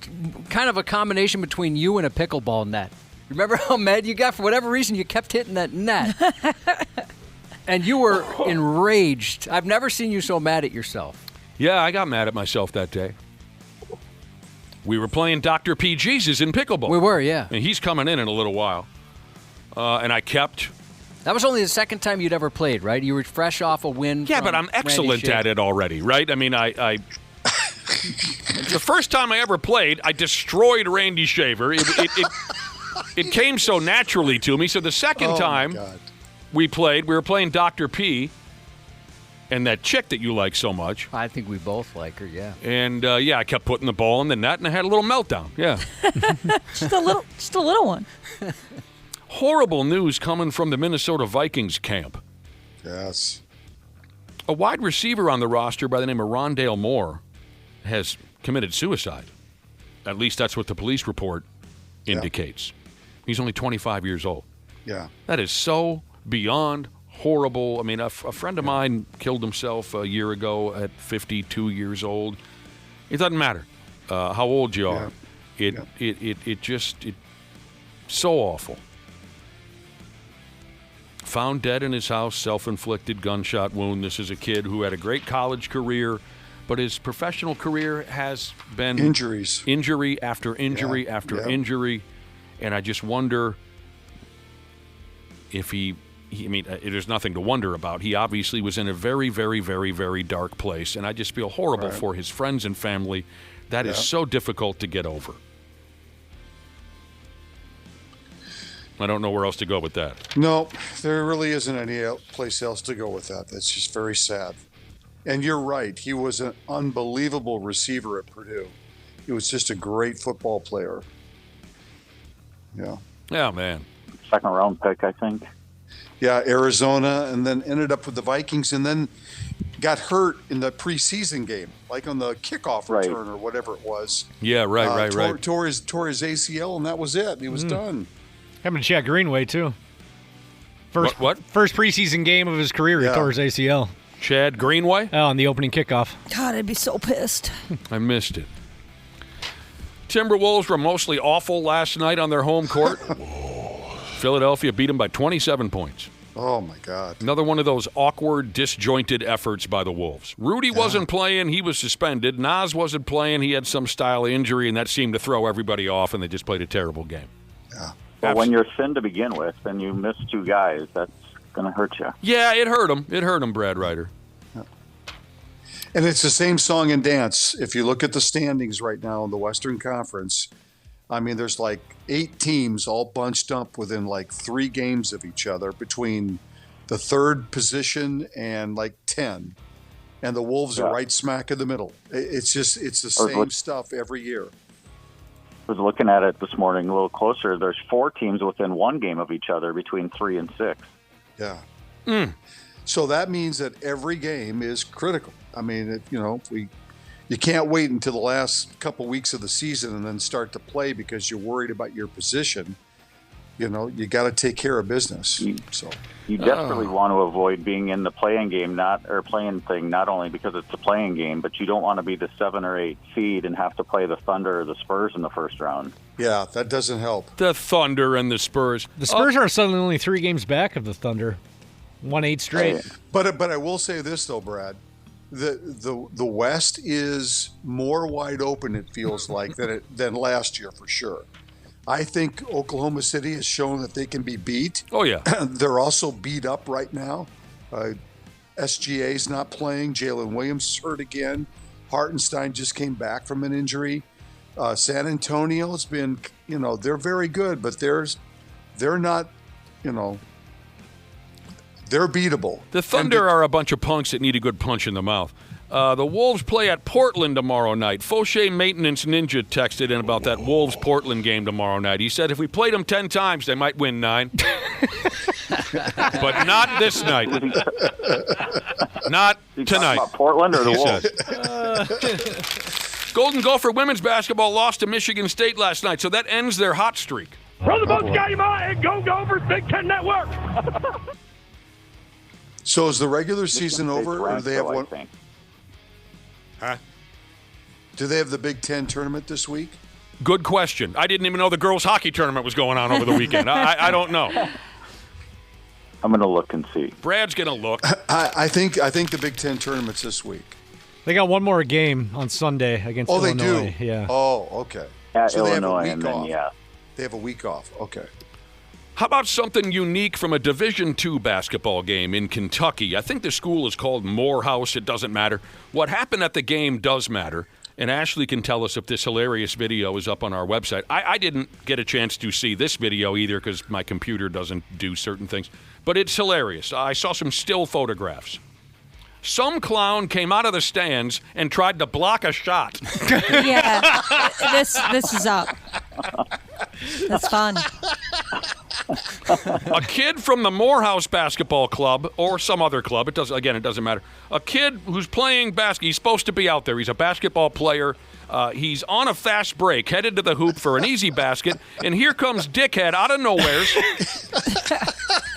kind of a combination between you and a pickleball net. Remember how mad you got? For whatever reason, you kept hitting that net. And you were enraged. I've never seen you so mad at yourself. Yeah, I got mad at myself that day. We were playing Dr. P. Jesus in pickleball. We were, yeah. And he's coming in a little while. And I kept... That was only the second time you'd ever played, right? You were fresh off a win. Yeah, but I'm excellent at it already, right? I mean, I the first time I ever played, I destroyed Randy Shaver. It came so naturally to me. So the second time we were playing Dr. P. and that chick that you like so much. I think we both like her, yeah. And, I kept putting the ball in the net, and I had a little meltdown, yeah. just a little one. Horrible news coming from the Minnesota Vikings camp. Yes. A wide receiver on the roster by the name of Rondale Moore has committed suicide. At least that's what the police report indicates. He's only 25 years old. Yeah. That is so beyond horrible. I mean, a friend of mine killed himself a year ago at 52 years old. It doesn't matter how old you are. It just so awful. Found dead in his house, self-inflicted gunshot wound. This is a kid who had a great college career, but his professional career has been injuries, injury after injury after injury, and I just wonder if there's nothing to wonder about. He obviously was in a very, very, very, very dark place, and I just feel horrible for his friends and family. That is so difficult to get over. I don't know where else to go with that. No, there really isn't any place else to go with that. That's just very sad. And you're right. He was an unbelievable receiver at Purdue. He was just a great football player. Yeah. Yeah, man. Second round pick, I think. Yeah, Arizona, and then ended up with the Vikings, and then got hurt in the preseason game, like on the kickoff return or whatever it was. Yeah, right. Tore his ACL, and that was it. He was done. Happened to Chad Greenway, too. First preseason game of his career, he tore his ACL. Chad Greenway? Oh, on the opening kickoff. God, I'd be so pissed. I missed it. Timberwolves were mostly awful last night on their home court. Philadelphia beat them by 27 points. Oh, my God. Another one of those awkward, disjointed efforts by the Wolves. Rudy wasn't playing. He was suspended. Nas wasn't playing. He had some style of injury, and that seemed to throw everybody off, and they just played a terrible game. Yeah. Well, when you're thin to begin with and you miss 2 guys, that's going to hurt you. Yeah, it hurt him. It hurt him, Brad Ryder. And it's the same song and dance. If you look at the standings right now in the Western Conference, I mean, there's like 8 teams all bunched up within like 3 games of each other between the 3rd position and like 10. And the Wolves are right smack in the middle. It's the same stuff every year. I was looking at it this morning a little closer. There's 4 teams within 1 game of each other between 3 and 6. Yeah. So that means that every game is critical. I mean, you can't wait until the last couple weeks of the season and then start to play because you're worried about your position. You got to take care of business. You desperately want to avoid being in the playing game, not only because it's a playing game, but you don't want to be the 7 or 8 seed and have to play the Thunder or the Spurs in the first round. Yeah, that doesn't help. The Thunder and the Spurs. The Spurs are suddenly only 3 games back of the Thunder. 1-8 straight. But I will say this though, Brad. The West is more wide open, it feels like, than last year for sure. I think Oklahoma City has shown that they can be beat. Oh, yeah. They're also beat up right now. SGA's not playing. Jalen Williams is hurt again. Hartenstein just came back from an injury. San Antonio's been, they're very good, but they're not, they're beatable. The Thunder are a bunch of punks that need a good punch in the mouth. The Wolves play at Portland tomorrow night. Fauché Maintenance Ninja texted in about that Wolves-Portland game tomorrow night. He said if we played them 10 times, they might win 9. But not this night. Not tonight. About Portland or the Wolves? Golden Gopher women's basketball lost to Michigan State last night, so that ends their hot streak. From the Boats game on and go Gophers Big Ten Network. So is the regular season over, or do they have one? Huh? Do they have the Big Ten tournament this week? Good question. I didn't even know the girls' hockey tournament was going on over the weekend. I don't know. I'm going to look and see. Brad's going to look. I think the Big Ten tournament's this week. They got one more game on Sunday against Illinois. They do? Yeah. Oh, okay. So Illinois, they have a week off. They have a week off. Okay. How about something unique from a Division II basketball game in Kentucky? I think the school is called Morehouse. It doesn't matter. What happened at the game does matter, and Ashley can tell us if this hilarious video is up on our website. I didn't get a chance to see this video either because my computer doesn't do certain things, but it's hilarious. I saw some still photographs. Some clown came out of the stands and tried to block a shot. Yeah, this is up. That's fun. A kid from the Morehouse Basketball Club or some other club, it doesn't matter. A kid who's playing basketball, he's supposed to be out there. He's a basketball player. He's on a fast break, headed to the hoop for an easy basket, and here comes Dickhead out of nowhere,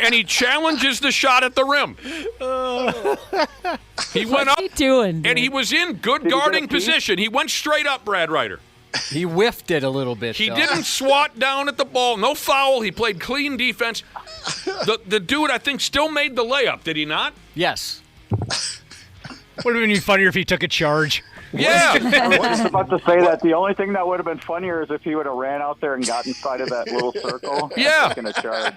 and he challenges the shot at the rim. He went up, and he was in good guarding position. He went straight up, Brad Ryder. He whiffed it a little bit. He didn't swat down at the ball. No foul. He played clean defense. The dude, I think, still made the layup. Did he not? Yes. Would have been funnier if he took a charge. Yeah. I was about to say that. The only thing that would have been funnier is if he would have ran out there and got inside of that little circle. Yeah. Taking a charge.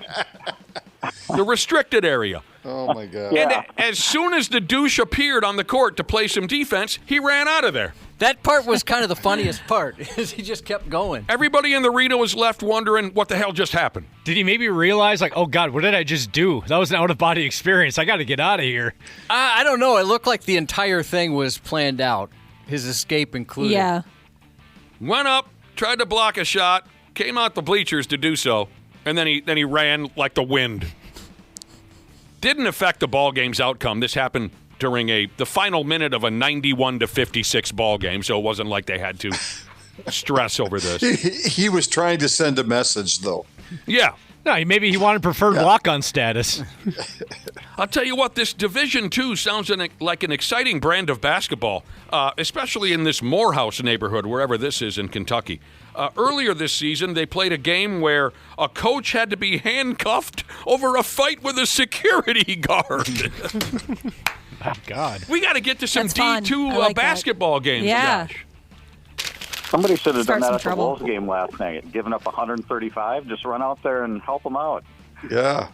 The restricted area. Oh, my God. And as soon as the douche appeared on the court to play some defense, he ran out of there. That part was kind of the funniest part, is he just kept going. Everybody in the arena was left wondering what the hell just happened. Did he maybe realize, oh, God, what did I just do? That was an out-of-body experience. I got to get out of here. I don't know. It looked like the entire thing was planned out, his escape included. Yeah. Went up, tried to block a shot, came out the bleachers to do so, and then he ran like the wind. Didn't affect the ball game's outcome. This happened during the final minute of a 91-56 ball game, so it wasn't like they had to stress over this. He was trying to send a message, though. Yeah. No, maybe he wanted preferred walk-on status. I'll tell you what, this Division II sounds like an exciting brand of basketball, especially in this Morehouse neighborhood, wherever this is in Kentucky. Earlier this season, they played a game where a coach had to be handcuffed over a fight with a security guard. Oh, God. We got to get to some That's D2 like basketball games, Yeah. Josh. Somebody should have done Start some that at the trouble. Wolves game last night. Given up 135, just run out there and help them out. Yeah.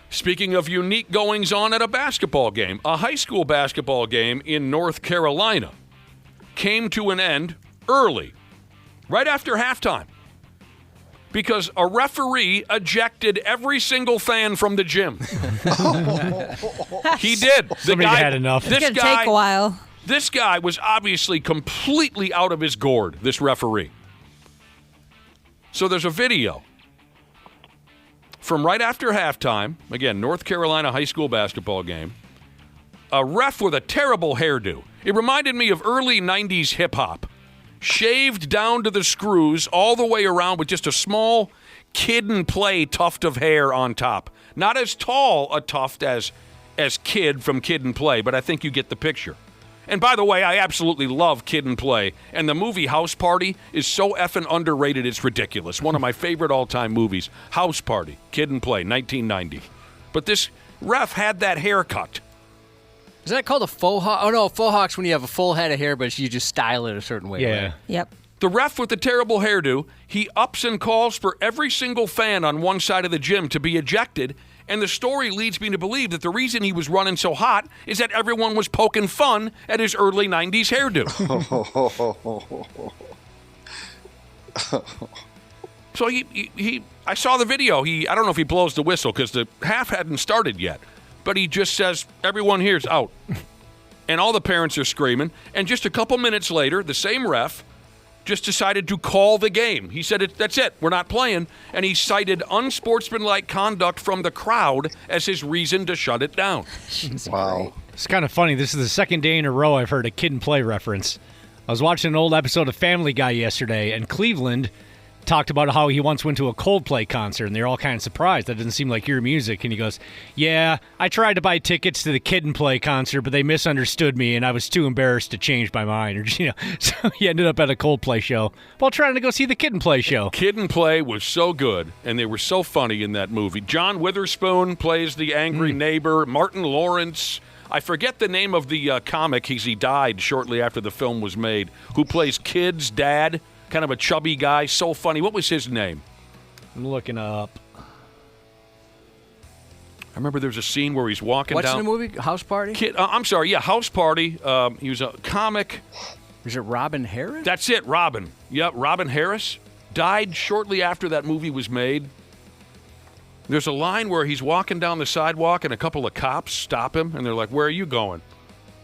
Speaking of unique goings-on at a basketball game, a high school basketball game in North Carolina came to an end early, right after halftime, because a referee ejected every single fan from the gym. He did. Somebody had enough. It's going to take a while. This guy was obviously completely out of his gourd, this referee. So there's a video from right after halftime, again, North Carolina high school basketball game, a ref with a terrible hairdo. It reminded me of early 90s hip-hop. Shaved down to the screws all the way around with just a small kid-and-play tuft of hair on top. Not as tall a tuft as Kid from Kid and Play, but I think you get the picture. And by the way, I absolutely love Kid and Play, and the movie House Party is so effing underrated it's ridiculous. One of my favorite all-time movies, House Party, Kid and Play, 1990. But this ref had that haircut. Is that called a faux hawk? Oh, no, faux hawk's when you have a full head of hair, but you just style it a certain way. Yeah. Right? Yep. The ref with the terrible hairdo, he ups and calls for every single fan on one side of the gym to be ejected, and the story leads me to believe that the reason he was running so hot is that everyone was poking fun at his early 90s hairdo. So I saw the video. I don't know if he blows the whistle because the half hadn't started yet, but he just says, everyone here's out. And all the parents are screaming. And just a couple minutes later, the same ref just decided to call the game. He said, that's it, we're not playing. And he cited unsportsmanlike conduct from the crowd as his reason to shut it down. Wow. It's kind of funny. This is the second day in a row I've heard a Kid and Play reference. I was watching an old episode of Family Guy yesterday, and Cleveland talked about how he once went to a Coldplay concert, and they're all kind of surprised. That doesn't seem like your music. And he goes, yeah, I tried to buy tickets to the Kid and Play concert, but they misunderstood me, and I was too embarrassed to change my mind. Or, so he ended up at a Coldplay show while trying to go see the Kid and Play show. Kid and Play was so good, and they were so funny in that movie. John Witherspoon plays the angry neighbor. Martin Lawrence, I forget the name of the comic. He died shortly after the film was made, who plays Kid's dad. Kind of a chubby guy, so funny. What was his name? I'm looking up. I remember there's a scene where he's walking What's down. in the movie? House Party? Kid, I'm sorry, yeah, House Party. He was a comic. Is it Robin Harris? That's it, Robin. Yep, Robin Harris. Died shortly after that movie was made. There's a line where he's walking down the sidewalk and a couple of cops stop him, and they're like, where are you going?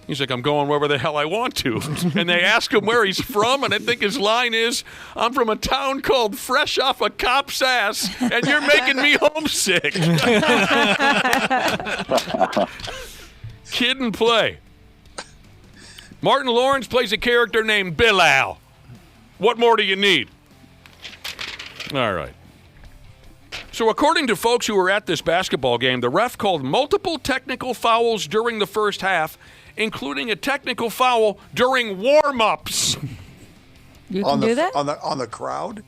He's like, I'm going wherever the hell I want to. And they ask him where he's from, and I think his line is, I'm from a town called Fresh Off a Cop's Ass, and you're making me homesick. Kid and Play. Martin Lawrence plays a character named Bilal. What more do you need? All right. So according to folks who were at this basketball game, the ref called multiple technical fouls during the first half, including a technical foul during warm-ups. You can do that? On the crowd?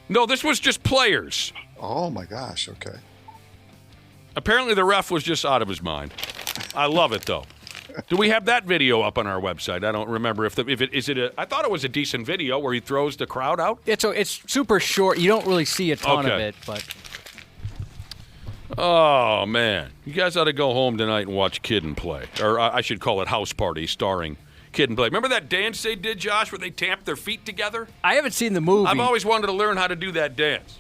No, this was just players. Oh, my gosh. Okay. Apparently the ref was just out of his mind. I love it, though. Do we have that video up on our website? I don't remember if it is it. I thought it was a decent video where he throws the crowd out. It's super short. You don't really see a ton of it, but. Oh, man. You guys ought to go home tonight and watch Kid and Play. Or I should call it House Party, starring Kid and Play. Remember that dance they did, Josh, where they tamped their feet together? I haven't seen the movie. I've always wanted to learn how to do that dance.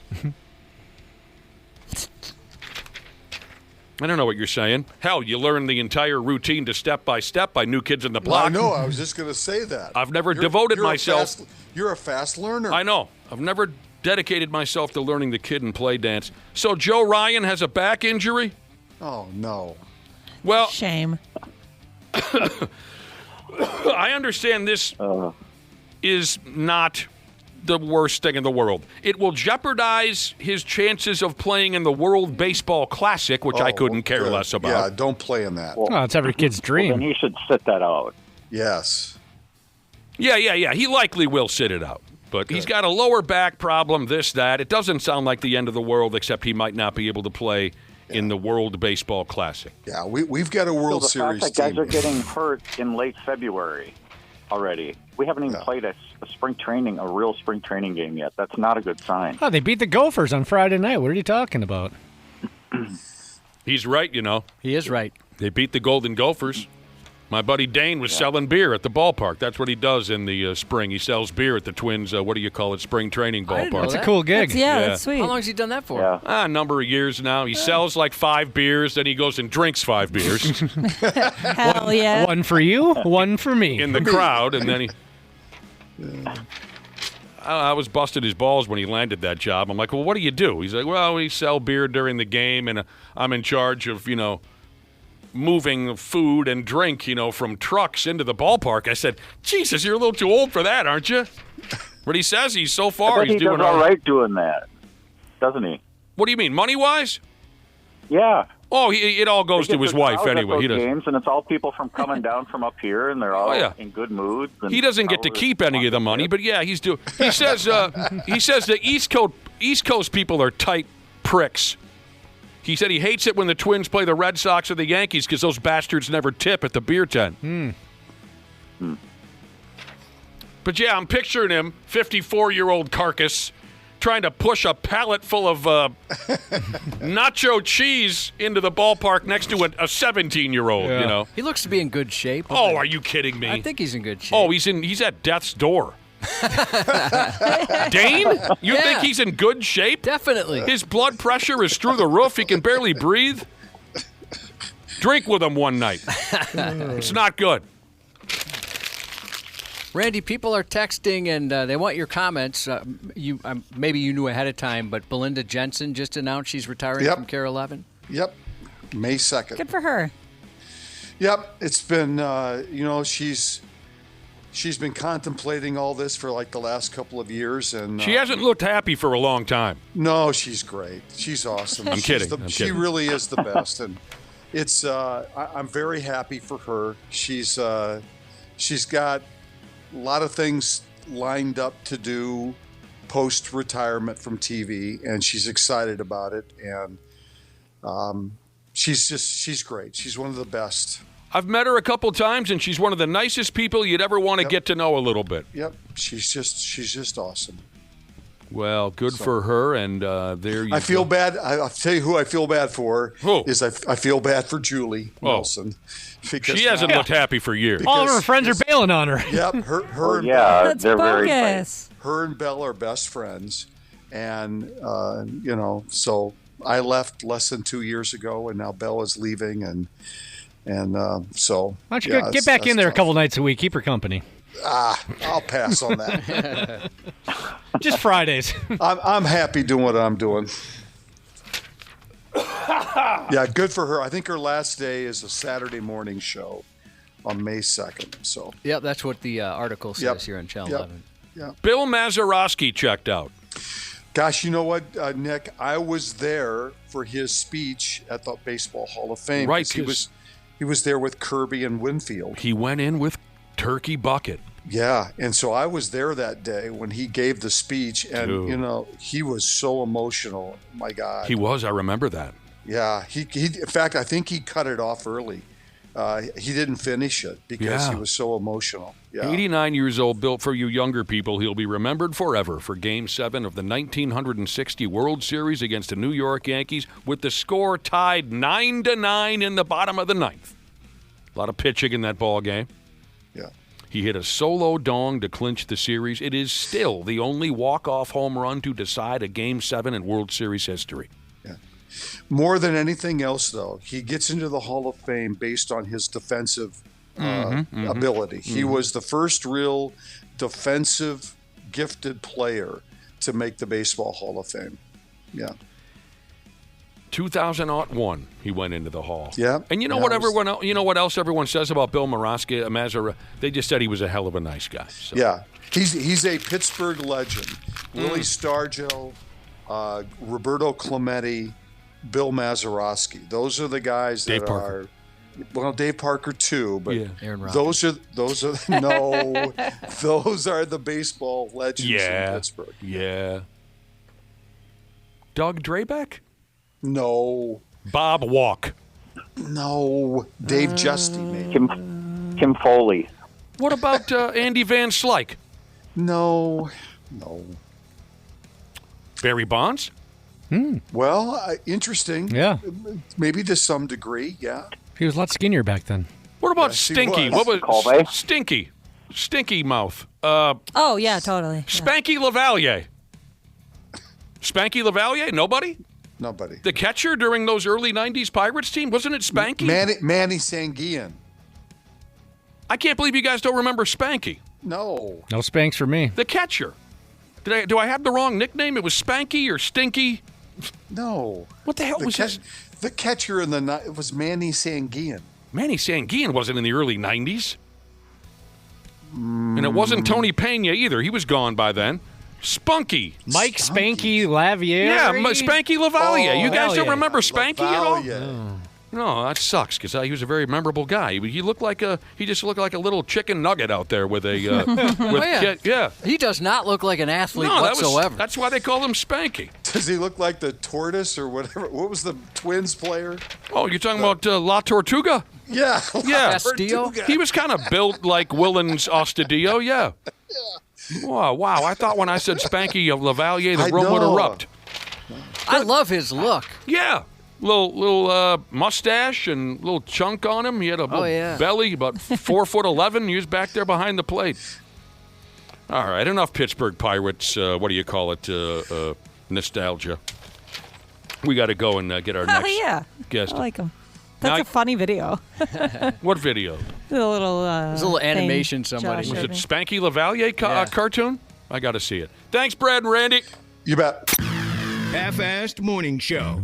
I don't know what you're saying. Hell, you learn the entire routine to Step by Step by New Kids on the Block. I know. I was just going to say that. I've never devoted myself. You're a fast learner. I know. I've never dedicated myself to learning the Kid and Play dance. So Joe Ryan has a back injury? Oh, no. Well, shame. I understand this is not the worst thing in the world. It will jeopardize his chances of playing in the World Baseball Classic, which I couldn't care less about. Yeah, don't play in that. Well, it's every kid's dream. Well, then you should sit that out. Yes. Yeah. He likely will sit it out. But he's got a lower back problem, this, that. It doesn't sound like the end of the world, except he might not be able to play in the World Baseball Classic. Yeah, we've got a World Series team. The fact that guys team. are getting hurt in late February already. We haven't even played a real spring training game yet. That's not a good sign. Oh, they beat the Gophers on Friday night. What are you talking about? He's right, you know. He is right. They beat the Golden Gophers. My buddy Dane was selling beer at the ballpark. That's what he does in the spring. He sells beer at the Twins, what do you call it, spring training ballpark. That's a cool gig. That's sweet. How long has he done that for? Yeah. A number of years now. He sells like 5 beers, then he goes and drinks 5 beers. Hell yeah. One for you, one for me. In the crowd, and then he... I was busting his balls when he landed that job. I'm like, well, what do you do? He's like, well, we sell beer during the game, and I'm in charge of, moving food and drink, from trucks into the ballpark. I said, Jesus, you're a little too old for that, aren't you? But he says he's so far. He's doing all right doing that, doesn't he? What do you mean, money-wise? Yeah. Oh, it all goes to his wife anyway. He games, and it's all people from coming down from up here, and they're all in good moods. And he doesn't get to keep any of the money, but yeah, he's doing. He says the East Coast people are tight pricks. He said he hates it when the Twins play the Red Sox or the Yankees because those bastards never tip at the beer tent. But yeah, I'm picturing him, 54-year-old carcass, trying to push a pallet full of nacho cheese into the ballpark next to a 17-year-old. You know, he looks to be in good shape. Oh, are you kidding me? I think he's in good shape. Oh, he's at death's door. Dane, you think he's in good shape? Definitely. His blood pressure is through the roof. He can barely breathe. Drink with him one night. It's not good. Randy, people are texting and they want your comments. Maybe you knew ahead of time, but Belinda Jensen just announced she's retiring from KARE 11. Yep, May 2nd. Good for her. Yep, it's been she's been contemplating all this for like the last couple of years, and She hasn't looked happy for a long time. No, she's great. She's awesome. I'm kidding. She really is the best, and it's I'm very happy for her. She's got a lot of things lined up to do post-retirement from TV, and she's excited about it, and she's great. She's one of the best. I've met her a couple times, and she's one of the nicest people you'd ever want to get to know a little bit. Yep, she's just awesome. Well, good for her, and there you go. I feel bad. I'll tell you who I feel bad for. Who? I feel bad for Julie Nelson. Because she hasn't looked happy for years. All of her friends are bailing on her. Yep, her and That's bogus. Her and Belle are best friends, and so I left less than 2 years ago, and now Belle is leaving, and so. Why don't you get back in there a couple nights a week, keep her company. I'll pass on that. Just Fridays. I'm happy doing what I'm doing. Yeah, good for her. I think her last day is a Saturday morning show on May 2nd. So. Yeah, that's what the article says here on Channel 11. Yeah. Bill Mazeroski checked out. Gosh, you know what, Nick? I was there for his speech at the Baseball Hall of Fame. Right, He was there with Kirby and Winfield. He went in with Turkey Bucket. Yeah, and so I was there that day when he gave the speech, and he was so emotional. My God, he was. I remember that. Yeah, he. In fact, I think he cut it off early. He didn't finish it because he was so emotional. Yeah. 89 years old, Bill. For you younger people, he'll be remembered forever for Game 7 of the 1960 World Series against the New York Yankees, with the score tied 9-9 in the bottom of the ninth. A lot of pitching in that ball game. Yeah. He hit a solo dong to clinch the series. It is still the only walk-off home run to decide a Game 7 in World Series history. Yeah. More than anything else, though, he gets into the Hall of Fame based on his defensive ability. He was the first real defensive gifted player to make the Baseball Hall of Fame. Yeah. 2001, he went into the Hall. Yeah. And you know what what else everyone says about Bill Mazeroski? They just said he was a hell of a nice guy. So. Yeah. He's a Pittsburgh legend. Willie Stargell, Roberto Clemente, Bill Mazeroski. Those are the guys that are. Well, Dave Parker too, but Aaron those are no, those are the baseball legends in Pittsburgh. Yeah. Doug Drabeck? No. Bob Walk? No. Dave Justy, maybe. Kim Foley. What about Andy Van Slyke? No. Barry Bonds? Well, interesting. Yeah. Maybe to some degree, yeah. He was a lot skinnier back then. What about Yes, he Stinky? was. What was Colby? Stinky? Stinky mouth. Oh, yeah, totally. Spanky Lavalier. Spanky Lavalier? Nobody? Nobody. The catcher during those early 90s Pirates team? Wasn't it Spanky? Manny Sanguian. I can't believe you guys don't remember Spanky. No. No Spanks for me. The catcher. Do I have the wrong nickname? It was Spanky or Stinky? No. What the hell was this? The catcher it was Manny Sanguian. Manny Sanguian wasn't in the early 90s. And it wasn't Tony Pena either. He was gone by then. Spunky. Mike Spanky Lavier. Yeah, Spanky Lavalier. You guys don't remember Spanky at all? No. No, that sucks because he was a very memorable guy. He just looked like a little chicken nugget out there with a yeah. He does not look like an athlete No, whatsoever. That's why they call him Spanky. Does he look like the tortoise or whatever? What was the Twins player? Oh, you're talking about La Tortuga? Yeah. Yeah. Castillo? He was kind of built like Willens Astudillo, yeah. Wow, I thought when I said Spanky Lavalier, the room would erupt. I love his look. Yeah. Little mustache and little chunk on him. He had a little belly, about 4'11". He was back there behind the plate. All right, enough Pittsburgh Pirates, what do you call it, nostalgia. We got to go and get our next guest. I like him. That's a funny video. What video? The little There's a little animation somebody. Was it Spanky Lavalier cartoon? I got to see it. Thanks, Brad and Randy. You bet. Half-assed morning show.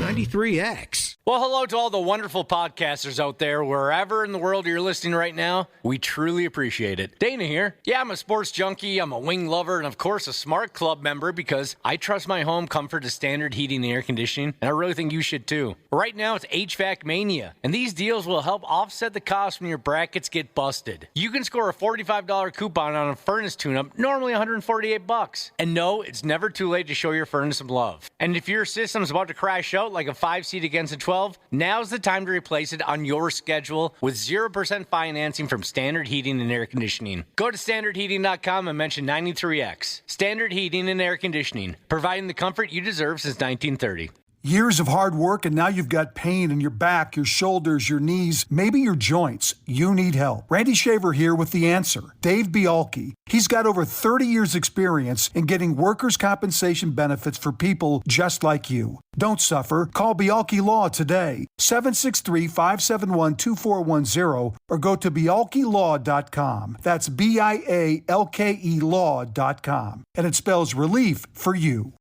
93X. Well, hello to all the wonderful podcasters out there, wherever in the world you're listening right now. We truly appreciate it. Dana here. Yeah, I'm a sports junkie, I'm a wing lover, and of course a Smart Club member because I trust my home comfort to Standard Heating and Air Conditioning, and I really think you should too. Right now it's HVAC Mania, and these deals will help offset the cost when your brackets get busted. You can score a $45 coupon on a furnace tune-up, normally $148. And no, it's never too late to show your furnace some love. And if your system's about to crash out like a 5-seat against a 12, now's the time to replace it on your schedule with 0% financing from Standard Heating and Air Conditioning. Go to standardheating.com and mention 93X. Standard Heating and Air Conditioning, providing the comfort you deserve since 1930. Years of hard work, and now you've got pain in your back, your shoulders, your knees, maybe your joints. You need help. Randy Shaver here with the answer. Dave Bialke. He's got over 30 years experience in getting workers' compensation benefits for people just like you. Don't suffer. Call Bialke Law today. 763-571-2410 or go to bialkelaw.com. That's BIALKE law.com. And it spells relief for you.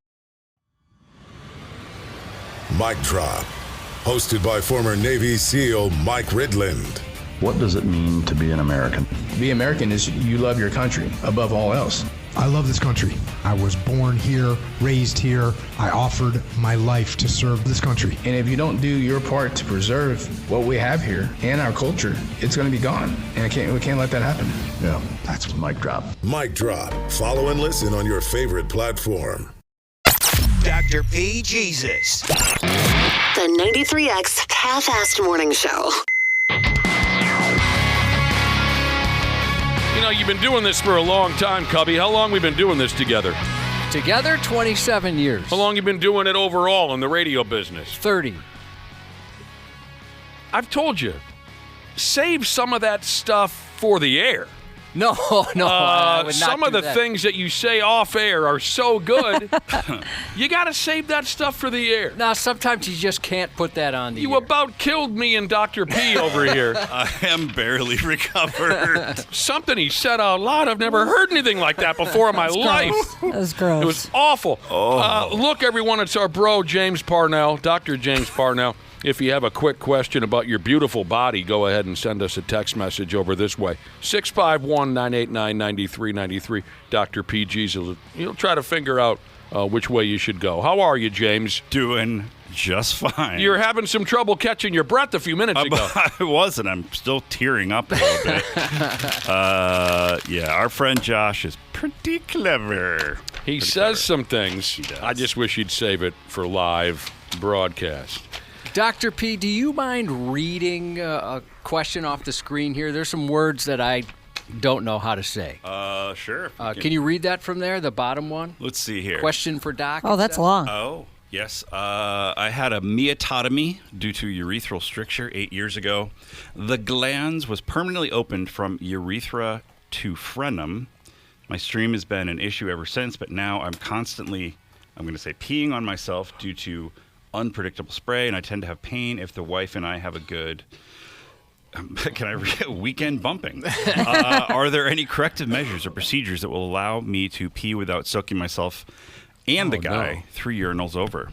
Mic Drop, hosted by former Navy SEAL Mike Ridland. What does it mean to be an American? Be American is you love your country above all else. I love this country. I was born here, raised here. I offered my life to serve this country. And if you don't do your part to preserve what we have here and our culture, it's going to be gone. And we can't let that happen. Yeah, that's Mic Drop. Mic Drop. Follow and listen on your favorite platform. Dr. P. Jesus. The 93X Half-Assed Morning Show. You know, you've been doing this for a long time, Cubby. How long we been doing this together? Together, 27 years. How long you been doing it overall in the radio business? 30. I've told you, save some of that stuff for the air. No, I would not some of the things that you say off air are so good, you got to save that stuff for the air. Now, sometimes you just can't put that on the air. You about killed me and Dr. P over here. I am barely recovered. Something he said out loud. I've never heard anything like that before in my life. That was gross. It was awful. Look, everyone, it's our bro, James Parnell, Dr. James Parnell. If you have a quick question about your beautiful body, go ahead and send us a text message over this way. 651-989-9393. Dr. PG's. He'll try to figure out which way you should go. How are you, James? Doing just fine. You were having some trouble catching your breath a few minutes ago. I wasn't. I'm still tearing up a little bit. Yeah, our friend Josh is pretty clever. He says some things. I just wish he'd save it for live broadcast. Dr. P, do you mind reading a question off the screen here? There's some words that I don't know how to say. Sure. Can you read that from there, the bottom one? Let's see here. Question for Doc. Oh, that's long. Oh, yes. I had a meatotomy due to urethral stricture 8 years ago. The glans was permanently opened from urethra to frenum. My stream has been an issue ever since, but now I'm constantly, I'm going to say, peeing on myself due to unpredictable spray, and I tend to have pain if the wife and I have a good weekend bumping. Are there any corrective measures or procedures that will allow me to pee without soaking myself and the guy 3 urinals over?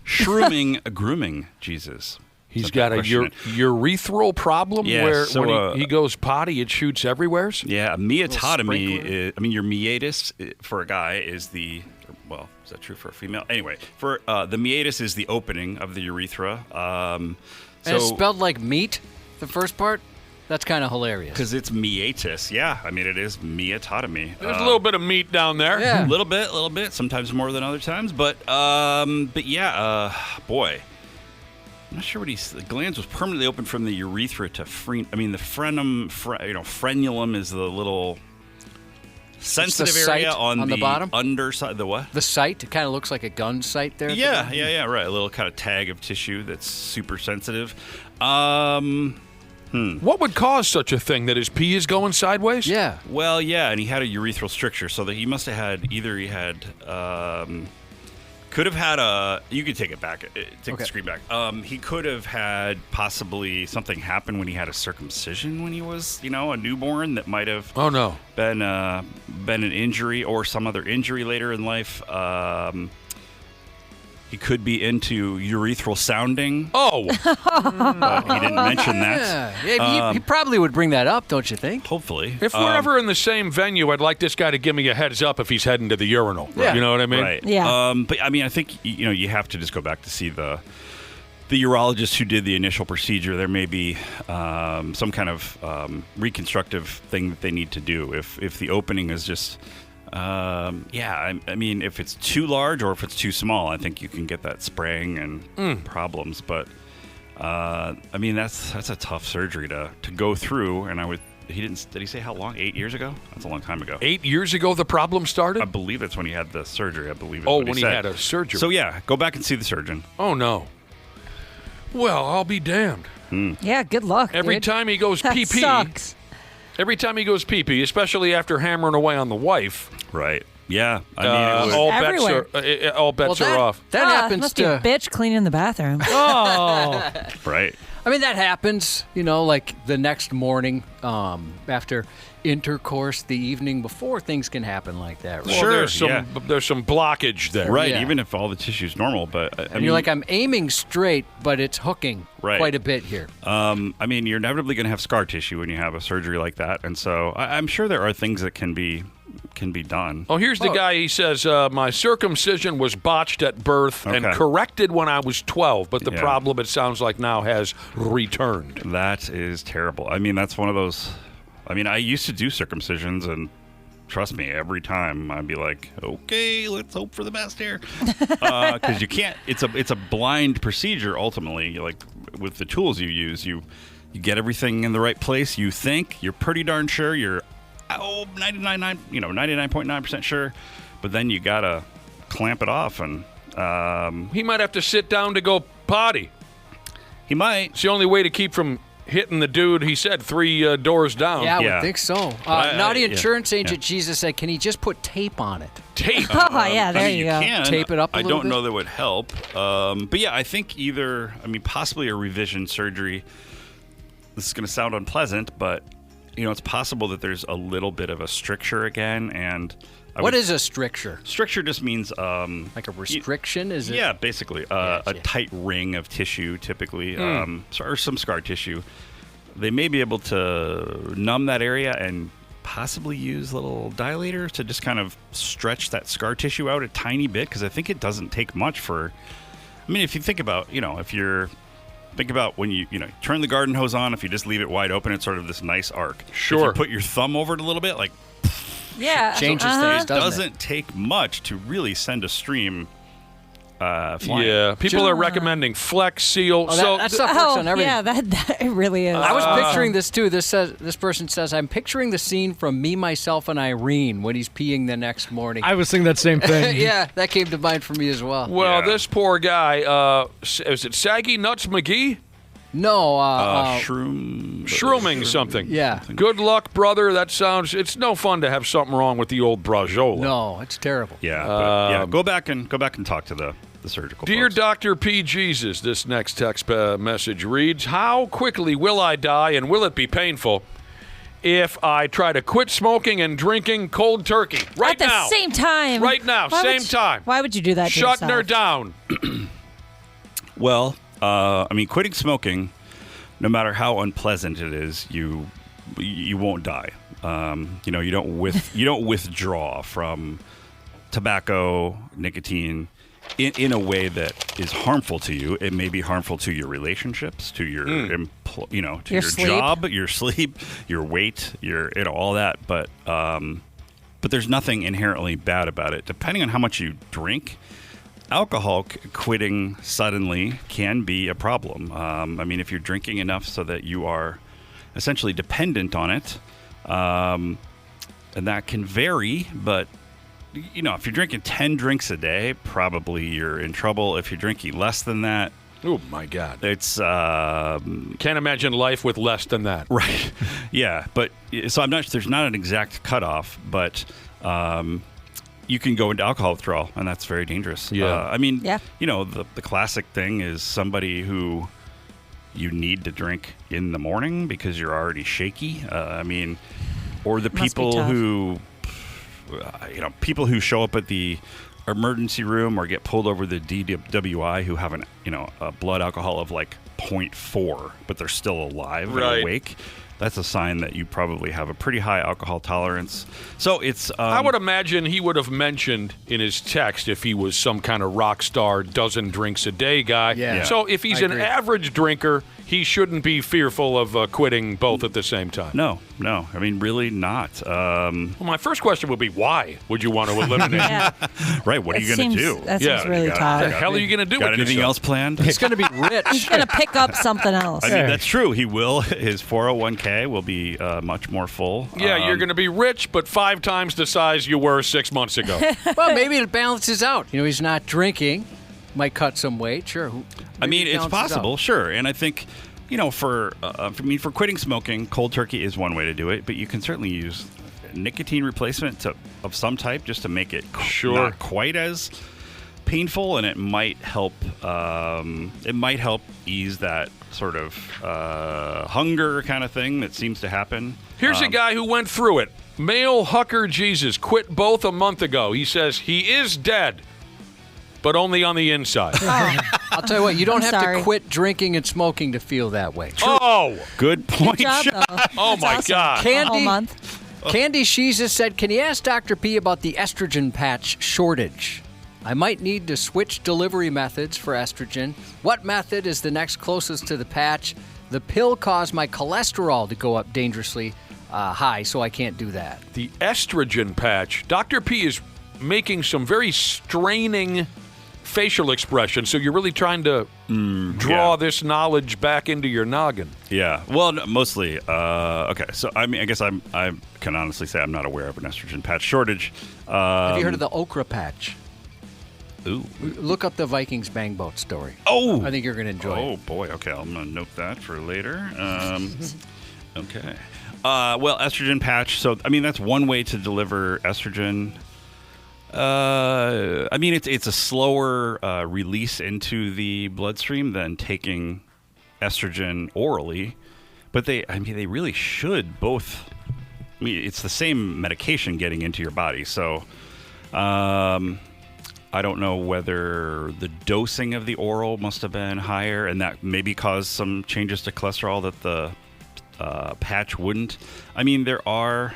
Shrooming, grooming, Jesus. He's got a urethral problem where when he goes potty, it shoots everywhere? Yeah, a meatotomy is, your meatus for a guy is the, well, is that true for a female? Anyway, for the meatus is the opening of the urethra. And it's spelled like meat, the first part? That's kind of hilarious. Because it's meatus. Yeah, it is meatotomy. There's a little bit of meat down there. Yeah. A little bit. Sometimes more than other times. But yeah, boy. I'm not sure what the glands was permanently open from the urethra to the frenum. Frenulum is the little sensitive area on the bottom underside. The what? The site. It kind of looks like a gun sight there. Yeah. Right. A little kind of tag of tissue that's super sensitive. What would cause such a thing, that his pee is going sideways? Yeah. Well, yeah, and he had a urethral stricture, so that he must have had could have had a. You could take it back. Take the screen back. He could have had possibly something happen when he had a circumcision when he was, a newborn that might have. Oh no. Been an injury or some other injury later in life. He could be into urethral sounding. Oh, but he didn't mention that. Yeah, he probably would bring that up, don't you think? Hopefully. If we're ever in the same venue, I'd like this guy to give me a heads up if he's heading to the urinal. Yeah. You know what I mean? Right. Yeah. But I mean, I think you have to just go back to see the urologist who did the initial procedure. There may be some kind of reconstructive thing that they need to do if the opening is just. I mean, if it's too large or if it's too small, I think you can get that spraying and problems. But I mean, that's a tough surgery to go through. And did he say how long? 8 years ago? That's a long time ago. 8 years ago, the problem started? I believe that's when he had the surgery. I believe. Oh, when he had a surgery. So yeah, go back and see the surgeon. Oh no. Well, I'll be damned. Yeah, good luck. Every dude. time he goes That pee-pee. sucks. Every time he goes pee-pee, especially after hammering away on the wife. Right. Yeah. I mean, it was, all bets are off. That happens must be a bitch cleaning the bathroom. Oh. Right. I mean, that happens, like the next morning after intercourse, the evening before, things can happen like that. Right? Well, there's some blockage there. Right, Yeah. even if all the tissue's normal. But I And mean, you're like, I'm aiming straight, but it's hooking quite a bit here. I mean, you're inevitably going to have scar tissue when you have a surgery like that. And so I'm sure there are things that can be done. Oh, here's the guy. He says, my circumcision was botched at birth and corrected when I was 12, but the problem, it sounds like now, has returned. That is terrible. I mean, that's one of those. I mean, I used to do circumcisions, and trust me, every time I'd be like, okay, let's hope for the best here. Because you can't, it's a blind procedure, ultimately. Like, with the tools you use, you get everything in the right place. You think, you're pretty darn sure, you're 99.9% sure, but then you gotta clamp it off, and he might have to sit down to go potty. He might. It's the only way to keep from hitting the dude, he said, 3 doors down. Yeah, I would think so. Naughty insurance agent Jesus said, can he just put tape on it? Tape? Oh, yeah, there you go. Can. Tape it up a I little don't bit? know that would help. But yeah, I think possibly a revision surgery. This is going to sound unpleasant, but it's possible that there's a little bit of a stricture again. And what is a stricture? Stricture just means like a restriction. Is it? Yeah, basically a tight ring of tissue, typically, or some scar tissue. They may be able to numb that area and possibly use little dilators to just kind of stretch that scar tissue out a tiny bit, because I think it doesn't take much for. I mean, if you think about, think about when you turn the garden hose on. If you just leave it wide open, it's sort of this nice arc. Sure. If you put your thumb over it a little bit, like changes things. It doesn't take much to really send a stream flying. Yeah, people are recommending Flex Seal. That stuff works on everything. Yeah, that it really is. I was picturing this too. This person says, I'm picturing the scene from Me, Myself, and Irene when he's peeing the next morning. I was thinking that same thing. Yeah, that came to mind for me as well. Well, this poor guy, is it Saggy Nuts McGee? No, shrooming something. Yeah. Good luck, brother. It's no fun to have something wrong with the old brajola. No, it's terrible. Yeah, but go back and talk to the surgical Dear folks. Dr. P. Jesus, this next text message reads, how quickly will I die, and will it be painful if I try to quit smoking and drinking cold turkey right At now? the same time. Right now, same time. Why would you do that to Shutting her yourself? down. Well, quitting smoking, no matter how unpleasant it is, you won't die. You don't withdraw from tobacco, nicotine in a way that is harmful to you. It may be harmful to your relationships, to your to your job, your sleep, your weight, all that. But there's nothing inherently bad about it. Depending on how much you drink, alcohol quitting suddenly can be a problem. I mean, if you're drinking enough so that you are essentially dependent on it, and that can vary, but if you're drinking 10 drinks a day, probably you're in trouble. If you're drinking less than that, oh my God, it's can't imagine life with less than that. Right? Yeah, but so there's not an exact cutoff, but you can go into alcohol withdrawal, and that's very dangerous. Yeah, the classic thing is somebody who you need to drink in the morning because you're already shaky. Or the people who. People who show up at the emergency room or get pulled over the DWI who have a blood alcohol of like 0.4, but they're still alive and awake. That's a sign that you probably have a pretty high alcohol tolerance. So it's. I would imagine he would have mentioned in his text if he was some kind of rock star, dozen drinks a day guy. Yeah. So if he's an average drinker, he shouldn't be fearful of quitting both at the same time. No. I mean, really not. Well, my first question would be, why would you want to eliminate? Right. What are you going to do? That seems really tough. What the hell are you going to do? Got with anything yourself? else planned? He's going to be rich. He's going to pick up something else. I mean, that's true. He will. His 401k will be much more full. Yeah, you're going to be rich, but 5 times the size you were 6 months ago. Well, maybe it balances out. He's not drinking, might cut some weight. Sure. I mean, it's possible. Sure, and I think. For quitting smoking, cold turkey is one way to do it, but you can certainly use nicotine replacement of some type just to make it not quite as painful, and it might help. It might help ease that sort of hunger kind of thing that seems to happen. Here's a guy who went through it. Male Hucker Jesus quit both a month ago. He says he is dead, but only on the inside. I'll tell you what, you don't have to quit drinking and smoking to feel that way. Oh, good point. Good job, though. Oh, That's my awesome. God. A whole month. Candy Sheezus said, can you ask Dr. P about the estrogen patch shortage? I might need to switch delivery methods for estrogen. What method is the next closest to the patch? The pill caused my cholesterol to go up dangerously high, so I can't do that. The estrogen patch. Dr. P is making some very straining facial expression, so you're really trying to draw this knowledge back into your noggin. Yeah, well, mostly. Okay, so I guess I can honestly say I'm not aware of an estrogen patch shortage. Have you heard of the okra patch? Ooh. Look up the Vikings bang boat story. Oh, I think you're going to enjoy it. Oh boy, okay, I'm going to note that for later. Okay. Well, estrogen patch. So that's one way to deliver estrogen. It's a slower release into the bloodstream than taking estrogen orally, but they really should both. It's the same medication getting into your body, so I don't know whether the dosing of the oral must have been higher, and that maybe caused some changes to cholesterol that the patch wouldn't. There are.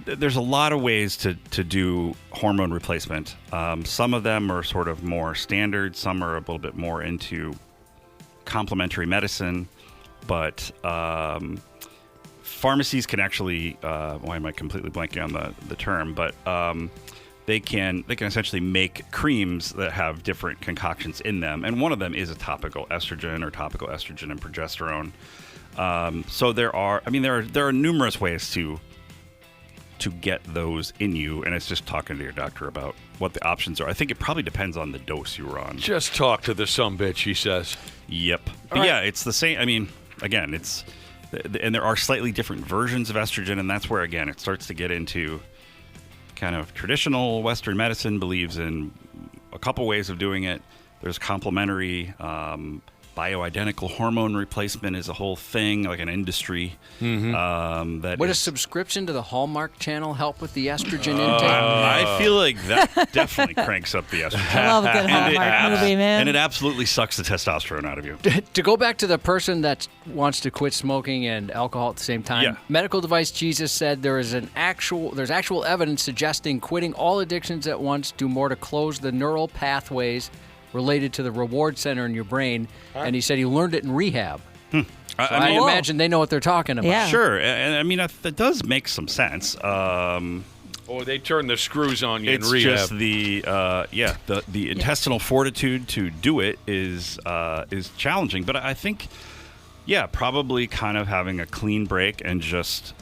There's a lot of ways to do hormone replacement. Some of them are sort of more standard. Some are a little bit more into complementary medicine. But pharmacies can actually, why am I completely blanking on the term? But they can essentially make creams that have different concoctions in them. And one of them is a topical estrogen or topical estrogen and progesterone. So there are numerous ways to get those in you, and it's just talking to your doctor about what the options are. I think it probably depends on the dose you were on. Just talk to the sumbitch, he says. Yep. But yeah, it's the same. Again, and there are slightly different versions of estrogen, and that's where, again, it starts to get into kind of traditional Western medicine believes in a couple ways of doing it. There's complementary. Bioidentical hormone replacement is a whole thing, like an industry. Mm-hmm. Would a subscription to the Hallmark Channel help with the estrogen intake? I feel like that definitely cranks up the estrogen. I love a good Hallmark movie, man. And it absolutely sucks the testosterone out of you. To go back to the person that wants to quit smoking and alcohol at the same time, Medical Device Jesus said there's actual evidence suggesting quitting all addictions at once do more to close the neural pathways related to the reward center in your brain, and he said he learned it in rehab. So I imagine they know what they're talking about. Yeah. Sure, and that does make some sense. Or they turn the screws on you It's in rehab. just the intestinal fortitude to do it is challenging. But I think, probably kind of having a clean break and just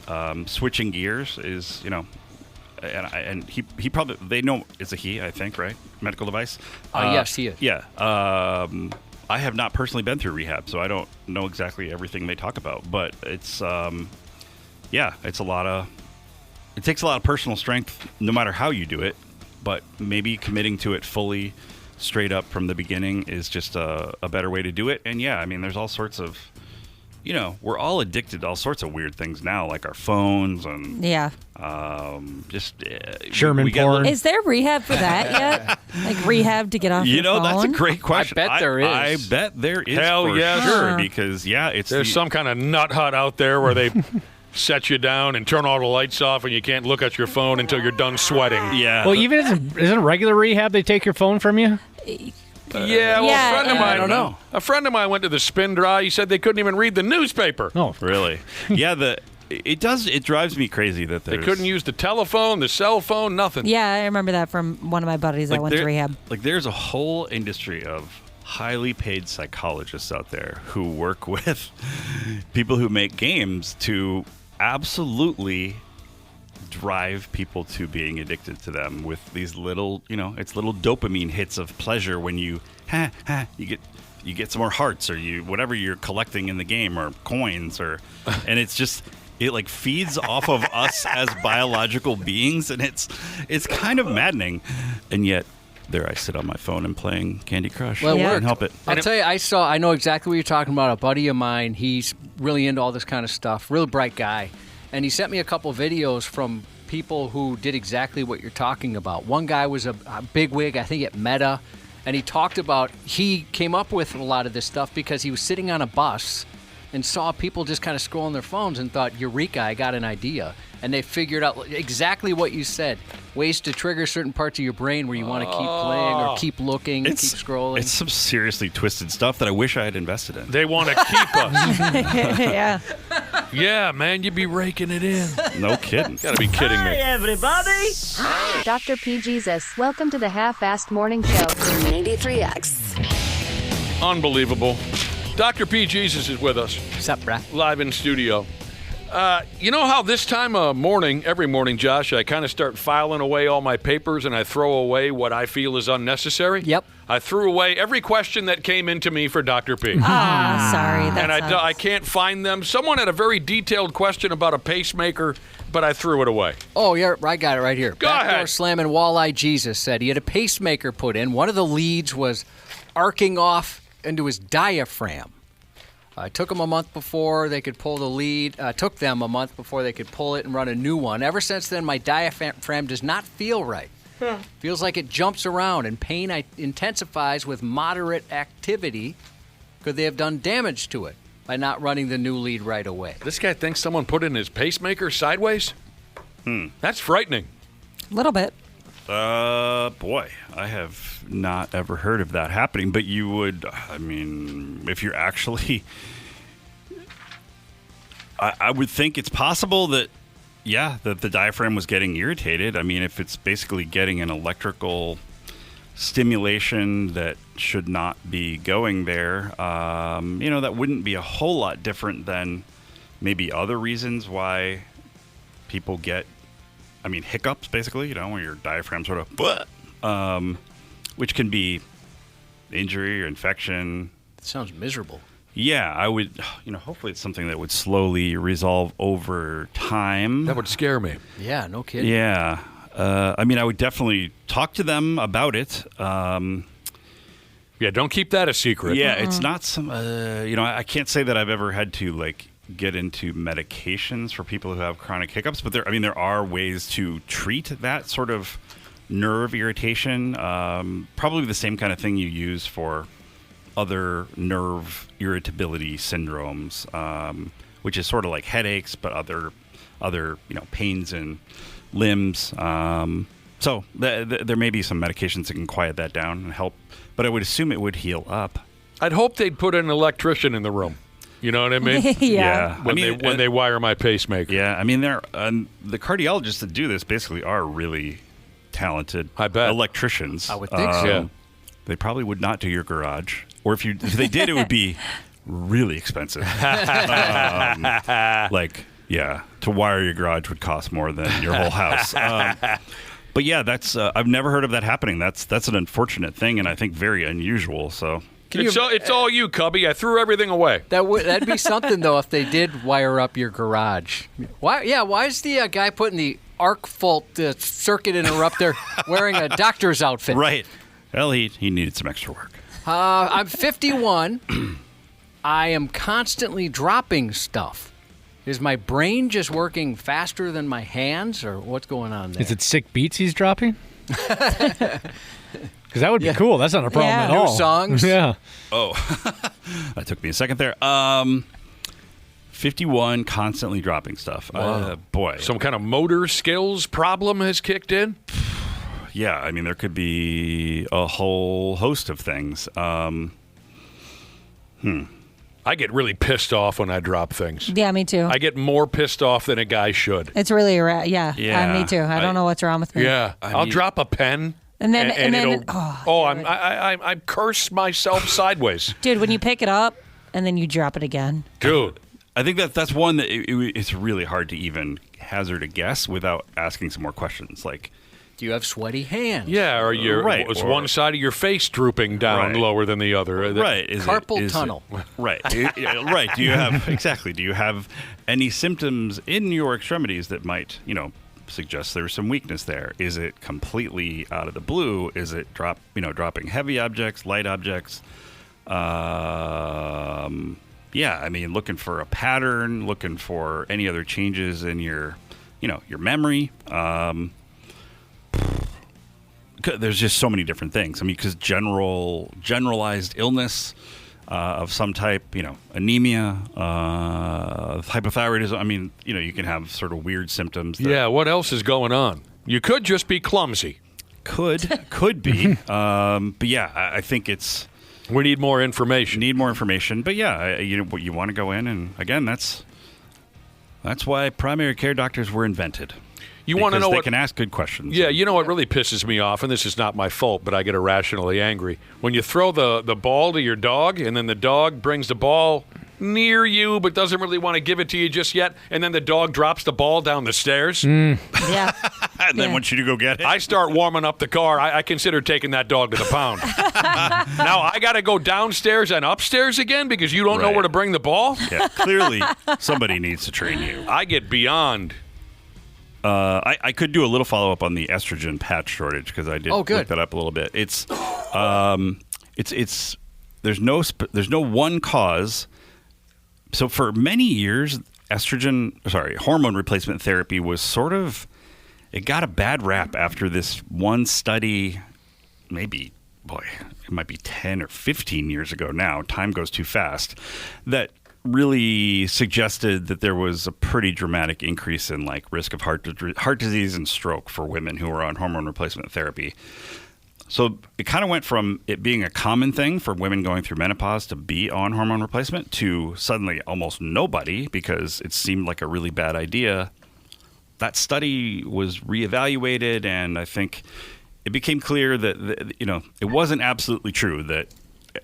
switching gears is, and he probably, they know it's a he, I think, right? Medical device. Yes, he is. Yeah. I have not personally been through rehab, so I don't know exactly everything they talk about. But it's it's a lot of. It takes a lot of personal strength, no matter how you do it, but maybe committing to it fully, straight up from the beginning is just a better way to do it. And there's all sorts of, we're all addicted to all sorts of weird things now, like our phones and Sherman porn. Is there rehab for that yet? Like rehab to get off your phone? That's a great question. I bet there is. I bet there is. Hell for yeah. sure, because there's some kind of nut hut out there where they set you down and turn all the lights off and you can't look at your phone until you're done sweating. Yeah. Well, isn't regular rehab they take your phone from you? A friend of mine, I don't know. A friend of mine went to the spin dry. He said they couldn't even read the newspaper. Oh, really? Yeah, it drives me crazy that they couldn't use the telephone, the cell phone, nothing. Yeah, I remember that from one of my buddies that went to rehab. Like, there's a whole industry of highly paid psychologists out there who work with people who make games to absolutely drive people to being addicted to them with these little, it's little dopamine hits of pleasure when you get some more hearts or whatever you're collecting in the game or coins and it's just it like feeds off of us as biological beings, and it's kind of maddening, and yet there I sit on my phone and playing Candy Crush. Well, I can't help it. I'll tell you, I know exactly what you're talking about. A buddy of mine, he's really into all this kind of stuff, really bright guy. And he sent me a couple videos from people who did exactly what you're talking about. One guy was a bigwig, I think at Meta, and he talked about he came up with a lot of this stuff because he was sitting on a bus and saw people just kind of scrolling their phones and thought, eureka, I got an idea. And they figured out exactly what you said, ways to trigger certain parts of your brain where you want to keep playing or keep looking, keep scrolling. It's some seriously twisted stuff that I wish I had invested in. They want to keep us. Yeah. Yeah, man, you'd be raking it in. No kidding. Gotta be kidding me. Hi, everybody. Dr. P. Jesus, welcome to the Half-Assed Morning Show. 93X. Unbelievable. Dr. P. Jesus is with us. What's up, brah? Live in studio. You know how this time of morning, every morning, Josh, I kind of start filing away all my papers and I throw away what I feel is unnecessary? Yep. I threw away every question that came into me for Dr. P. Sorry. And I can't find them. Someone had a very detailed question about a pacemaker, but I threw it away. Oh, yeah, I got it right here. Go Backdoor ahead. Slamming Walleye Jesus said he had a pacemaker put in. One of the leads was arcing off into his diaphragm. It took them a month before they could pull the lead. Took them a month before they could pull it and run a new one. Ever since then, my diaphragm does not feel right. Feels like it jumps around, and pain intensifies with moderate activity. Could they have done damage to it by not running the new lead right away? This guy thinks someone put in his pacemaker sideways? That's frightening. A little bit. Boy, I have not ever heard of that happening, but you would, if you're actually, I would think it's possible that, that the diaphragm was getting irritated. I mean, if it's basically getting an electrical stimulation that should not be going there, that wouldn't be a whole lot different than maybe other reasons why people get hiccups, basically, where your diaphragm sort of, which can be injury or infection. It sounds miserable. Yeah, I would, hopefully it's something that would slowly resolve over time. That would scare me. Yeah, no kidding. Yeah. I would definitely talk to them about it. Yeah, don't keep that a secret. Yeah, it's not some, I can't say that I've ever had to, get into medications for people who have chronic hiccups, but there are ways to treat that sort of nerve irritation. Probably the same kind of thing you use for other nerve irritability syndromes, which is sort of like headaches, but other pains in limbs. So there may be some medications that can quiet that down and help, but I would assume it would heal up. I'd hope they'd put an electrician in the room. You know what I mean? Yeah. When they wire my pacemaker. Yeah, I mean, the cardiologists that do this basically are really talented. I bet. Electricians. I would think so. Yeah. They probably would not do your garage, or if they did, it would be really expensive. To wire your garage would cost more than your whole house. But yeah, that's I've never heard of that happening. That's an unfortunate thing, and I think very unusual. So. It's all you, Cubby. I threw everything away. That'd be something, though, if they did wire up your garage. Why is the guy putting the arc fault circuit interrupter wearing a doctor's outfit? Right. Well, he needed some extra work. I'm 51. I am constantly dropping stuff. Is my brain just working faster than my hands, or what's going on there? Is it sick beats he's dropping? Because that would be cool. That's not a problem at all. New songs. Yeah. Oh, that took me a second there. 51, constantly dropping stuff. Wow. Boy. Some kind of motor skills problem has kicked in? Yeah, I mean, there could be a whole host of things. I get really pissed off when I drop things. Yeah, me too. I get more pissed off than a guy should. It's really yeah. Me too. I don't know what's wrong with me. Yeah, I'll drop a pen. And then I curse myself sideways. Dude, when you pick it up and then you drop it again. Dude. I think that's one that it's really hard to even hazard a guess without asking some more questions. Like, do you have sweaty hands? Yeah, or is one side of your face drooping down lower than the other? Right. Carpal tunnel. Right. Right. Do you have any symptoms in your extremities that might, suggest there's some weakness there? Is it completely out of the blue? Is it dropping heavy objects, light objects? Looking for a pattern, looking for any other changes in your memory. There's just so many different things. I mean, because generalized illness of some type, anemia, hypothyroidism. I mean, you can have sort of weird symptoms. What else is going on? You could just be clumsy. Could be. But yeah, I think it's. We need more information. But yeah, you want to go in, and again, that's why primary care doctors were invented. You want to know what they can ask good questions. Yeah, you know what really pisses me off, and this is not my fault, but I get irrationally angry. When you throw the ball to your dog, and then the dog brings the ball near you but doesn't really want to give it to you just yet, and then the dog drops the ball down the stairs. Yeah. And then wants you to go get it. I start warming up the car. I consider taking that dog to the pound. Now I got to go downstairs and upstairs again because you don't know where to bring the ball? Yeah, clearly somebody needs to train you. I get beyond. I could do a little follow-up on the estrogen patch shortage because I did look that up a little bit. It's there's no one cause. So for many years, hormone replacement therapy was sort of, it got a bad rap after this one study, maybe, it might be 10 or 15 years ago now. Time goes too fast. That really suggested that there was a pretty dramatic increase in risk of heart disease and stroke for women who were on hormone replacement therapy. So it kind of went from it being a common thing for women going through menopause to be on hormone replacement to suddenly almost nobody because it seemed like a really bad idea. That study was reevaluated, and I think it became clear that it wasn't absolutely true that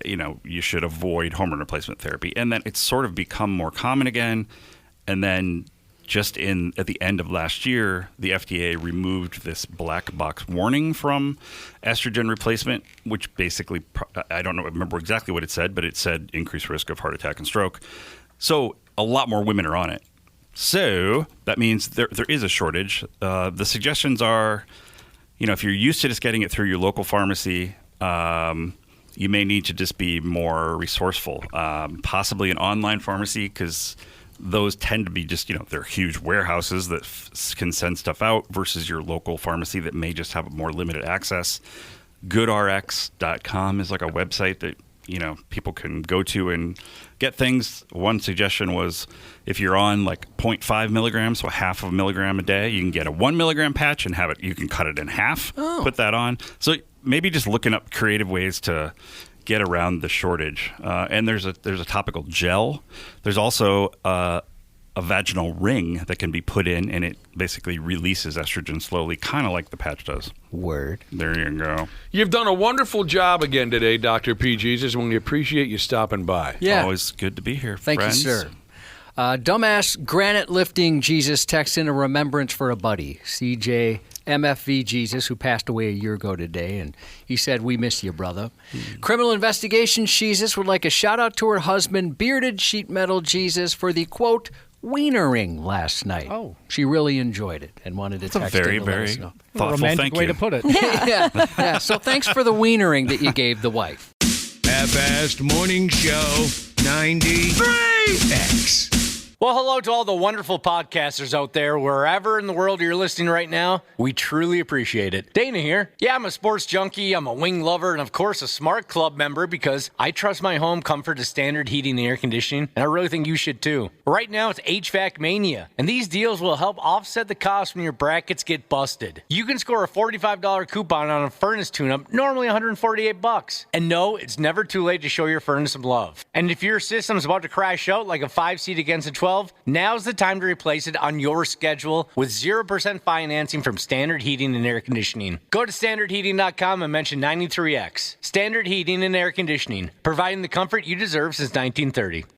you should avoid hormone replacement therapy, and then it's sort of become more common again. And then just at the end of last year, the FDA removed this black box warning from estrogen replacement, which basically, I don't remember exactly what it said, but it said increased risk of heart attack and stroke. So a lot more women are on it. So that means there is a shortage. The suggestions are, if you're used to just getting it through your local pharmacy, you may need to just be more resourceful, possibly an online pharmacy, because those tend to be just, they're huge warehouses that can send stuff out versus your local pharmacy that may just have more limited access. GoodRx.com is like a website that, people can go to and get things. One suggestion was if you're on 0.5 milligrams, so half of a milligram a day, you can get a 1 milligram patch and you can cut it in half, put that on. So maybe just looking up creative ways to get around the shortage. And there's a topical gel. There's also a vaginal ring that can be put in, and it basically releases estrogen slowly, kind of like the patch does. Word. There you go. You've done a wonderful job again today, Dr. P. Jesus, and we appreciate you stopping by. Yeah. Always good to be here, Thank friends. you, sir. Dumbass granite lifting Jesus texts in a remembrance for a buddy, CJ MFV Jesus, who passed away a year ago today, and he said, "We miss you, brother." Criminal Investigation Jesus would like a shout out to her husband, bearded sheet metal Jesus, for the quote wienering last night. Oh, she really enjoyed it and wanted to text very, in to let very us know. thoughtful romantic thank way you. to put it. Yeah. So thanks for the wienering that you gave the wife. Half-assed morning show 93X. Well, hello to all the wonderful podcasters out there, wherever in the world you're listening right now. We truly appreciate it. Dana here. Yeah, I'm a sports junkie, I'm a wing lover, and of course a Smart Club member because I trust my home comfort to Standard Heating and Air Conditioning, and I really think you should too. Right now it's HVAC Mania, and these deals will help offset the cost when your brackets get busted. You can score a $45 coupon on a furnace tune-up, normally $148. And no, it's never too late to show your furnace some love. And if your system's about to crash out like a 5-seat against a 12, now's the time to replace it on your schedule with 0% financing from Standard Heating and Air Conditioning. Go to standardheating.com and mention 93X. Standard Heating and Air Conditioning, providing the comfort you deserve since 1930.